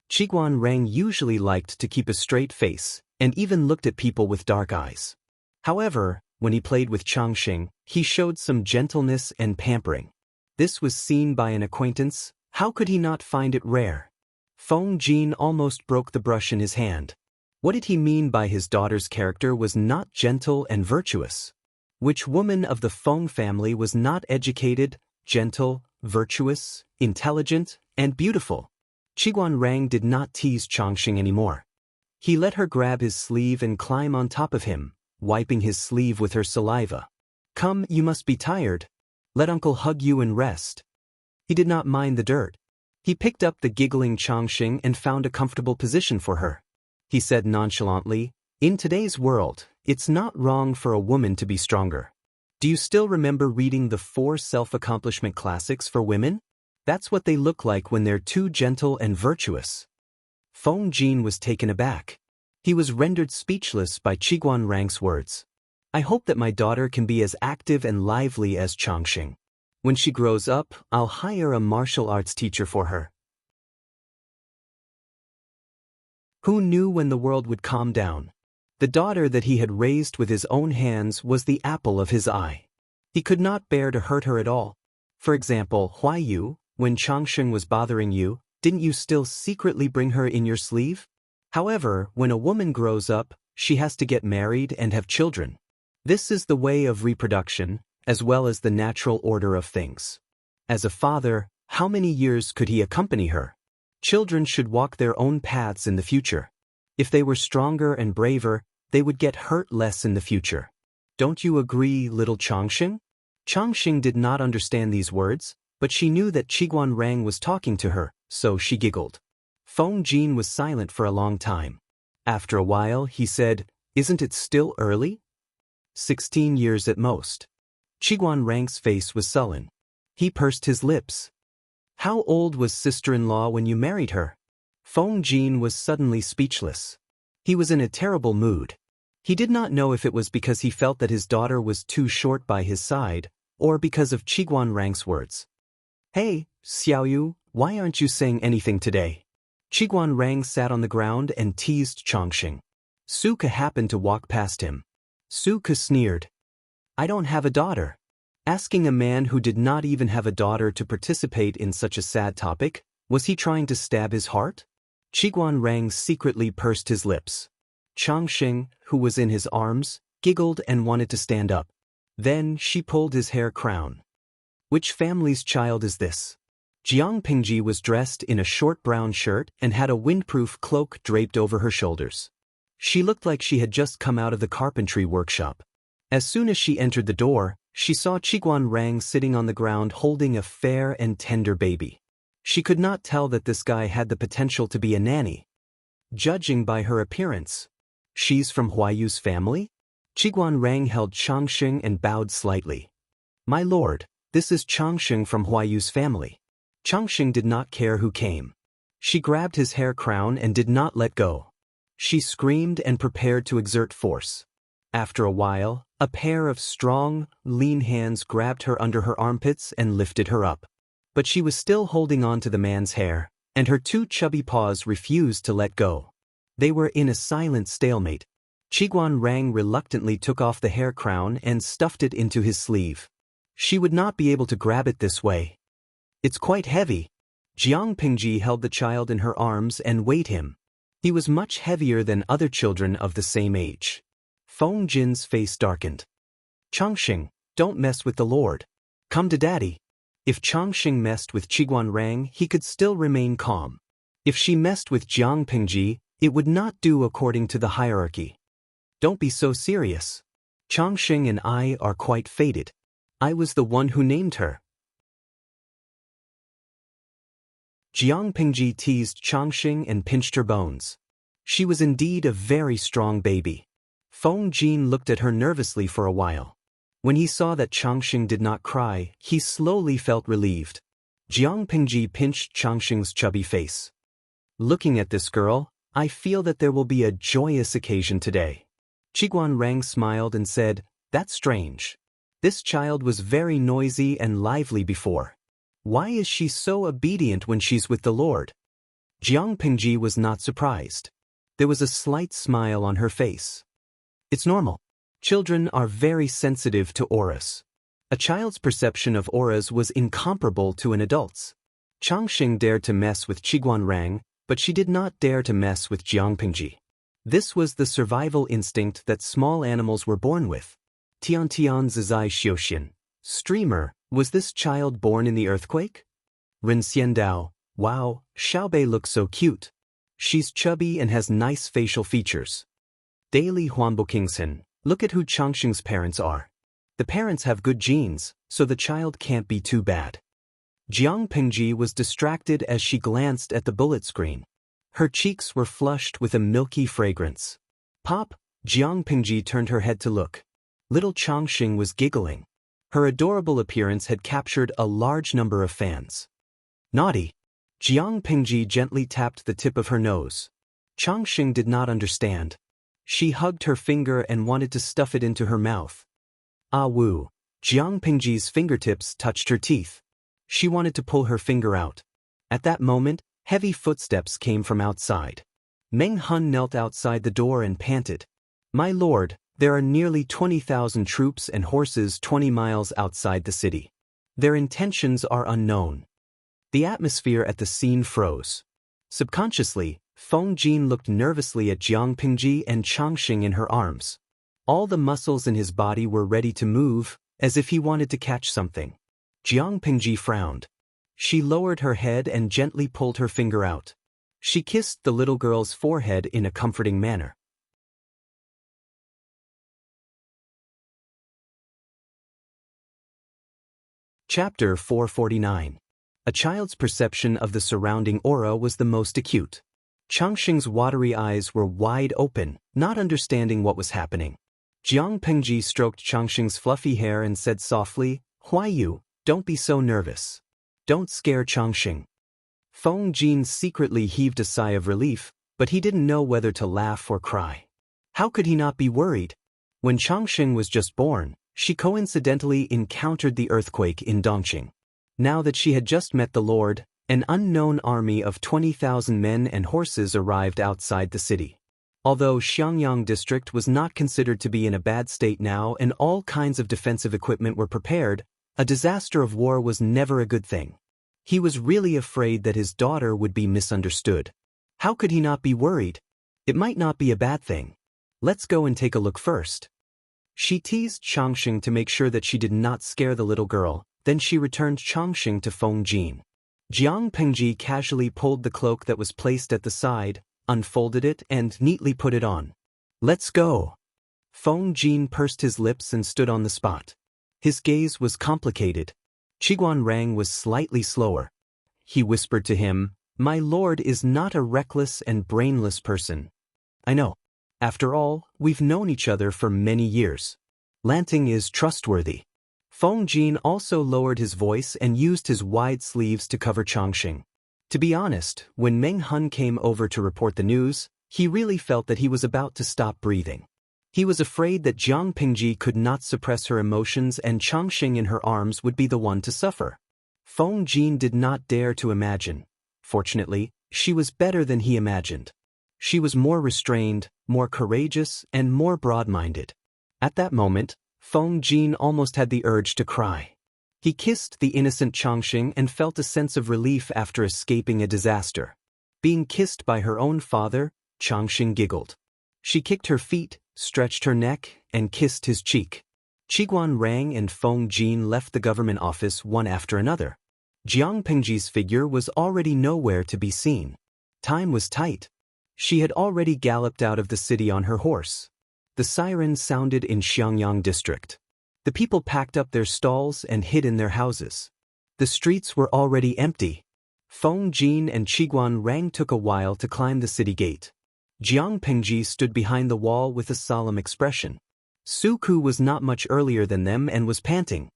Qiguan Rang usually liked to keep a straight face, and even looked at people with dark eyes. However, when he played with Changxing, he showed some gentleness and pampering. This was seen by an acquaintance. How could he not find it rare? Feng Jin almost broke the brush in his hand. What did he mean by his daughter's character was not gentle and virtuous? Which woman of the Feng family was not educated, gentle, virtuous, intelligent, and beautiful? Qiguan Rang did not tease Changxing anymore. He let her grab his sleeve and climb on top of him, wiping his sleeve with her saliva. Come, you must be tired. Let uncle hug you and rest. He did not mind the dirt. He picked up the giggling Changxing and found a comfortable position for her. He said nonchalantly, in today's world, it's not wrong for a woman to be stronger. Do you still remember reading the 4 self-accomplishment classics for women? That's what they look like when they're too gentle and virtuous. Feng Jin was taken aback. He was rendered speechless by Qiguan Rang's words. I hope that my daughter can be as active and lively as Changxing. When she grows up, I'll hire a martial arts teacher for her. Who knew when the world would calm down? The daughter that he had raised with his own hands was the apple of his eye. He could not bear to hurt her at all. For example, Huaiyu, when Changsheng was bothering you, didn't you still secretly bring her in your sleeve? However, when a woman grows up, she has to get married and have children. This is the way of reproduction, as well as the natural order of things. As a father, how many years could he accompany her? Children should walk their own paths in the future. If they were stronger and braver, they would get hurt less in the future. Don't you agree, little Changsheng? Changsheng did not understand these words, but she knew that Qiguan Rang was talking to her, so she giggled. Feng Jin was silent for a long time. After a while, he said, "Isn't it still early?" 16 years at most. Qiguan Rang's face was sullen. He pursed his lips. How old was sister-in-law when you married her? Feng Jin was suddenly speechless. He was in a terrible mood. He did not know if it was because he felt that his daughter was too short by his side, or because of Qiguan Rang's words. Hey, Xiaoyu, why aren't you saying anything today? Qiguan Rang sat on the ground and teased Changsheng. Suke happened to walk past him. Suke sneered. I don't have a daughter. Asking a man who did not even have a daughter to participate in such a sad topic, was he trying to stab his heart? Qiguan Rang secretly pursed his lips. Changsheng, who was in his arms, giggled and wanted to stand up. Then she pulled his hair crown. Which family's child is this? Jiang Pingji was dressed in a short brown shirt and had a windproof cloak draped over her shoulders. She looked like she had just come out of the carpentry workshop. As soon as she entered the door, she saw Qiguan Rang sitting on the ground holding a fair and tender baby. She could not tell that this guy had the potential to be a nanny. Judging by her appearance, she's from Huayu's family? Qiguan Rang held Changsheng and bowed slightly. My lord, this is Changsheng from Huayu's family. Changsheng did not care who came. She grabbed his hair crown and did not let go. She screamed and prepared to exert force. After a while, a pair of strong, lean hands grabbed her under her armpits and lifted her up. But she was still holding on to the man's hair, and her two chubby paws refused to let go. They were in a silent stalemate. Qiguan Rang reluctantly took off the hair crown and stuffed it into his sleeve. She would not be able to grab it this way. It's quite heavy. Jiang Pingji held the child in her arms and weighed him. He was much heavier than other children of the same age. Feng Jin's face darkened. Changsheng, don't mess with the Lord. Come to daddy. If Changsheng messed with Qiguan Rang, he could still remain calm. If she messed with Jiang Pingji, it would not do according to the hierarchy. Don't be so serious. Changsheng and I are quite fated. I was the one who named her. Jiang Pingji teased Changsheng and pinched her bones. She was indeed a very strong baby. Feng Jin looked at her nervously for a while. When he saw that Changsheng did not cry, he slowly felt relieved. Jiang Pingji pinched Changsheng's chubby face. Looking at this girl, I feel that there will be a joyous occasion today. Qiguan Rang smiled and said, That's strange. This child was very noisy and lively before. Why is she so obedient when she's with the Lord? Jiang Pingji was not surprised. There was a slight smile on her face. It's normal. Children are very sensitive to auras. A child's perception of auras was incomparable to an adult's. Changsheng dared to mess with Qiguan Rang, but she did not dare to mess with Jiang Pingji. This was the survival instinct that small animals were born with. Tiantian Zizai Xiuxian. Streamer, was this child born in the earthquake? Ren Xiandao. Wow, Xiaobei looks so cute. She's chubby and has nice facial features. Daily Huanbokingsen. Look at who Changsheng's parents are. The parents have good genes, so the child can't be too bad. Jiang Pingji was distracted as she glanced at the bullet screen. Her cheeks were flushed with a milky fragrance. Pop, Jiang Pingji turned her head to look. Little Changsheng was giggling. Her adorable appearance had captured a large number of fans. Naughty. Jiang Pingji gently tapped the tip of her nose. Changsheng did not understand. She hugged her finger and wanted to stuff it into her mouth. Ah woo. Jiang Pingji's fingertips touched her teeth. She wanted to pull her finger out. At that moment, heavy footsteps came from outside. Meng Hun knelt outside the door and panted. "My lord, there are nearly 20,000 troops and horses 20 miles outside the city. Their intentions are unknown." The atmosphere at the scene froze. Subconsciously, Feng Jin looked nervously at Jiang Pingji and Changxing in her arms. All the muscles in his body were ready to move, as if he wanted to catch something. Jiang Pingji frowned. She lowered her head and gently pulled her finger out. She kissed the little girl's forehead in a comforting manner. Chapter 449. A child's perception of the surrounding aura was the most acute. Changxing's watery eyes were wide open, not understanding what was happening. Jiang Pengji stroked Changxing's fluffy hair and said softly, "Huaiyu, don't be so nervous. Don't scare Changxing." Feng Jin secretly heaved a sigh of relief, but he didn't know whether to laugh or cry. How could he not be worried? When Changxing was just born, she coincidentally encountered the earthquake in Dongqing. Now that she had just met the Lord, an unknown army of 20,000 men and horses arrived outside the city. Although Xiangyang district was not considered to be in a bad state now and all kinds of defensive equipment were prepared, a disaster of war was never a good thing. He was really afraid that his daughter would be misunderstood. How could he not be worried? It might not be a bad thing. Let's go and take a look first. She teased Changxing to make sure that she did not scare the little girl, then she returned Changxing to Feng Jin. Jiang Pengji casually pulled the cloak that was placed at the side, unfolded it and neatly put it on. "Let's go." Feng Jin pursed his lips and stood on the spot. His gaze was complicated. Qiguan Rang was slightly slower. He whispered to him, "My lord is not a reckless and brainless person. I know. After all, we've known each other for many years. Lanting is trustworthy." Feng Jin also lowered his voice and used his wide sleeves to cover Changxing. To be honest, when Meng Hun came over to report the news, he really felt that he was about to stop breathing. He was afraid that Jiang Pingji could not suppress her emotions and Changxing in her arms would be the one to suffer. Feng Jin did not dare to imagine. Fortunately, she was better than he imagined. She was more restrained, more courageous, and more broad-minded. At that moment, Feng Jin almost had the urge to cry. He kissed the innocent Changxing and felt a sense of relief after escaping a disaster. Being kissed by her own father, Changxing giggled. She kicked her feet, stretched her neck, and kissed his cheek. Qiguan Rang and Feng Jin left the government office one after another. Jiang Pengji's figure was already nowhere to be seen. Time was tight. She had already galloped out of the city on her horse. The siren sounded in Xiangyang district. The people packed up their stalls and hid in their houses. The streets were already empty. Feng Jin and Qiguan Rang took a while to climb the city gate. Jiang Pengji stood behind the wall with a solemn expression. Su Ku was not much earlier than them and was panting.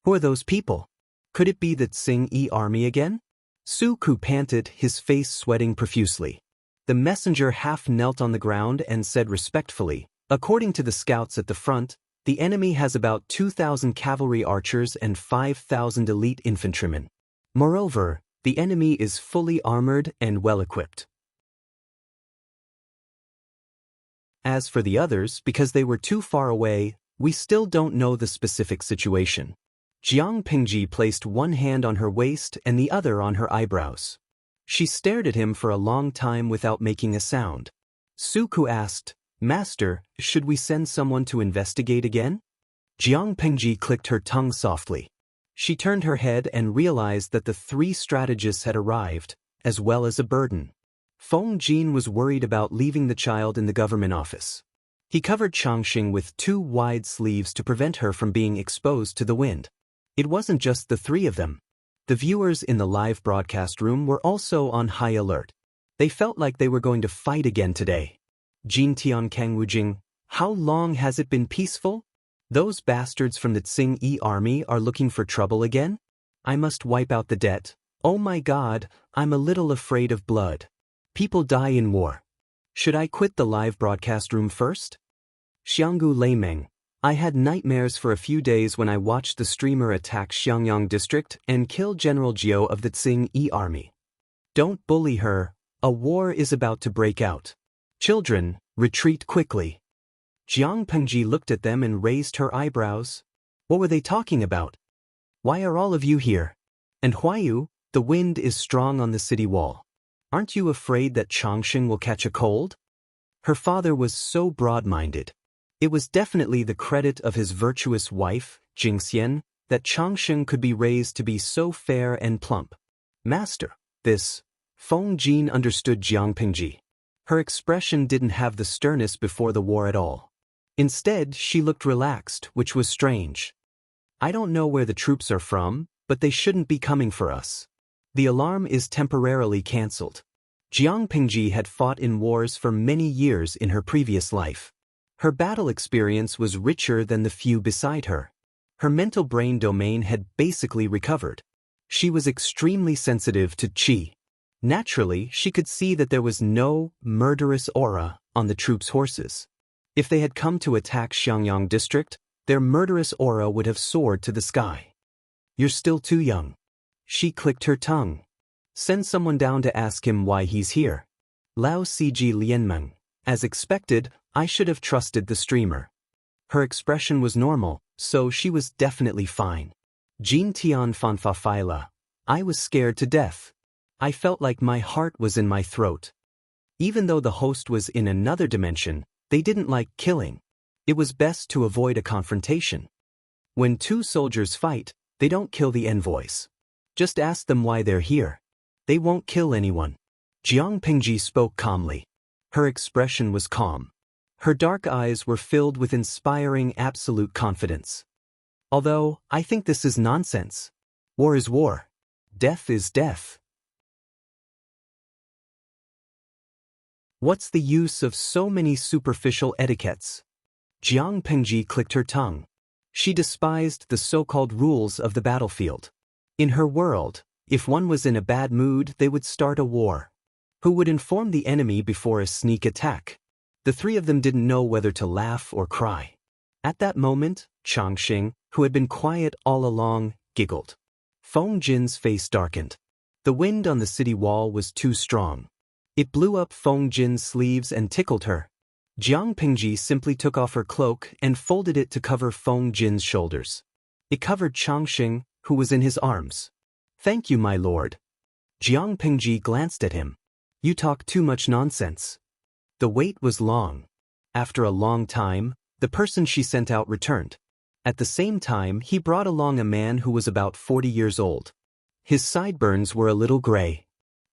Who are those people? Could it be the Tsing-Yi army again? Su Ku panted, his face sweating profusely. The messenger half knelt on the ground and said respectfully, "According to the scouts at the front, the enemy has about 2,000 cavalry archers and 5,000 elite infantrymen. Moreover, the enemy is fully armored and well-equipped. As for the others, because they were too far away, we still don't know the specific situation." Jiang Pingji placed one hand on her waist and the other on her eyebrows. She stared at him for a long time without making a sound. Su Ku asked, "Master, should we send someone to investigate again?" Jiang Pengji clicked her tongue softly. She turned her head and realized that the three strategists had arrived, as well as a burden. Feng Jin was worried about leaving the child in the government office. He covered Changxing with two wide sleeves to prevent her from being exposed to the wind. It wasn't just the three of them. The viewers in the live broadcast room were also on high alert. They felt like they were going to fight again today. Jin Tian Kang Wujing, how long has it been peaceful? Those bastards from the Tsing-Yi army are looking for trouble again? I must wipe out the debt. Oh my God, I'm a little afraid of blood. People die in war. Should I quit the live broadcast room first? Xianggu Leimeng, I had nightmares for a few days when I watched the streamer attack Xiangyang district and kill General Jiao of the Tsing-Yi army. Don't bully her, A war is about to break out. Children, retreat quickly. Jiang Pengji looked at them and raised her eyebrows. What were they talking about? Why are all of you here? And Huayu, the wind is strong on the city wall. Aren't you afraid that Changsheng will catch a cold? Her father was so broad-minded. It was definitely the credit of his virtuous wife, Jingxian, that Changsheng could be raised to be so fair and plump. Master, this. Feng Jin understood Jiang Pengji. Her expression didn't have the sternness before the war at all. Instead, she looked relaxed, which was strange. I don't know where the troops are from, but they shouldn't be coming for us. The alarm is temporarily cancelled. Jiang Pengji had fought in wars for many years in her previous life. Her battle experience was richer than the few beside her. Her mental brain domain had basically recovered. She was extremely sensitive to qi. Naturally, she could see that there was no murderous aura on the troops' horses. If they had come to attack Xiangyang district, their murderous aura would have soared to the sky. You're still too young. She clicked her tongue. Send someone down to ask him why he's here. Lao Ciji Lianmeng. As expected, I should have trusted the streamer. Her expression was normal, so she was definitely fine. Jin Tian Fanfa Phyla. I was scared to death. I felt like my heart was in my throat. Even though the host was in another dimension, they didn't like killing. It was best to avoid a confrontation. When two soldiers fight, they don't kill the envoys. Just ask them why they're here. They won't kill anyone. Jiang Pengji spoke calmly. Her expression was calm. Her dark eyes were filled with inspiring absolute confidence. Although, I think this is nonsense. War is war. Death is death. What's the use of so many superficial etiquettes? Jiang Pengji clicked her tongue. She despised the so-called rules of the battlefield. In her world, if one was in a bad mood, they would start a war. Who would inform the enemy before a sneak attack? The three of them didn't know whether to laugh or cry. At that moment, Changsheng, who had been quiet all along, giggled. Feng Jin's face darkened. The wind on the city wall was too strong. It blew up Feng Jin's sleeves and tickled her. Jiang Pengji simply took off her cloak and folded it to cover Feng Jin's shoulders. It covered Changsheng, who was in his arms. Thank you, my lord. Jiang Pengji glanced at him. You talk too much nonsense. The wait was long. After a long time, the person she sent out returned. At the same time, he brought along a man who was about 40 years old. His sideburns were a little gray.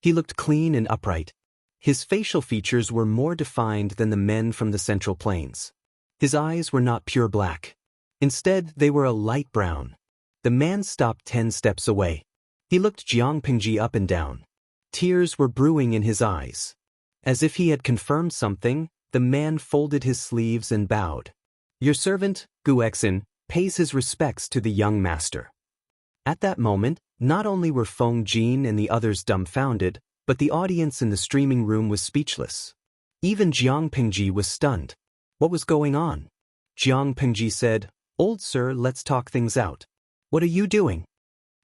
He looked clean and upright. His facial features were more defined than the men from the Central Plains. His eyes were not pure black. Instead, they were a light brown. The man stopped 10 steps away. He looked Jiang Pengji up and down. Tears were brewing in his eyes. As if he had confirmed something, the man folded his sleeves and bowed. Your servant, Guexin, pays his respects to the young master. At that moment, not only were Feng Jin and the others dumbfounded, but the audience in the streaming room was speechless. Even Jiang Pengji was stunned. What was going on? Jiang Pengji said, Old sir, let's talk things out. What are you doing?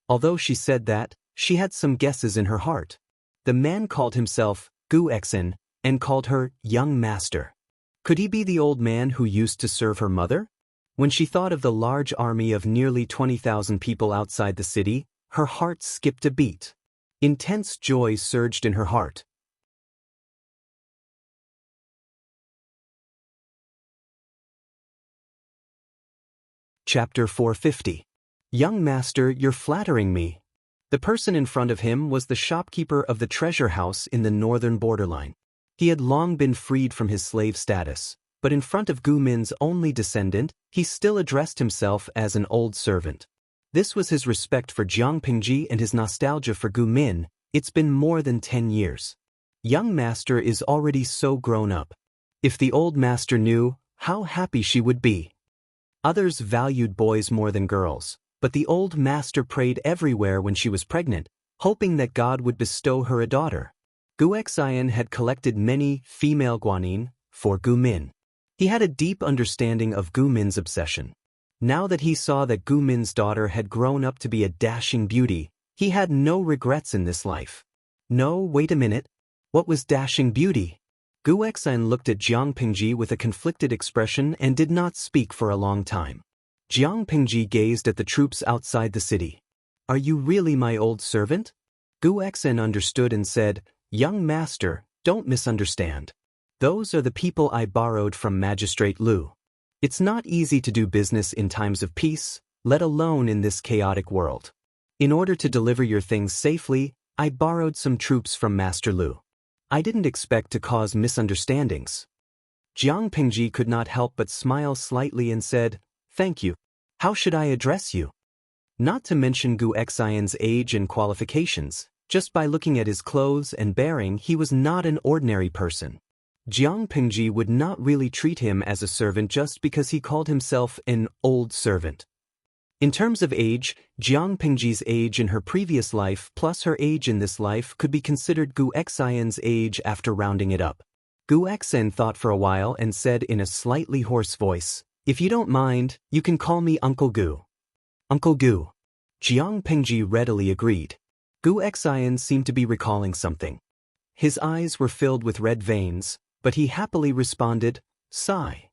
Although she said that, she had some guesses in her heart. The man called himself Guexin and called her young master. Could he be the old man who used to serve her mother? When she thought of the large army of nearly 20,000 people outside the city, her heart skipped a beat. Intense joy surged in her heart. Chapter 450. Young master, you're flattering me. The person in front of him was the shopkeeper of the treasure house in the northern borderline. He had long been freed from his slave status, but in front of Gu Min's only descendant, he still addressed himself as an old servant. This was his respect for Jiang Pengji and his nostalgia for Gu Min. It's been more than 10 years. Young master is already so grown up. If the old master knew, how happy she would be. Others valued boys more than girls, but the old master prayed everywhere when she was pregnant, hoping that God would bestow her a daughter. Guexin had collected many female guanyin for Gu Min. He had a deep understanding of Gu Min's obsession. Now that he saw that Gu Min's daughter had grown up to be a dashing beauty, he had no regrets in this life. No, wait a minute. What was dashing beauty? Gu Xian looked at Jiang Pingji with a conflicted expression and did not speak for a long time. Jiang Pingji gazed at the troops outside the city. Are you really my old servant? Gu Xian understood and said, Young master, don't misunderstand. Those are the people I borrowed from Magistrate Lu. It's not easy to do business in times of peace, let alone in this chaotic world. In order to deliver your things safely, I borrowed some troops from Master Lu. I didn't expect to cause misunderstandings. Jiang Pingji could not help but smile slightly and said, Thank you. How should I address you? Not to mention Gu Xian's age and qualifications, just by looking at his clothes and bearing he was not an ordinary person. Jiang Pingji would not really treat him as a servant just because he called himself an old servant. In terms of age, Jiang Pingji's age in her previous life plus her age in this life could be considered Gu Xian's age after rounding it up. Gu Xian thought for a while and said in a slightly hoarse voice, If you don't mind, you can call me Uncle Gu. Uncle Gu. Jiang Pingji readily agreed. Gu Xian seemed to be recalling something. His eyes were filled with red veins, but he happily responded, Sigh.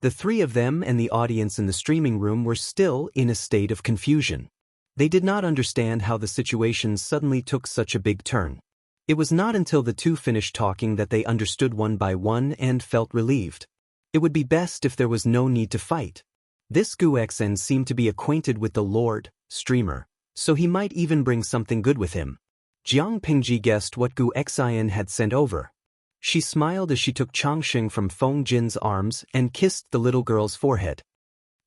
The three of them and the audience in the streaming room were still in a state of confusion. They did not understand how the situation suddenly took such a big turn. It was not until the two finished talking that they understood one by one and felt relieved. It would be best if there was no need to fight. This Gu Xian seemed to be acquainted with the Lord, streamer, so he might even bring something good with him. Jiang Pingji guessed what Gu Xian had sent over. She smiled as she took Changxing from Feng Jin's arms and kissed the little girl's forehead.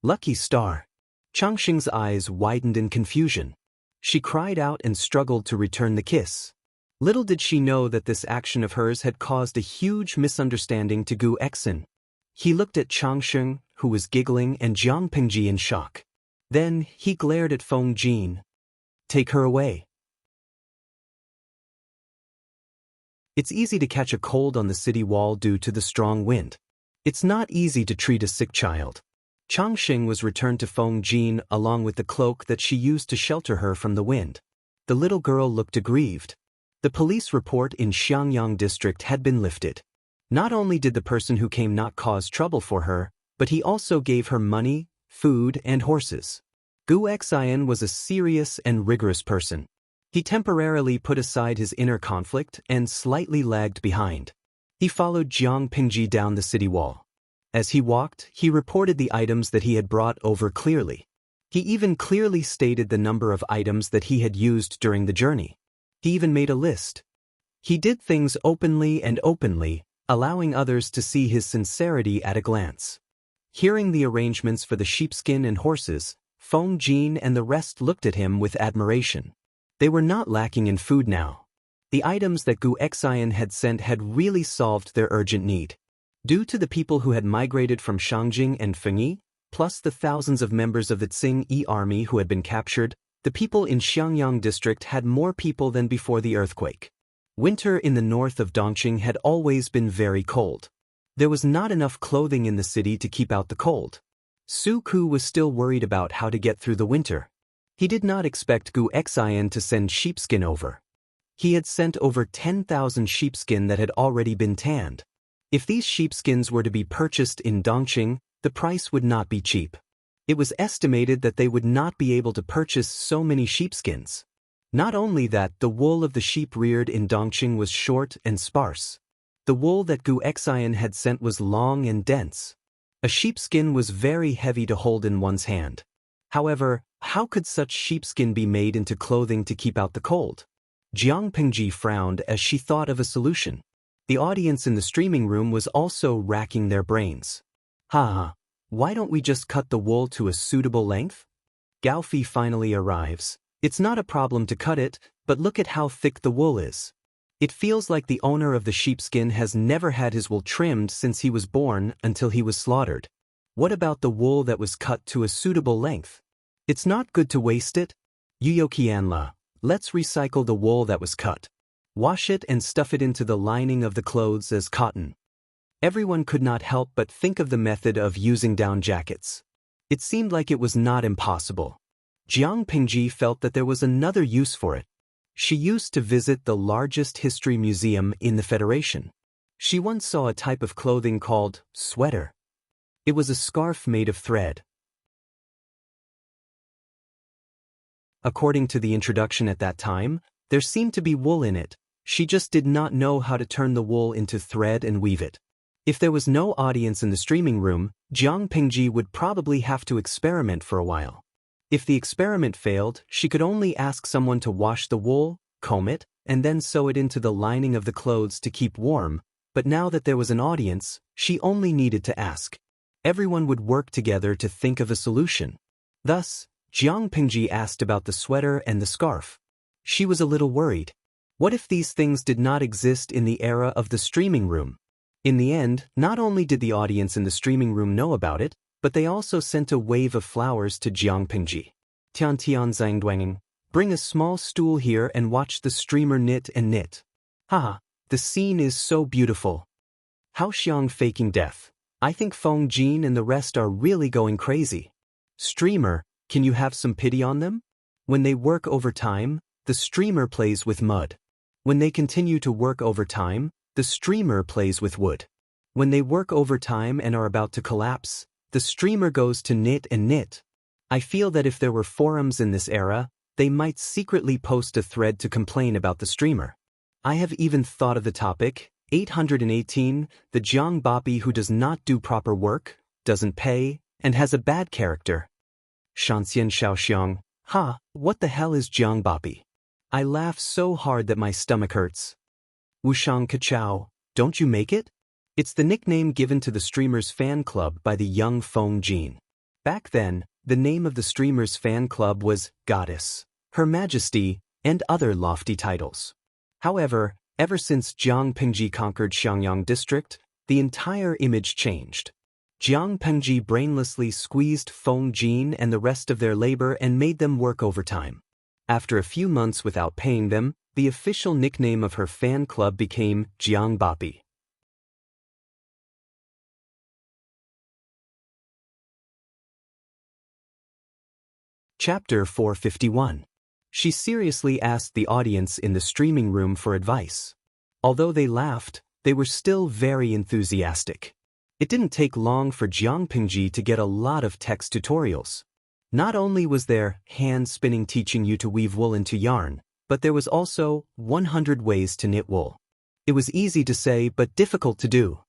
Lucky star. Changxing's eyes widened in confusion. She cried out and struggled to return the kiss. Little did she know that this action of hers had caused a huge misunderstanding to Gu Xian. He looked at Changxing, who was giggling, and Jiang Pingji in shock. Then he glared at Feng Jin. Take her away. It's easy to catch a cold on the city wall due to the strong wind. It's not easy to treat a sick child. Changxing was returned to Feng Jin along with the cloak that she used to shelter her from the wind. The little girl looked aggrieved. The police report in Xiangyang district had been lifted. Not only did the person who came not cause trouble for her, but he also gave her money, food, and horses. Gu Xian was a serious and rigorous person. He temporarily put aside his inner conflict and slightly lagged behind. He followed Jiang Pingji down the city wall. As he walked, he reported the items that he had brought over clearly. He even clearly stated the number of items that he had used during the journey. He even made a list. He did things openly, allowing others to see his sincerity at a glance. Hearing the arrangements for the sheepskin and horses, Feng Jin and the rest looked at him with admiration. They were not lacking in food now. The items that Gu Xian had sent had really solved their urgent need. Due to the people who had migrated from Shangjing and Fengyi, plus the thousands of members of the Tsing-Yi army who had been captured, the people in Xiangyang district had more people than before the earthquake. Winter in the north of Dongqing had always been very cold. There was not enough clothing in the city to keep out the cold. Su Ku was still worried about how to get through the winter. He did not expect Gu Xian to send sheepskin over. He had sent over 10,000 sheepskin that had already been tanned. If these sheepskins were to be purchased in Dongqing, the price would not be cheap. It was estimated that they would not be able to purchase so many sheepskins. Not only that, the wool of the sheep reared in Dongqing was short and sparse. The wool that Gu Xian had sent was long and dense. A sheepskin was very heavy to hold in one's hand. However, how could such sheepskin be made into clothing to keep out the cold? Jiang Pingji frowned as she thought of a solution. The audience in the streaming room was also racking their brains. Why don't we just cut the wool to a suitable length? Gao Fi finally arrives. It's not a problem to cut it, but look at how thick the wool is. It feels like the owner of the sheepskin has never had his wool trimmed since he was born until he was slaughtered. What about the wool that was cut to a suitable length? It's not good to waste it. Yuyokianla, let's recycle the wool that was cut. Wash it and stuff it into the lining of the clothes as cotton. Everyone could not help but think of the method of using down jackets. It seemed like it was not impossible. Jiang Pingji felt that there was another use for it. She used to visit the largest history museum in the Federation. She once saw a type of clothing called sweater. It was a scarf made of thread. According to the introduction at that time, there seemed to be wool in it. She just did not know how to turn the wool into thread and weave it. If there was no audience in the streaming room, Jiang Pingji would probably have to experiment for a while. If the experiment failed, she could only ask someone to wash the wool, comb it, and then sew it into the lining of the clothes to keep warm, but now that there was an audience, she only needed to ask. Everyone would work together to think of a solution. Thus, Jiang Pingji asked about the sweater and the scarf. She was a little worried. What if these things did not exist in the era of the streaming room? In the end, not only did the audience in the streaming room know about it, but they also sent a wave of flowers to Jiang Pingji. Tian Tian Zhang Duanging, bring a small stool here and watch the streamer knit and knit. Haha, the scene is so beautiful. How Xiang faking death. I think Feng Jin and the rest are really going crazy. Streamer, can you have some pity on them? When they work overtime, the streamer plays with mud. When they continue to work overtime, the streamer plays with wood. When they work overtime and are about to collapse, the streamer goes to knit and knit. I feel that if there were forums in this era, they might secretly post a thread to complain about the streamer. I have even thought of the topic, 818, the Jiang Bapi who does not do proper work, doesn't pay, and has a bad character. Xianxia and Xiaoxiang, ha, what the hell is Jiang Bapi? I laugh so hard that my stomach hurts. Wuxiang Kachao, don't you make it? It's the nickname given to the streamer's fan club by the young Feng Jin. Back then, the name of the streamer's fan club was Goddess, Her Majesty, and other lofty titles. However, ever since Jiang Pingji conquered Xiangyang district, the entire image changed. Jiang Pingji brainlessly squeezed Feng Jin and the rest of their labor and made them work overtime. After a few months without paying them, the official nickname of her fan club became Jiang Bapi. Chapter 451. She seriously asked the audience in the streaming room for advice. Although they laughed, they were still very enthusiastic. It didn't take long for Jiang Pingji to get a lot of text tutorials. Not only was there hand spinning teaching you to weave wool into yarn, but there was also 100 ways to knit wool. It was easy to say but difficult to do.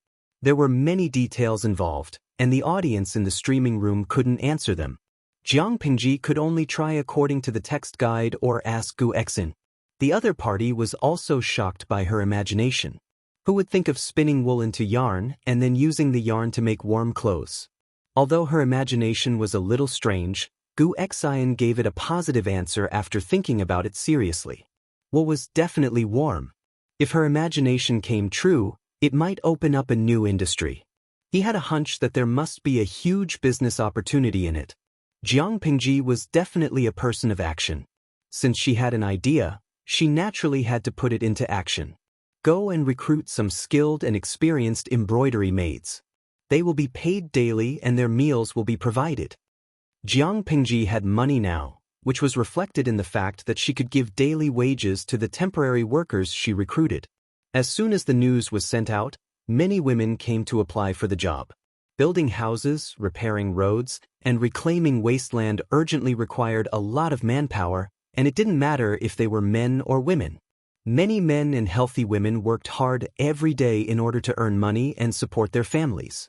There were many details involved, and the audience in the streaming room couldn't answer them. Jiang Pingji could only try according to the text guide or ask Gu Exin. The other party was also shocked by her imagination. Who would think of spinning wool into yarn and then using the yarn to make warm clothes? Although her imagination was a little strange, Gu Exin gave it a positive answer after thinking about it seriously. Wool was definitely warm. If her imagination came true, it might open up a new industry. He had a hunch that there must be a huge business opportunity in it. Jiang Pingji was definitely a person of action. Since she had an idea, she naturally had to put it into action. Go and recruit some skilled and experienced embroidery maids. They will be paid daily and their meals will be provided. Jiang Pingji had money now, which was reflected in the fact that she could give daily wages to the temporary workers she recruited. As soon as the news was sent out, many women came to apply for the job. Building houses, repairing roads, and reclaiming wasteland urgently required a lot of manpower, and it didn't matter if they were men or women. Many men and healthy women worked hard every day in order to earn money and support their families.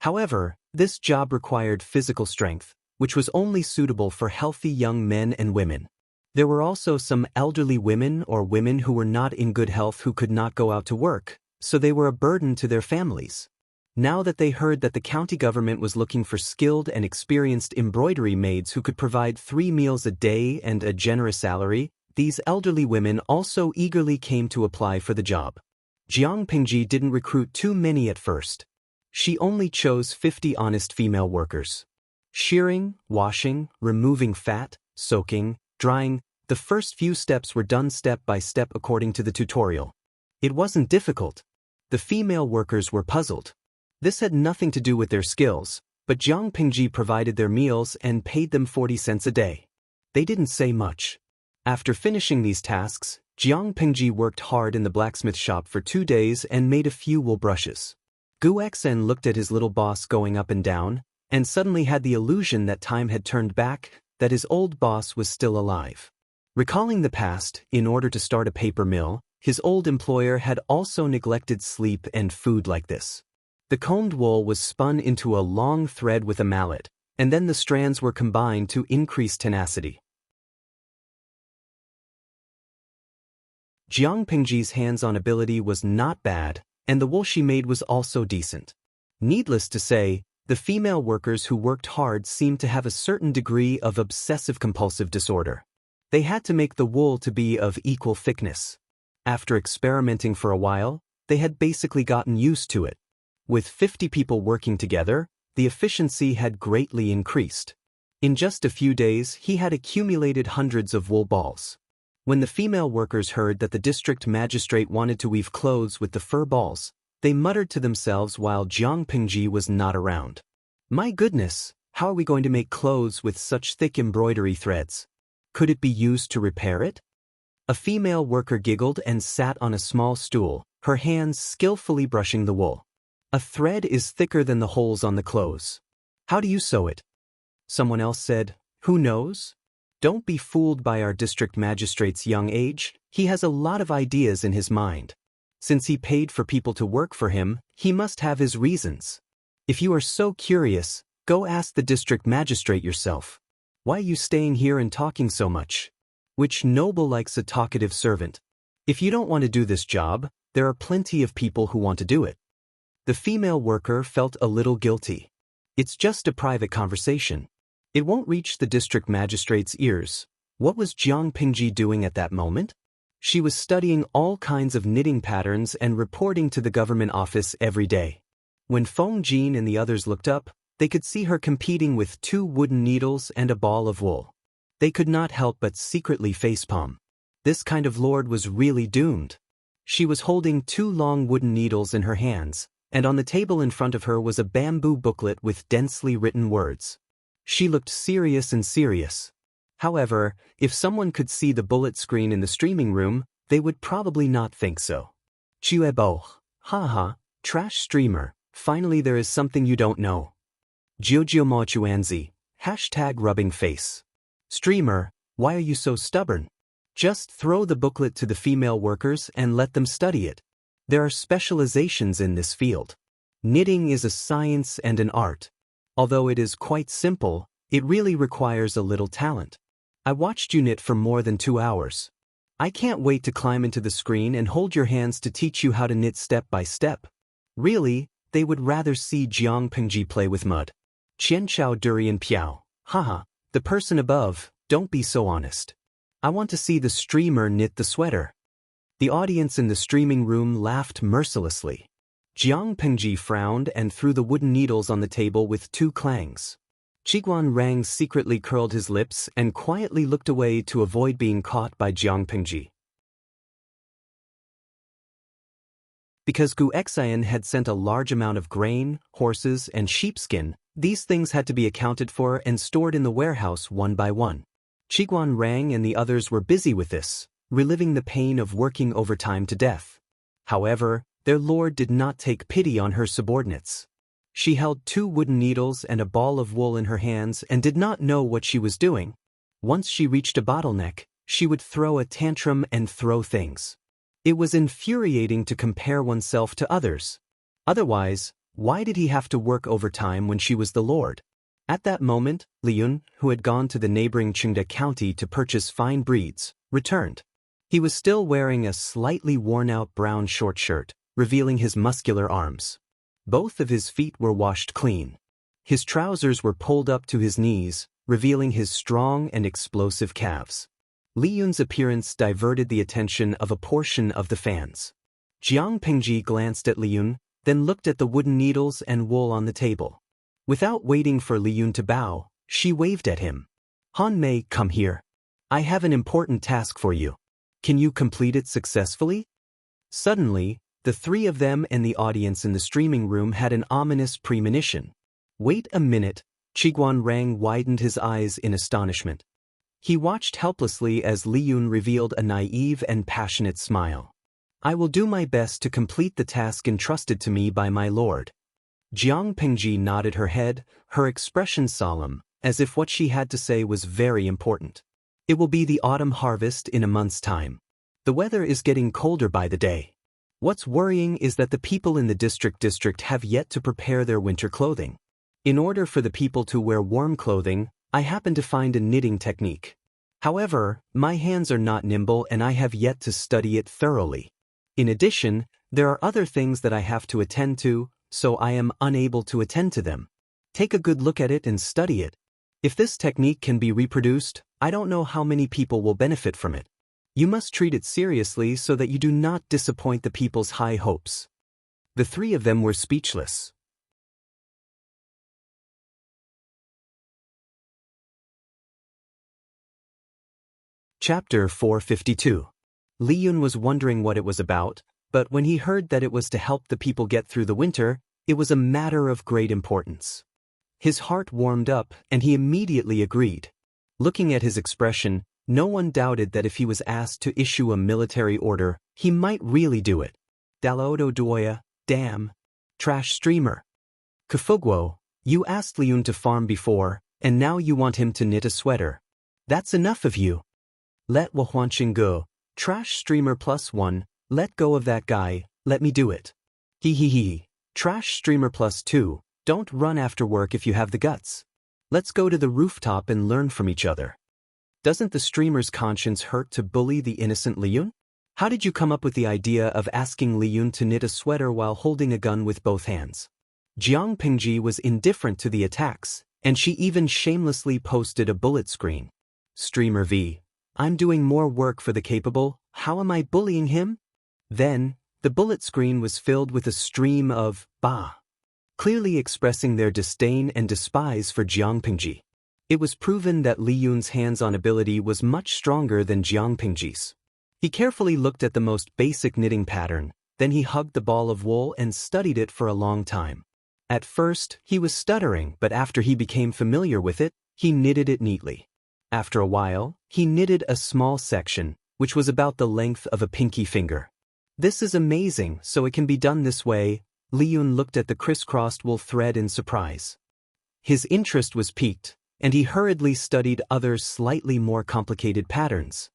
However, this job required physical strength, which was only suitable for healthy young men and women. There were also some elderly women or women who were not in good health who could not go out to work, so they were a burden to their families. Now that they heard that the county government was looking for skilled and experienced embroidery maids who could provide 3 meals a day and a generous salary, these elderly women also eagerly came to apply for the job. Jiang Pingji didn't recruit too many at first. She only chose 50 honest female workers. Shearing, washing, removing fat, soaking, drying, the first few steps were done step by step according to the tutorial. It wasn't difficult. The female workers were puzzled. This had nothing to do with their skills, but Jiang Pingji provided their meals and paid them 40 cents a day. They didn't say much. After finishing these tasks, Jiang Pingji worked hard in the blacksmith shop for 2 days and made a few wool brushes. Gu Xen looked at his little boss going up and down, and suddenly had the illusion that time had turned back, that his old boss was still alive. Recalling the past, in order to start a paper mill, his old employer had also neglected sleep and food like this. The combed wool was spun into a long thread with a mallet, and then the strands were combined to increase tenacity. Jiang Pingji's hands-on ability was not bad, and the wool she made was also decent. Needless to say, the female workers who worked hard seemed to have a certain degree of obsessive-compulsive disorder. They had to make the wool to be of equal thickness. After experimenting for a while, they had basically gotten used to it. With 50 people working together, the efficiency had greatly increased. In just a few days, he had accumulated hundreds of wool balls. When the female workers heard that the district magistrate wanted to weave clothes with the fur balls, they muttered to themselves while Jiang Pingji was not around. "My goodness, how are we going to make clothes with such thick embroidery threads? Could it be used to repair it?" A female worker giggled and sat on a small stool, her hands skillfully brushing the wool. "A thread is thicker than the holes on the clothes. How do you sew it?" Someone else said, "Who knows? Don't be fooled by our district magistrate's young age. He has a lot of ideas in his mind. Since he paid for people to work for him, he must have his reasons. If you are so curious, go ask the district magistrate yourself. Why are you staying here and talking so much? Which noble likes a talkative servant? If you don't want to do this job, there are plenty of people who want to do it." The female worker felt a little guilty. It's just a private conversation. It won't reach the district magistrate's ears. What was Jiang Pingji doing at that moment? She was studying all kinds of knitting patterns and reporting to the government office every day. When Feng Jin and the others looked up, they could see her competing with 2 wooden needles and a ball of wool. They could not help but secretly facepalm. This kind of lord was really doomed. She was holding 2 long wooden needles in her hands, and on the table in front of her was a bamboo booklet with densely written words. She looked serious and serious. However, if someone could see the bullet screen in the streaming room, they would probably not think so. Chuebo, haha, trash streamer, finally there is something you don't know. Jiujiumochuanzi, #rubbing face. Streamer, why are you so stubborn? Just throw the booklet to the female workers and let them study it. There are specializations in this field. Knitting is a science and an art. Although it is quite simple, it really requires a little talent. I watched you knit for more than 2 hours. I can't wait to climb into the screen and hold your hands to teach you how to knit step by step. Really, they would rather see Jiang Pingji play with mud. Qianchao durian piao, haha, the person above, don't be so honest. I want to see the streamer knit the sweater. The audience in the streaming room laughed mercilessly. Jiang Pingji frowned and threw the wooden needles on the table with 2 clangs. Qiguan Rang secretly curled his lips and quietly looked away to avoid being caught by Jiang Pingji. Because Gu Xian had sent a large amount of grain, horses, and sheepskin, these things had to be accounted for and stored in the warehouse one by one. Qiguan Rang and the others were busy with this, reliving the pain of working overtime to death. However, their lord did not take pity on her subordinates. She held 2 wooden needles and a ball of wool in her hands and did not know what she was doing. Once she reached a bottleneck, she would throw a tantrum and throw things. It was infuriating to compare oneself to others. Otherwise, why did he have to work overtime when she was the lord? At that moment, Liyun, who had gone to the neighboring Qingde County to purchase fine breeds, returned. He was still wearing a slightly worn-out brown short shirt, revealing his muscular arms. Both of his feet were washed clean. His trousers were pulled up to his knees, revealing his strong and explosive calves. Li Yun's appearance diverted the attention of a portion of the fans. Jiang Pingji glanced at Li Yun, then looked at the wooden needles and wool on the table. Without waiting for Li Yun to bow, she waved at him. "Han Mei, come here. I have an important task for you. Can you complete it successfully?" Suddenly, the 3 of them and the audience in the streaming room had an ominous premonition. "Wait a minute," Qiguan Rang widened his eyes in astonishment. He watched helplessly as Li Yun revealed a naive and passionate smile. I will do my best to complete the task entrusted to me by my lord. Jiang Pingji nodded her head, her expression solemn, as if what she had to say was very important. It will be the autumn harvest in a month's time. The weather is getting colder by the day. What's worrying is that the people in the district have yet to prepare their winter clothing. In order for the people to wear warm clothing, I happen to find a knitting technique. However, my hands are not nimble and I have yet to study it thoroughly. In addition, there are other things that I have to attend to, so I am unable to attend to them. Take a good look at it and study it. If this technique can be reproduced, I don't know how many people will benefit from it. You must treat it seriously so that you do not disappoint the people's high hopes. The three of them were speechless. Chapter 452. Li Yun was wondering what it was about, but when he heard that it was to help the people get through the winter, it was a matter of great importance. His heart warmed up, and he immediately agreed. Looking at his expression, no one doubted that if he was asked to issue a military order, he might really do it. Dalodo Duoya, damn. Trash streamer. Kafugwo, you asked Li Yun to farm before, and now you want him to knit a sweater. That's enough of you. Let Wahuanqing go. Trash streamer +1, let go of that guy, let me do it. Hee. Trash streamer +2, don't run after work if you have the guts. Let's go to the rooftop and learn from each other. Doesn't the streamer's conscience hurt to bully the innocent Li Yun? How did you come up with the idea of asking Li Yun to knit a sweater while holding a gun with both hands? Jiang Pingji was indifferent to the attacks, and she even shamelessly posted a bullet screen. Streamer V. I'm doing more work for the capable, how am I bullying him? Then, the bullet screen was filled with a stream of bah, clearly expressing their disdain and despise for Jiang Pingji. It was proven that Li Yun's hands-on ability was much stronger than Jiang Pingji's. He carefully looked at the most basic knitting pattern, then he hugged the ball of wool and studied it for a long time. At first, he was stuttering, but after he became familiar with it, he knitted it neatly. After a while, he knitted a small section, which was about the length of a pinky finger. This is amazing, so it can be done this way. Li Yun looked at the crisscrossed wool thread in surprise. His interest was piqued, and he hurriedly studied other slightly more complicated patterns.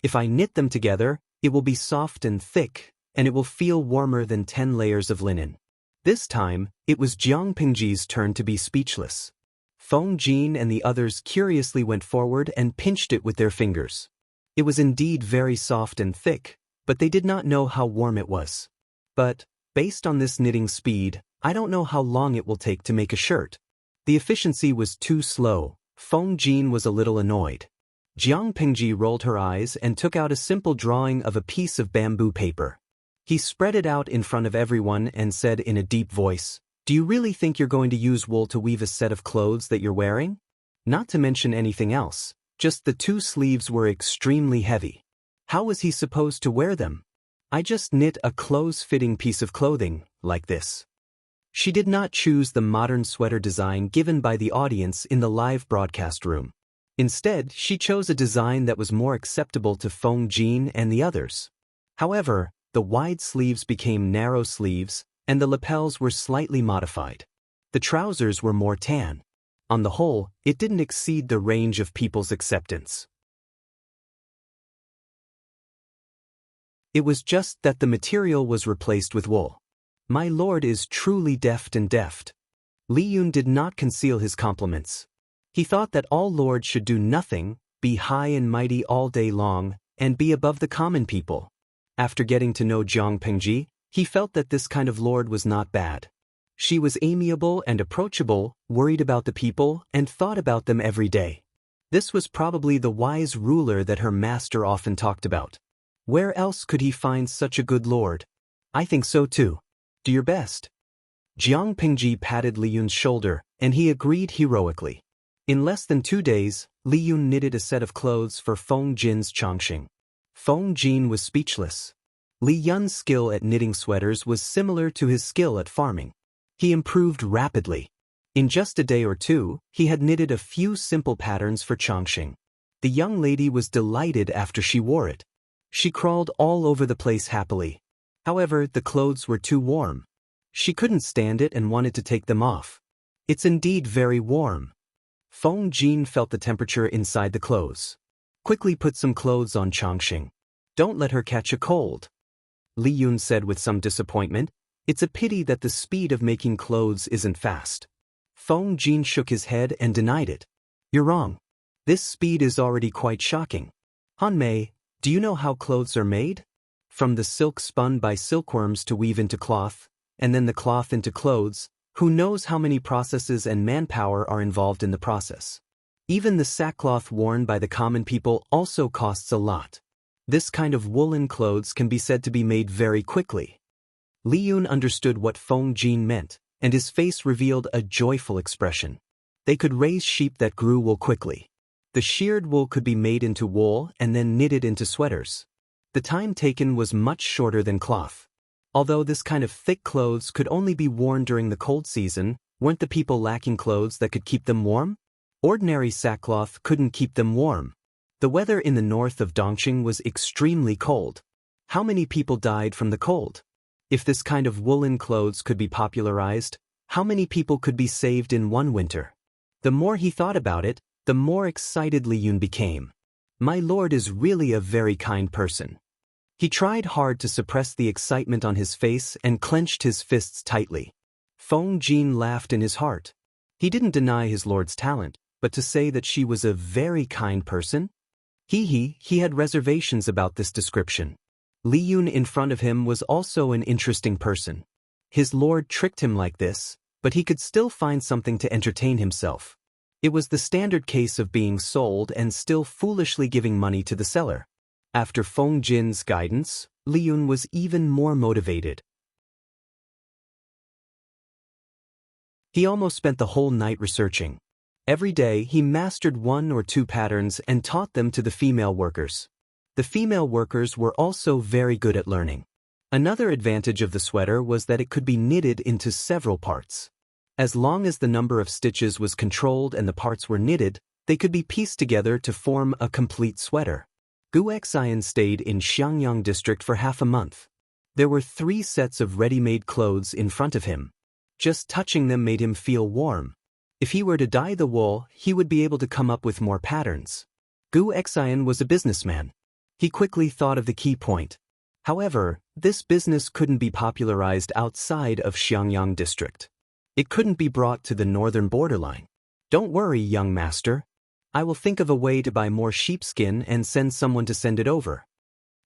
If I knit them together, it will be soft and thick, and it will feel warmer than 10 layers of linen. This time, it was Jiang Pingji's turn to be speechless. Feng Jin and the others curiously went forward and pinched it with their fingers. It was indeed very soft and thick, but they did not know how warm it was. But, based on this knitting speed, I don't know how long it will take to make a shirt. The efficiency was too slow. Feng Jin was a little annoyed. Jiang Pingji rolled her eyes and took out a simple drawing of a piece of bamboo paper. He spread it out in front of everyone and said in a deep voice, "Do you really think you're going to use wool to weave a set of clothes that you're wearing? Not to mention anything else, just the 2 sleeves were extremely heavy. How was he supposed to wear them? I just knit a close-fitting piece of clothing, like this." She did not choose the modern sweater design given by the audience in the live broadcast room. Instead, she chose a design that was more acceptable to Feng Jin and the others. However, the wide sleeves became narrow sleeves, and the lapels were slightly modified. The trousers were more tan. On the whole, it didn't exceed the range of people's acceptance. It was just that the material was replaced with wool. My lord is truly deft and deft. Li Yun did not conceal his compliments. He thought that all lords should do nothing, be high and mighty all day long, and be above the common people. After getting to know Jiang Pingji, he felt that this kind of lord was not bad. She was amiable and approachable, worried about the people, and thought about them every day. This was probably the wise ruler that her master often talked about. Where else could he find such a good lord? I think so too. Do your best. Jiang Pingji patted Li Yun's shoulder, and he agreed heroically. In less than 2 days, Li Yun knitted a set of clothes for Feng Jin's Changxing. Feng Jin was speechless. Li Yun's skill at knitting sweaters was similar to his skill at farming. He improved rapidly. In just a day or two, he had knitted a few simple patterns for Changxing. The young lady was delighted after she wore it. She crawled all over the place happily. However, the clothes were too warm. She couldn't stand it and wanted to take them off. It's indeed very warm. Feng Jin felt the temperature inside the clothes. Quickly put some clothes on Changxing. Don't let her catch a cold. Li Yun said with some disappointment. It's a pity that the speed of making clothes isn't fast. Feng Jin shook his head and denied it. You're wrong. This speed is already quite shocking. Han Mei, do you know how clothes are made? From the silk spun by silkworms to weave into cloth, and then the cloth into clothes, who knows how many processes and manpower are involved in the process. Even the sackcloth worn by the common people also costs a lot. This kind of woolen clothes can be said to be made very quickly. Li Yun understood what Feng Jin meant, and his face revealed a joyful expression. They could raise sheep that grew wool quickly. The sheared wool could be made into wool and then knitted into sweaters. The time taken was much shorter than cloth. Although this kind of thick clothes could only be worn during the cold season, weren't the people lacking clothes that could keep them warm? Ordinary sackcloth couldn't keep them warm. The weather in the north of Dongqing was extremely cold. How many people died from the cold? If this kind of woolen clothes could be popularized, how many people could be saved in one winter? The more he thought about it, the more excited Li Yun became. My lord is really a very kind person. He tried hard to suppress the excitement on his face and clenched his fists tightly. Feng Jin laughed in his heart. He didn't deny his lord's talent, but to say that she was a very kind person? He had reservations about this description. Li Yun in front of him was also an interesting person. His lord tricked him like this, but he could still find something to entertain himself. It was the standard case of being sold and still foolishly giving money to the seller. After Feng Jin's guidance, Li Yun was even more motivated. He almost spent the whole night researching. Every day he mastered 1 or 2 patterns and taught them to the female workers. The female workers were also very good at learning. Another advantage of the sweater was that it could be knitted into several parts. As long as the number of stitches was controlled and the parts were knitted, they could be pieced together to form a complete sweater. Wuxia stayed in Xiangyang district for half a month. There were 3 sets of ready-made clothes in front of him. Just touching them made him feel warm. If he were to dye the wool, he would be able to come up with more patterns. Wuxia was a businessman. He quickly thought of the key point. However, this business couldn't be popularized outside of Xiangyang district. It couldn't be brought to the northern borderline. Don't worry, young master. I will think of a way to buy more sheepskin and send someone to send it over.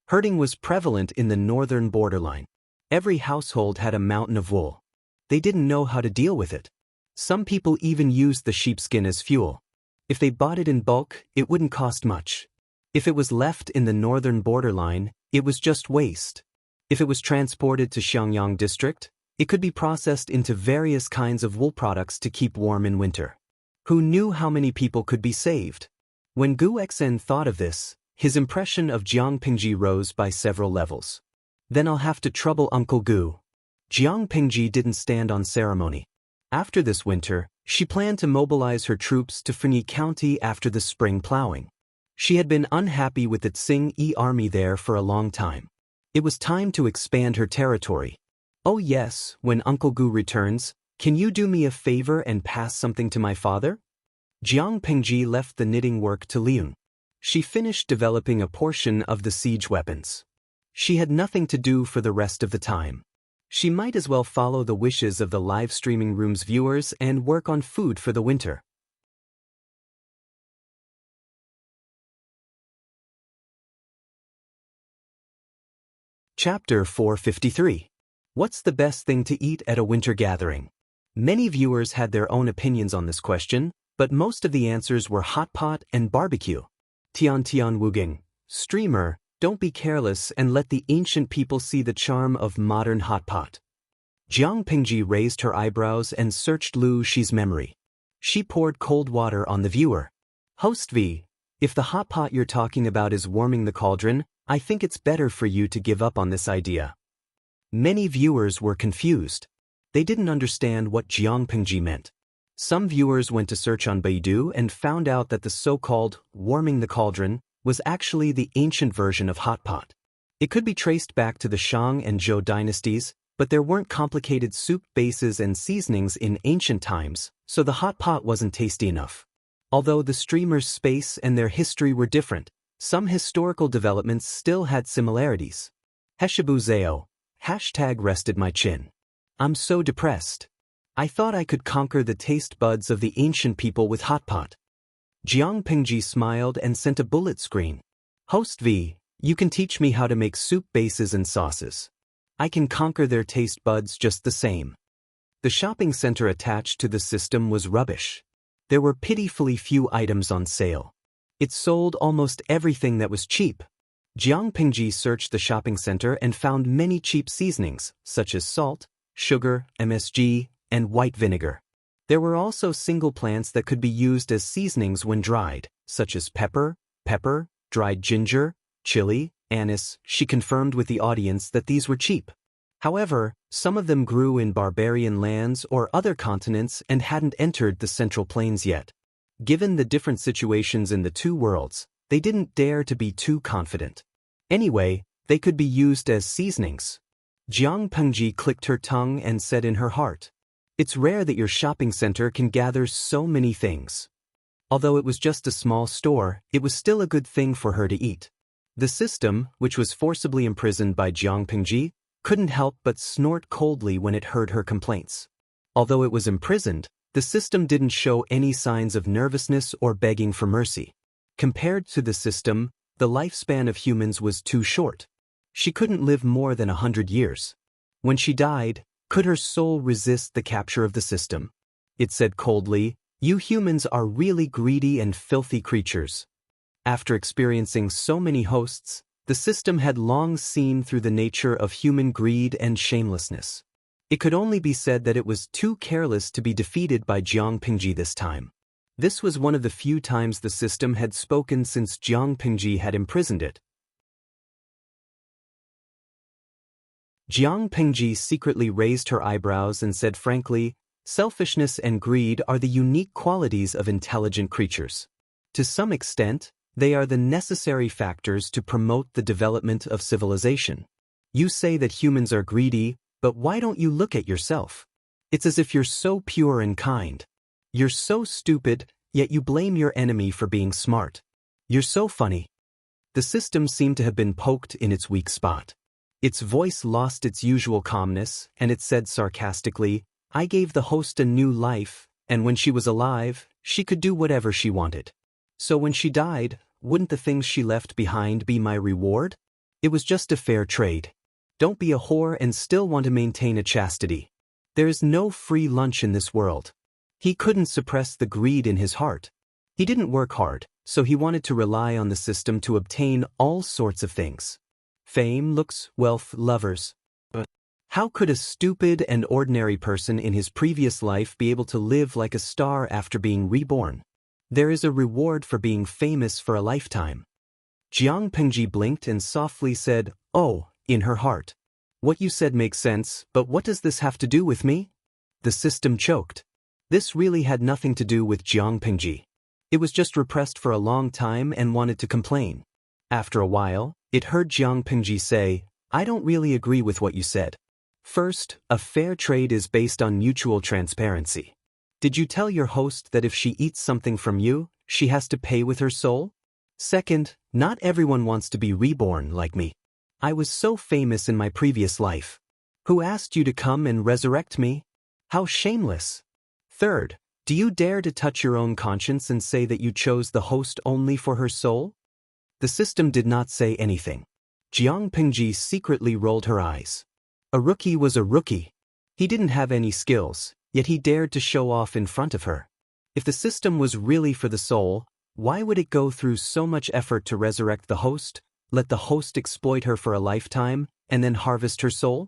Herding was prevalent in the northern borderline. Every household had a mountain of wool. They didn't know how to deal with it. Some people even used the sheepskin as fuel. If they bought it in bulk, it wouldn't cost much. If it was left in the northern borderline, it was just waste. If it was transported to Xiangyang district, it could be processed into various kinds of wool products to keep warm in winter. Who knew how many people could be saved? When Gu Xen thought of this, his impression of Jiang Pingji rose by several levels. Then I'll have to trouble Uncle Gu. Jiang Pingji didn't stand on ceremony. After this winter, she planned to mobilize her troops to Fenyi County after the spring plowing. She had been unhappy with the Tsing-Yi army there for a long time. It was time to expand her territory. Oh yes, when Uncle Gu returns, can you do me a favor and pass something to my father? Jiang Pingji left the knitting work to Li Yun. She finished developing a portion of the siege weapons. She had nothing to do for the rest of the time. She might as well follow the wishes of the live streaming room's viewers and work on food for the winter. Chapter 453. What's the best thing to eat at a winter gathering? Many viewers had their own opinions on this question, but most of the answers were hot pot and barbecue. Tian Wuging, streamer, don't be careless and let the ancient people see the charm of modern hot pot. Jiang Pingji raised her eyebrows and searched Lu Shi's memory. She poured cold water on the viewer. Host V, if the hot pot you're talking about is warming the cauldron, I think it's better for you to give up on this idea. Many viewers were confused. They didn't understand what Jiang Pingji meant. Some viewers went to search on Baidu and found out that the so-called warming the cauldron was actually the ancient version of hot pot. It could be traced back to the Shang and Zhou dynasties, but there weren't complicated soup bases and seasonings in ancient times, so the hot pot wasn't tasty enough. Although the streamers' space and their history were different, some historical developments still had similarities. Heshibuzeo, #rested my chin. I'm so depressed. I thought I could conquer the taste buds of the ancient people with hot pot. Jiang Pingji smiled and sent a bullet screen. Host V, you can teach me how to make soup bases and sauces. I can conquer their taste buds just the same. The shopping center attached to the system was rubbish. There were pitifully few items on sale. It sold almost everything that was cheap. Jiang Pingji searched the shopping center and found many cheap seasonings, such as salt, sugar, MSG, and white vinegar. There were also single plants that could be used as seasonings when dried, such as pepper, dried ginger, chili, anise. She confirmed with the audience that these were cheap. However, some of them grew in barbarian lands or other continents and hadn't entered the Central Plains yet. Given the different situations in the two worlds, they didn't dare to be too confident. Anyway, they could be used as seasonings. Jiang Pengji clicked her tongue and said in her heart, "It's rare that your shopping center can gather so many things." Although it was just a small store, it was still a good thing for her to eat. The system, which was forcibly imprisoned by Jiang Pengji, couldn't help but snort coldly when it heard her complaints. Although it was imprisoned, the system didn't show any signs of nervousness or begging for mercy. Compared to the system, the lifespan of humans was too short. She couldn't live more than 100 years. When she died, could her soul resist the capture of the system? It said coldly, "You humans are really greedy and filthy creatures." After experiencing so many hosts, the system had long seen through the nature of human greed and shamelessness. It could only be said that it was too careless to be defeated by Jiang Pingji this time. This was one of the few times the system had spoken since Jiang Pingji had imprisoned it. Jiang Pingji secretly raised her eyebrows and said frankly, "Selfishness and greed are the unique qualities of intelligent creatures. To some extent, they are the necessary factors to promote the development of civilization. You say that humans are greedy, but why don't you look at yourself? It's as if you're so pure and kind. You're so stupid, yet you blame your enemy for being smart. You're so funny." The system seemed to have been poked in its weak spot. Its voice lost its usual calmness, and it said sarcastically, "I gave the host a new life, and when she was alive, she could do whatever she wanted. So when she died, wouldn't the things she left behind be my reward? It was just a fair trade. Don't be a whore and still want to maintain a chastity. There is no free lunch in this world." He couldn't suppress the greed in his heart. He didn't work hard, so he wanted to rely on the system to obtain all sorts of things. Fame, looks, wealth, lovers. But how could a stupid and ordinary person in his previous life be able to live like a star after being reborn? There is a reward for being famous for a lifetime. Jiang Pengji blinked and softly said, "Oh," in her heart. "What you said makes sense, but what does this have to do with me?" The system choked. This really had nothing to do with Jiang Pengji. It was just repressed for a long time and wanted to complain. After a while, it heard Jiang Pengji say, "I don't really agree with what you said. First, a fair trade is based on mutual transparency. Did you tell your host that if she eats something from you, she has to pay with her soul? Second, not everyone wants to be reborn like me. I was so famous in my previous life. Who asked you to come and resurrect me? How shameless. Third, do you dare to touch your own conscience and say that you chose the host only for her soul?" The system did not say anything. Jiang Pengji secretly rolled her eyes. A rookie was a rookie. He didn't have any skills, yet he dared to show off in front of her. If the system was really for the soul, why would it go through so much effort to resurrect the host, let the host exploit her for a lifetime, and then harvest her soul?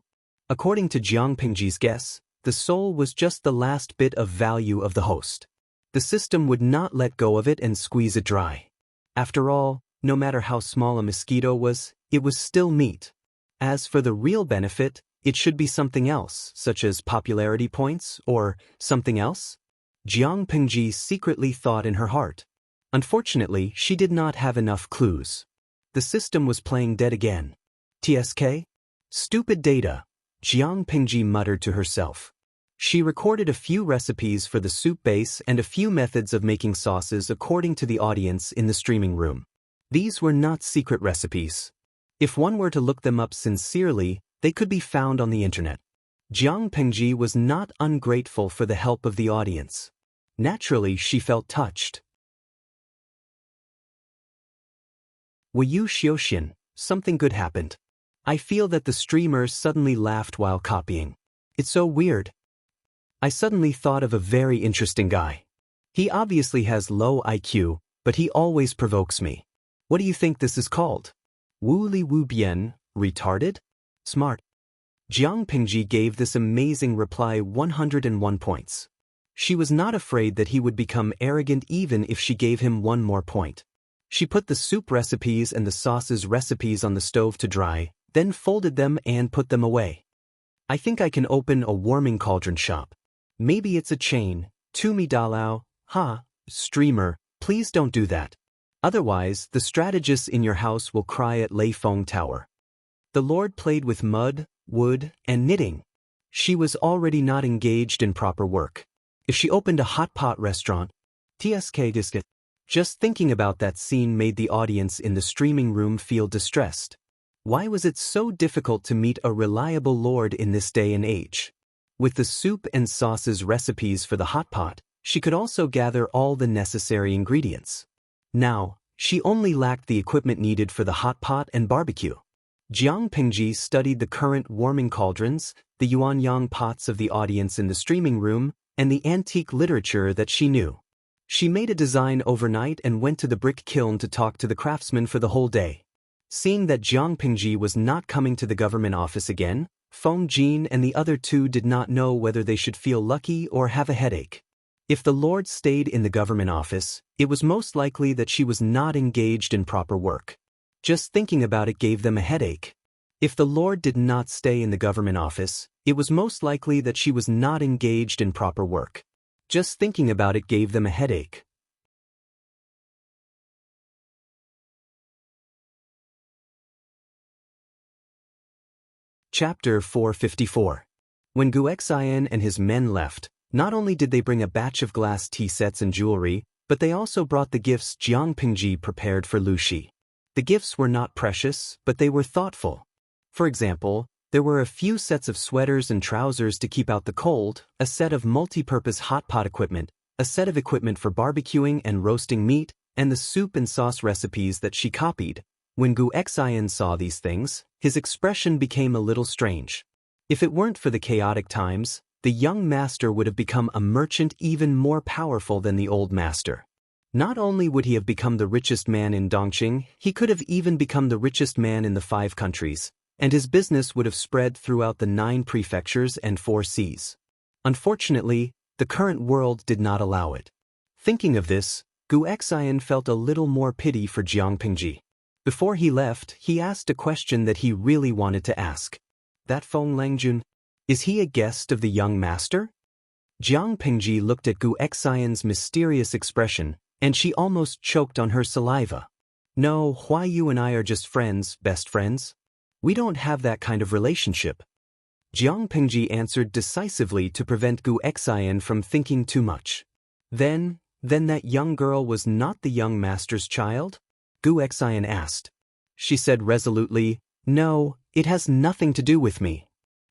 According to Jiang Pengji's guess, the soul was just the last bit of value of the host. The system would not let go of it and squeeze it dry. After all, no matter how small a mosquito was, it was still meat. As for the real benefit, it should be something else, such as popularity points or something else. Jiang Pingji secretly thought in her heart. Unfortunately, she did not have enough clues. The system was playing dead again. TSK? Stupid data, Jiang Pingji muttered to herself. She recorded a few recipes for the soup base and a few methods of making sauces according to the audience in the streaming room. These were not secret recipes. If one were to look them up sincerely, they could be found on the internet. Jiang Pingji was not ungrateful for the help of the audience. Naturally, she felt touched. Wuyu Xiaoxian, something good happened. I feel that the streamer suddenly laughed while copying. It's so weird. I suddenly thought of a very interesting guy. He obviously has low IQ, but he always provokes me. What do you think this is called? Wu Li Wu Bian, retarded? Smart. Jiang Pingji gave this amazing reply 101 points. She was not afraid that he would become arrogant even if she gave him one more point. She put the soup recipes and the sauces recipes on the stove to dry, then folded them and put them away. I think I can open a warming cauldron shop. Maybe it's a chain. Tumi Dalao, streamer, please don't do that. Otherwise, the strategists in your house will cry at Lei Feng Tower. The Lord played with mud, wood, and knitting. She was already not engaged in proper work. If she opened a hot pot restaurant, TSK Disket. Just thinking about that scene made the audience in the streaming room feel distressed. Why was it so difficult to meet a reliable lord in this day and age? With the soup and sauces recipes for the hot pot, she could also gather all the necessary ingredients. Now, she only lacked the equipment needed for the hot pot and barbecue. Jiang Pingji studied the current warming cauldrons, the yuanyang pots of the audience in the streaming room, and the antique literature that she knew. She made a design overnight and went to the brick kiln to talk to the craftsman for the whole day. Seeing that Jiang Pingji was not coming to the government office again, Feng Jin and the other two did not know whether they should feel lucky or have a headache. If the Lord stayed in the government office, it was most likely that she was not engaged in proper work. Just thinking about it gave them a headache. If the Lord did not stay in the government office, it was most likely that she was not engaged in proper work. Just thinking about it gave them a headache. Chapter 454. When Guxian and his men left, not only did they bring a batch of glass tea sets and jewelry, but they also brought the gifts Jiang Pingji prepared for Lu Shi. The gifts were not precious, but they were thoughtful. For example, there were a few sets of sweaters and trousers to keep out the cold, a set of multi-purpose hot pot equipment, a set of equipment for barbecuing and roasting meat, and the soup and sauce recipes that she copied. When Guxian saw these things, his expression became a little strange. If it weren't for the chaotic times, the young master would have become a merchant even more powerful than the old master. Not only would he have become the richest man in Dongqing, he could have even become the richest man in the 5 countries, and his business would have spread throughout the 9 prefectures and 4 seas. Unfortunately, the current world did not allow it. Thinking of this, Guxian felt a little more pity for Jiang Pingji. Before he left, he asked a question that he really wanted to ask. That Feng Langjun, is he a guest of the young master? Jiang Pingji looked at Guxian's mysterious expression, and she almost choked on her saliva. No, why you and I are just friends, best friends? We don't have that kind of relationship. Jiang Pingji answered decisively to prevent Guxian from thinking too much. Then that young girl was not the young master's child? Guxian asked. She said resolutely, no, it has nothing to do with me.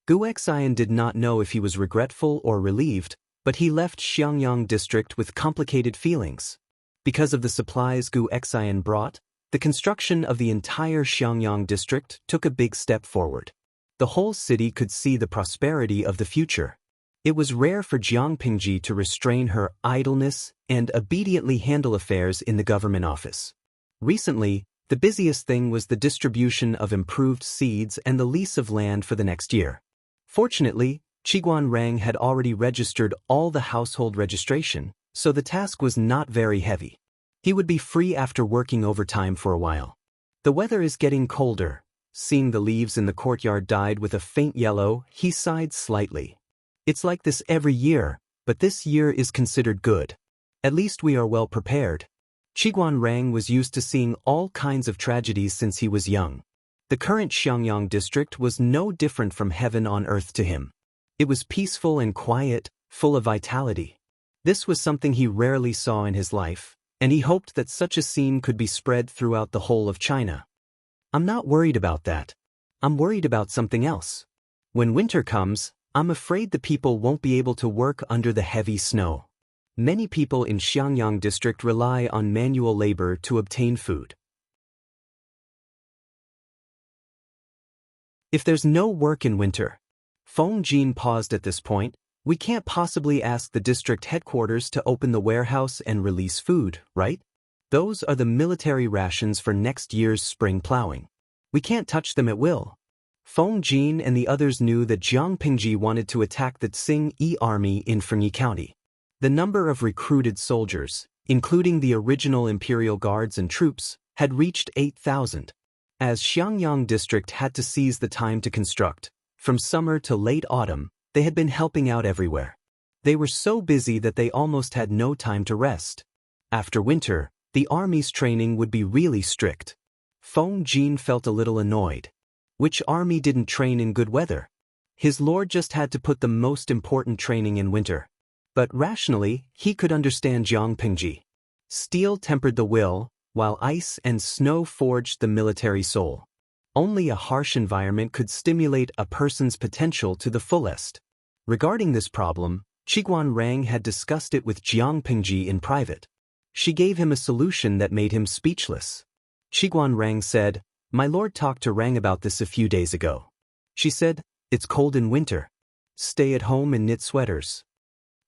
Guxian did not know if he was regretful or relieved, but he left Xiangyang district with complicated feelings. Because of the supplies Guxian brought, the construction of the entire Xiangyang district took a big step forward. The whole city could see the prosperity of the future. It was rare for Jiang Pingji to restrain her idleness and obediently handle affairs in the government office. Recently, the busiest thing was the distribution of improved seeds and the lease of land for the next year. Fortunately, Qiguan Rang had already registered all the household registration, so the task was not very heavy. He would be free after working overtime for a while. The weather is getting colder. Seeing the leaves in the courtyard dyed with a faint yellow, he sighed slightly. It's like this every year, but this year is considered good. At least we are well prepared. Qiguanrang was used to seeing all kinds of tragedies since he was young. The current Xiangyang district was no different from heaven on earth to him. It was peaceful and quiet, full of vitality. This was something he rarely saw in his life, and he hoped that such a scene could be spread throughout the whole of China. I'm not worried about that. I'm worried about something else. When winter comes, I'm afraid the people won't be able to work under the heavy snow. Many people in Xiangyang district rely on manual labor to obtain food. If there's no work in winter, Feng Jin paused at this point, we can't possibly ask the district headquarters to open the warehouse and release food, right? Those are the military rations for next year's spring plowing. We can't touch them at will. Feng Jin and the others knew that Jiang Pingji wanted to attack the Tsing-Yi army in Fengyi County. The number of recruited soldiers, including the original imperial guards and troops, had reached 8,000. As Xiangyang district had to seize the time to construct, from summer to late autumn, they had been helping out everywhere. They were so busy that they almost had no time to rest. After winter, the army's training would be really strict. Feng Jin felt a little annoyed. Which army didn't train in good weather? His lord just had to put the most important training in winter. But rationally, he could understand Jiang Pingji. Steel tempered the will, while ice and snow forged the military soul. Only a harsh environment could stimulate a person's potential to the fullest. Regarding this problem, Qiguanrang had discussed it with Jiang Pingji in private. She gave him a solution that made him speechless. Qiguanrang said, "My lord talked to Rang about this a few days ago. She said, it's cold in winter. Stay at home and knit sweaters."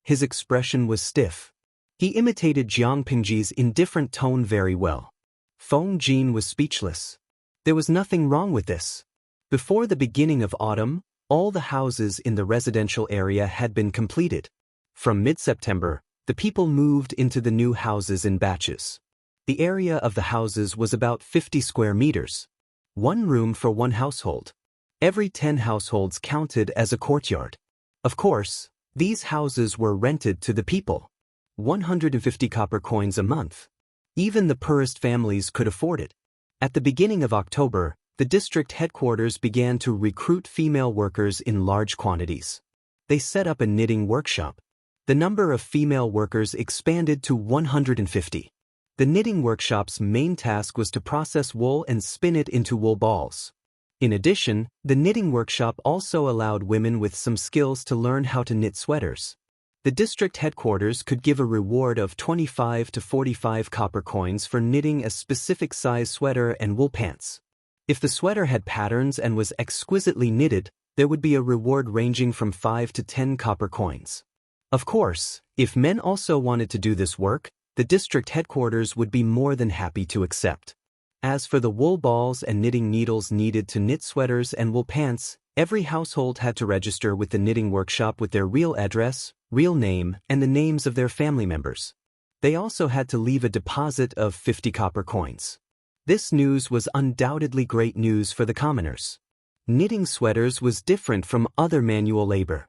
His expression was stiff. He imitated Jiang Pingji's indifferent tone very well. Feng Jin was speechless. There was nothing wrong with this. Before the beginning of autumn, all the houses in the residential area had been completed. From mid-September, the people moved into the new houses in batches. The area of the houses was about 50 square meters. One room for one household. Every 10 households counted as a courtyard. Of course, these houses were rented to the people. 150 copper coins a month. Even the poorest families could afford it. At the beginning of October, the district headquarters began to recruit female workers in large quantities. They set up a knitting workshop. The number of female workers expanded to 150. The knitting workshop's main task was to process wool and spin it into wool balls. In addition, the knitting workshop also allowed women with some skills to learn how to knit sweaters. The district headquarters could give a reward of 25 to 45 copper coins for knitting a specific size sweater and wool pants. If the sweater had patterns and was exquisitely knitted, there would be a reward ranging from 5 to 10 copper coins. Of course, if men also wanted to do this work, the district headquarters would be more than happy to accept. As for the wool balls and knitting needles needed to knit sweaters and wool pants, every household had to register with the knitting workshop with their real address, real name, and the names of their family members. They also had to leave a deposit of 50 copper coins. This news was undoubtedly great news for the commoners. Knitting sweaters was different from other manual labor.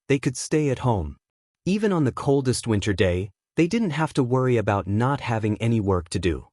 They could stay at home. Even on the coldest winter day, they didn't have to worry about not having any work to do.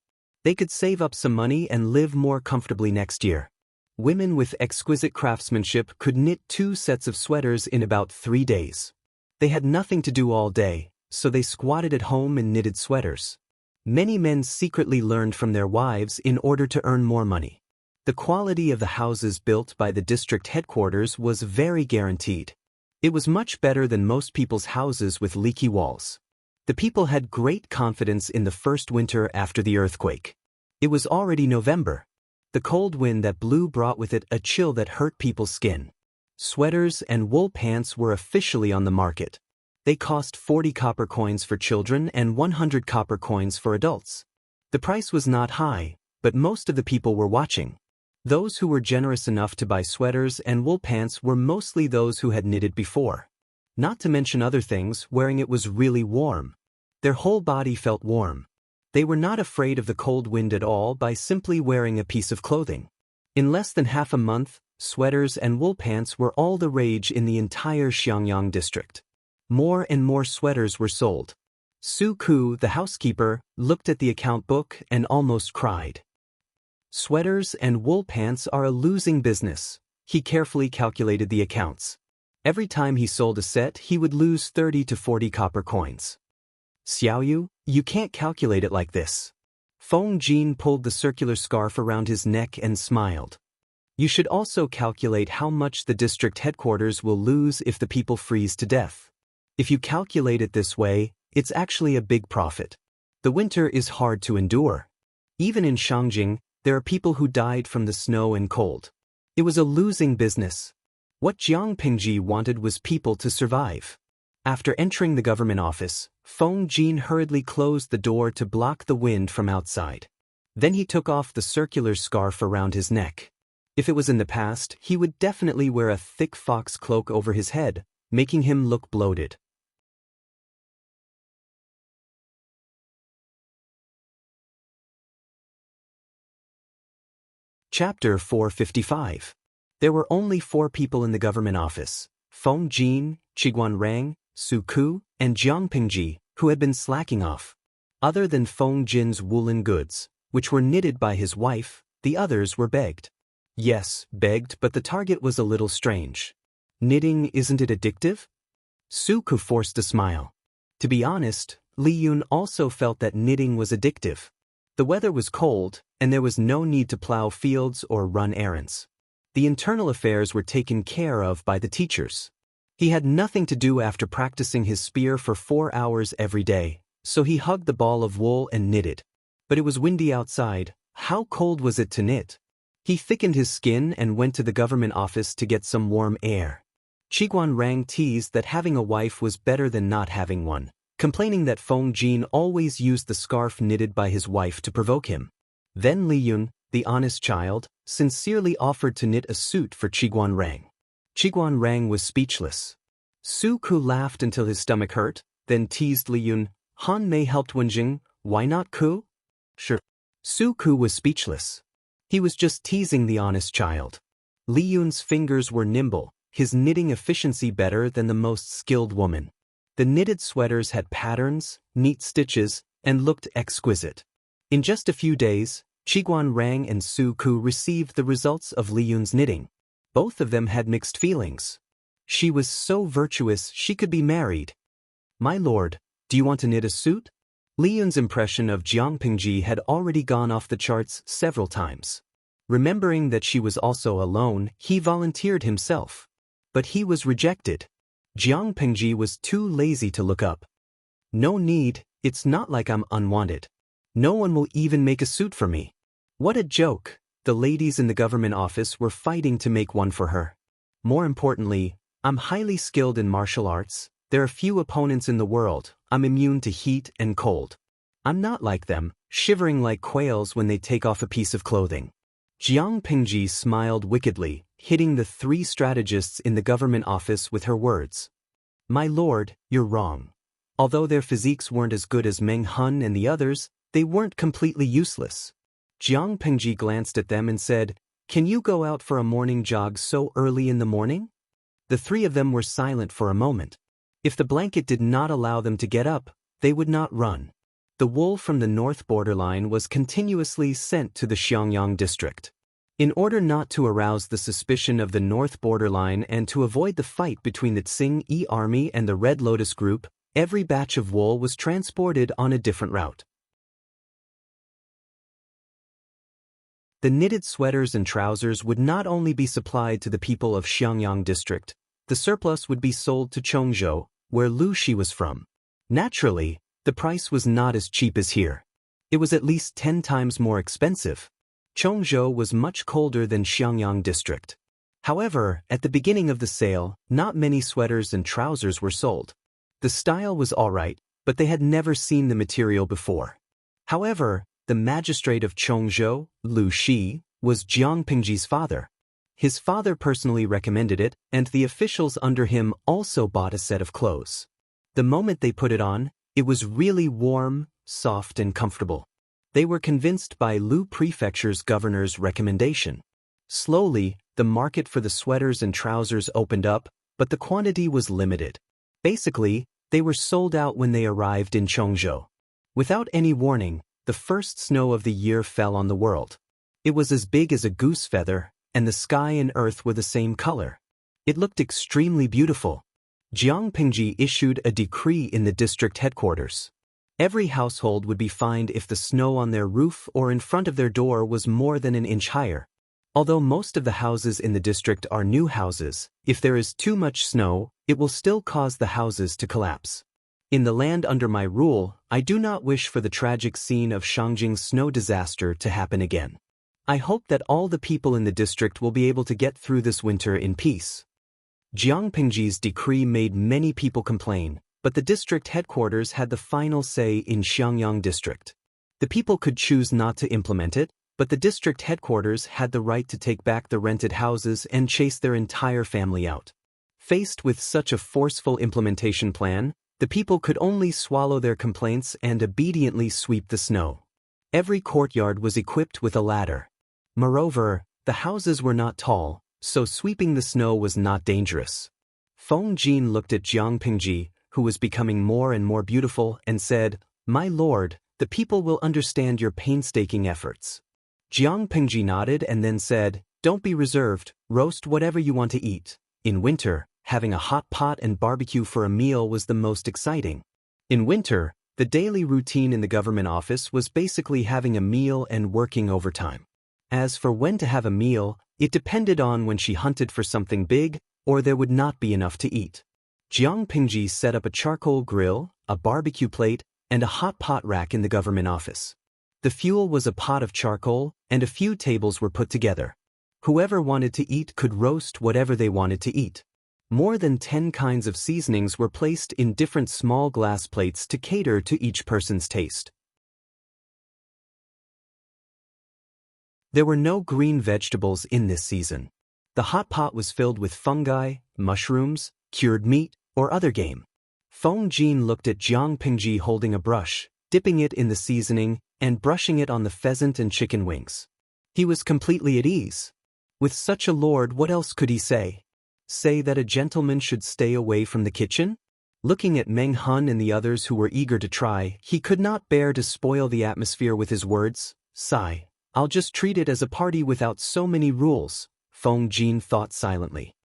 They could save up some money and live more comfortably next year. Women with exquisite craftsmanship could knit 2 sets of sweaters in about 3 days. They had nothing to do all day, so they squatted at home and knitted sweaters. Many men secretly learned from their wives in order to earn more money. The quality of the houses built by the district headquarters was very guaranteed. It was much better than most people's houses with leaky walls. The people had great confidence in the first winter after the earthquake. It was already November. The cold wind that blew brought with it a chill that hurt people's skin. Sweaters and wool pants were officially on the market. They cost 40 copper coins for children and 100 copper coins for adults. The price was not high, but most of the people were watching. Those who were generous enough to buy sweaters and wool pants were mostly those who had knitted before. Not to mention other things, wearing it was really warm. Their whole body felt warm. They were not afraid of the cold wind at all by simply wearing a piece of clothing. In less than half a month, sweaters and wool pants were all the rage in the entire Xiangyang district. More and more sweaters were sold. Su Ku, the housekeeper, looked at the account book and almost cried. Sweaters and wool pants are a losing business. He carefully calculated the accounts. Every time he sold a set, he would lose 30 to 40 copper coins. Xiaoyu, you can't calculate it like this. Feng Jin pulled the circular scarf around his neck and smiled. You should also calculate how much the district headquarters will lose if the people freeze to death. If you calculate it this way, it's actually a big profit. The winter is hard to endure. Even in Shangjing, there are people who died from the snow and cold. It was a losing business. What Jiang Pingji wanted was people to survive. After entering the government office, Feng Jin hurriedly closed the door to block the wind from outside. Then he took off the circular scarf around his neck. If it was in the past, he would definitely wear a thick fox cloak over his head, making him look bloated. Chapter 455. There were only 4 people in the government office: Feng Jin, Qiguan Rang, Su Ku, and Jiang Pingji, who had been slacking off. Other than Feng Jin's woolen goods, which were knitted by his wife, the others were begged. Yes, begged, but the target was a little strange. Knitting, isn't it addictive? Su Ku forced a smile. To be honest, Li Yun also felt that knitting was addictive. The weather was cold, and there was no need to plow fields or run errands. The internal affairs were taken care of by the teachers. He had nothing to do after practicing his spear for 4 hours every day, so he hugged the ball of wool and knitted. But it was windy outside. How cold was it to knit? He thickened his skin and went to the government office to get some warm air. Qiguan Rang teased that having a wife was better than not having one, complaining that Feng Jin always used the scarf knitted by his wife to provoke him. Then Li Yun, the honest child, sincerely offered to knit a suit for Qiguan Rang. Qiguan Rang was speechless. Su Ku laughed until his stomach hurt, then teased Li Yun. Han Mei helped Wenjing, why not Ku? Sure. Su Ku was speechless. He was just teasing the honest child. Li Yun's fingers were nimble, his knitting efficiency better than the most skilled woman. The knitted sweaters had patterns, neat stitches, and looked exquisite. In just a few days, Qiguan Rang and Su Ku received the results of Li Yun's knitting. Both of them had mixed feelings. She was so virtuous she could be married. My lord, do you want to knit a suit? Li Yun's impression of Jiang Pingji had already gone off the charts several times. Remembering that she was also alone, he volunteered himself. But he was rejected. Jiang Pingji was too lazy to look up. No need, it's not like I'm unwanted. No one will even make a suit for me. What a joke. The ladies in the government office were fighting to make one for her. More importantly, I'm highly skilled in martial arts. There are few opponents in the world. I'm immune to heat and cold. I'm not like them, shivering like quails when they take off a piece of clothing. Jiang Pingji smiled wickedly, hitting the 3 strategists in the government office with her words. My lord, you're wrong. Although their physiques weren't as good as Meng Hun and the others, they weren't completely useless. Jiang Pingji glanced at them and said, Can you go out for a morning jog so early in the morning? The 3 of them were silent for a moment. If the blanket did not allow them to get up, they would not run. The wool from the north borderline was continuously sent to the Xiangyang district. In order not to arouse the suspicion of the north borderline and to avoid the fight between the Tsing-Yi army and the Red Lotus group, every batch of wool was transported on a different route. The knitted sweaters and trousers would not only be supplied to the people of Xiangyang district, the surplus would be sold to Chongzhou, where Lu Shi was from. Naturally, the price was not as cheap as here. It was at least 10 times more expensive. Chongzhou was much colder than Xiangyang district. However, at the beginning of the sale, not many sweaters and trousers were sold. The style was alright, but they had never seen the material before. However, the magistrate of Chongzhou, Lu Shi, was Jiang Pingji's father. His father personally recommended it, and the officials under him also bought a set of clothes. The moment they put it on, it was really warm, soft and comfortable. They were convinced by Lu Prefecture's governor's recommendation. Slowly, the market for the sweaters and trousers opened up, but the quantity was limited. Basically, they were sold out when they arrived in Chongzhou. Without any warning, the first snow of the year fell on the world. It was as big as a goose feather, and the sky and earth were the same color. It looked extremely beautiful. Jiang Pingji issued a decree in the district headquarters. Every household would be fined if the snow on their roof or in front of their door was more than an inch higher. Although most of the houses in the district are new houses, if there is too much snow, it will still cause the houses to collapse. In the land under my rule, I do not wish for the tragic scene of Shangjing's snow disaster to happen again. I hope that all the people in the district will be able to get through this winter in peace. Jiang Pingji's decree made many people complain, but the district headquarters had the final say in Xiangyang district. The people could choose not to implement it, but the district headquarters had the right to take back the rented houses and chase their entire family out. Faced with such a forceful implementation plan, the people could only swallow their complaints and obediently sweep the snow. Every courtyard was equipped with a ladder. Moreover, the houses were not tall, so sweeping the snow was not dangerous. Feng Jin looked at Jiang Pingji, who was becoming more and more beautiful, and said, "My lord, the people will understand your painstaking efforts." Jiang Pingji nodded and then said, "Don't be reserved, roast whatever you want to eat. In winter, having a hot pot and barbecue for a meal was the most exciting." In winter, the daily routine in the government office was basically having a meal and working overtime. As for when to have a meal, it depended on when she hunted for something big, or there would not be enough to eat. Jiang Pingji set up a charcoal grill, a barbecue plate, and a hot pot rack in the government office. The fuel was a pot of charcoal, and a few tables were put together. Whoever wanted to eat could roast whatever they wanted to eat. More than 10 kinds of seasonings were placed in different small glass plates to cater to each person's taste. There were no green vegetables in this season. The hot pot was filled with fungi, mushrooms, cured meat, or other game. Feng Jin looked at Jiang Pingji holding a brush, dipping it in the seasoning, and brushing it on the pheasant and chicken wings. He was completely at ease. With such a lord, what else could he say? Say that a gentleman should stay away from the kitchen? Looking at Meng Hun and the others who were eager to try, he could not bear to spoil the atmosphere with his words. Sigh. I'll just treat it as a party without so many rules, Feng Jin thought silently.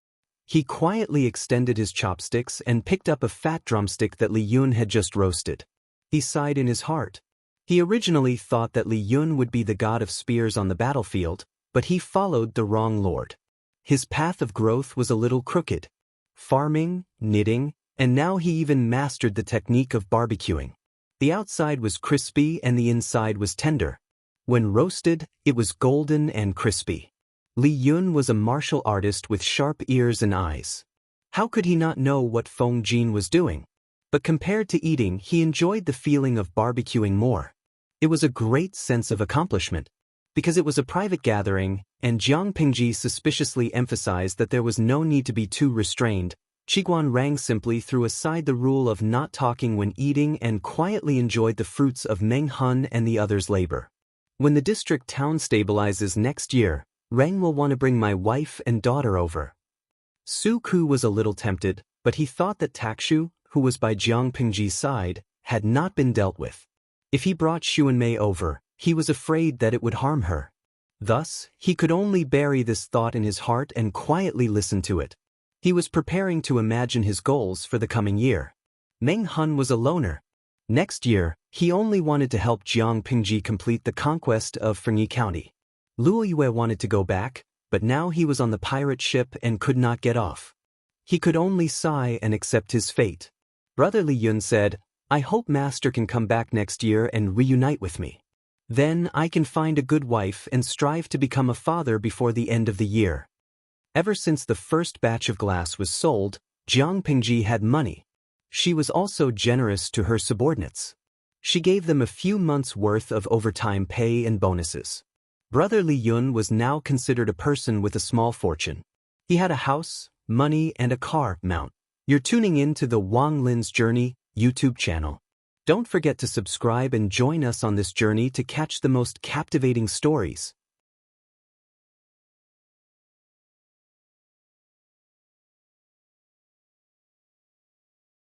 He quietly extended his chopsticks and picked up a fat drumstick that Li Yun had just roasted. He sighed in his heart. He originally thought that Li Yun would be the god of spears on the battlefield, but he followed the wrong lord. His path of growth was a little crooked. Farming, knitting, and now he even mastered the technique of barbecuing. The outside was crispy and the inside was tender. When roasted, it was golden and crispy. Li Yun was a martial artist with sharp ears and eyes. How could he not know what Feng Jin was doing? But compared to eating, he enjoyed the feeling of barbecuing more. It was a great sense of accomplishment. Because it was a private gathering, and Jiang Pingji suspiciously emphasized that there was no need to be too restrained, Qiguan Rang simply threw aside the rule of not talking when eating and quietly enjoyed the fruits of Meng Hun and the others' labor. When the district town stabilizes next year, Rang will want to bring my wife and daughter over. Su Ku was a little tempted, but he thought that Takshu, who was by Jiang Pingji's side, had not been dealt with. If he brought Xuanmei over, he was afraid that it would harm her. Thus, he could only bury this thought in his heart and quietly listen to it. He was preparing to imagine his goals for the coming year. Meng Hun was a loner. Next year, he only wanted to help Jiang Pingji complete the conquest of Fengyi County. Luo Yue wanted to go back, but now he was on the pirate ship and could not get off. He could only sigh and accept his fate. Brother Li Yun said, "I hope Master can come back next year and reunite with me. Then I can find a good wife and strive to become a father before the end of the year." Ever since the first batch of glass was sold, Jiang Pingji had money. She was also generous to her subordinates. She gave them a few months' worth of overtime pay and bonuses. Brother Li Yun was now considered a person with a small fortune. He had a house, money, and a car mount. You're tuning in to the Wang Lin's Journey YouTube channel. Don't forget to subscribe and join us on this journey to catch the most captivating stories.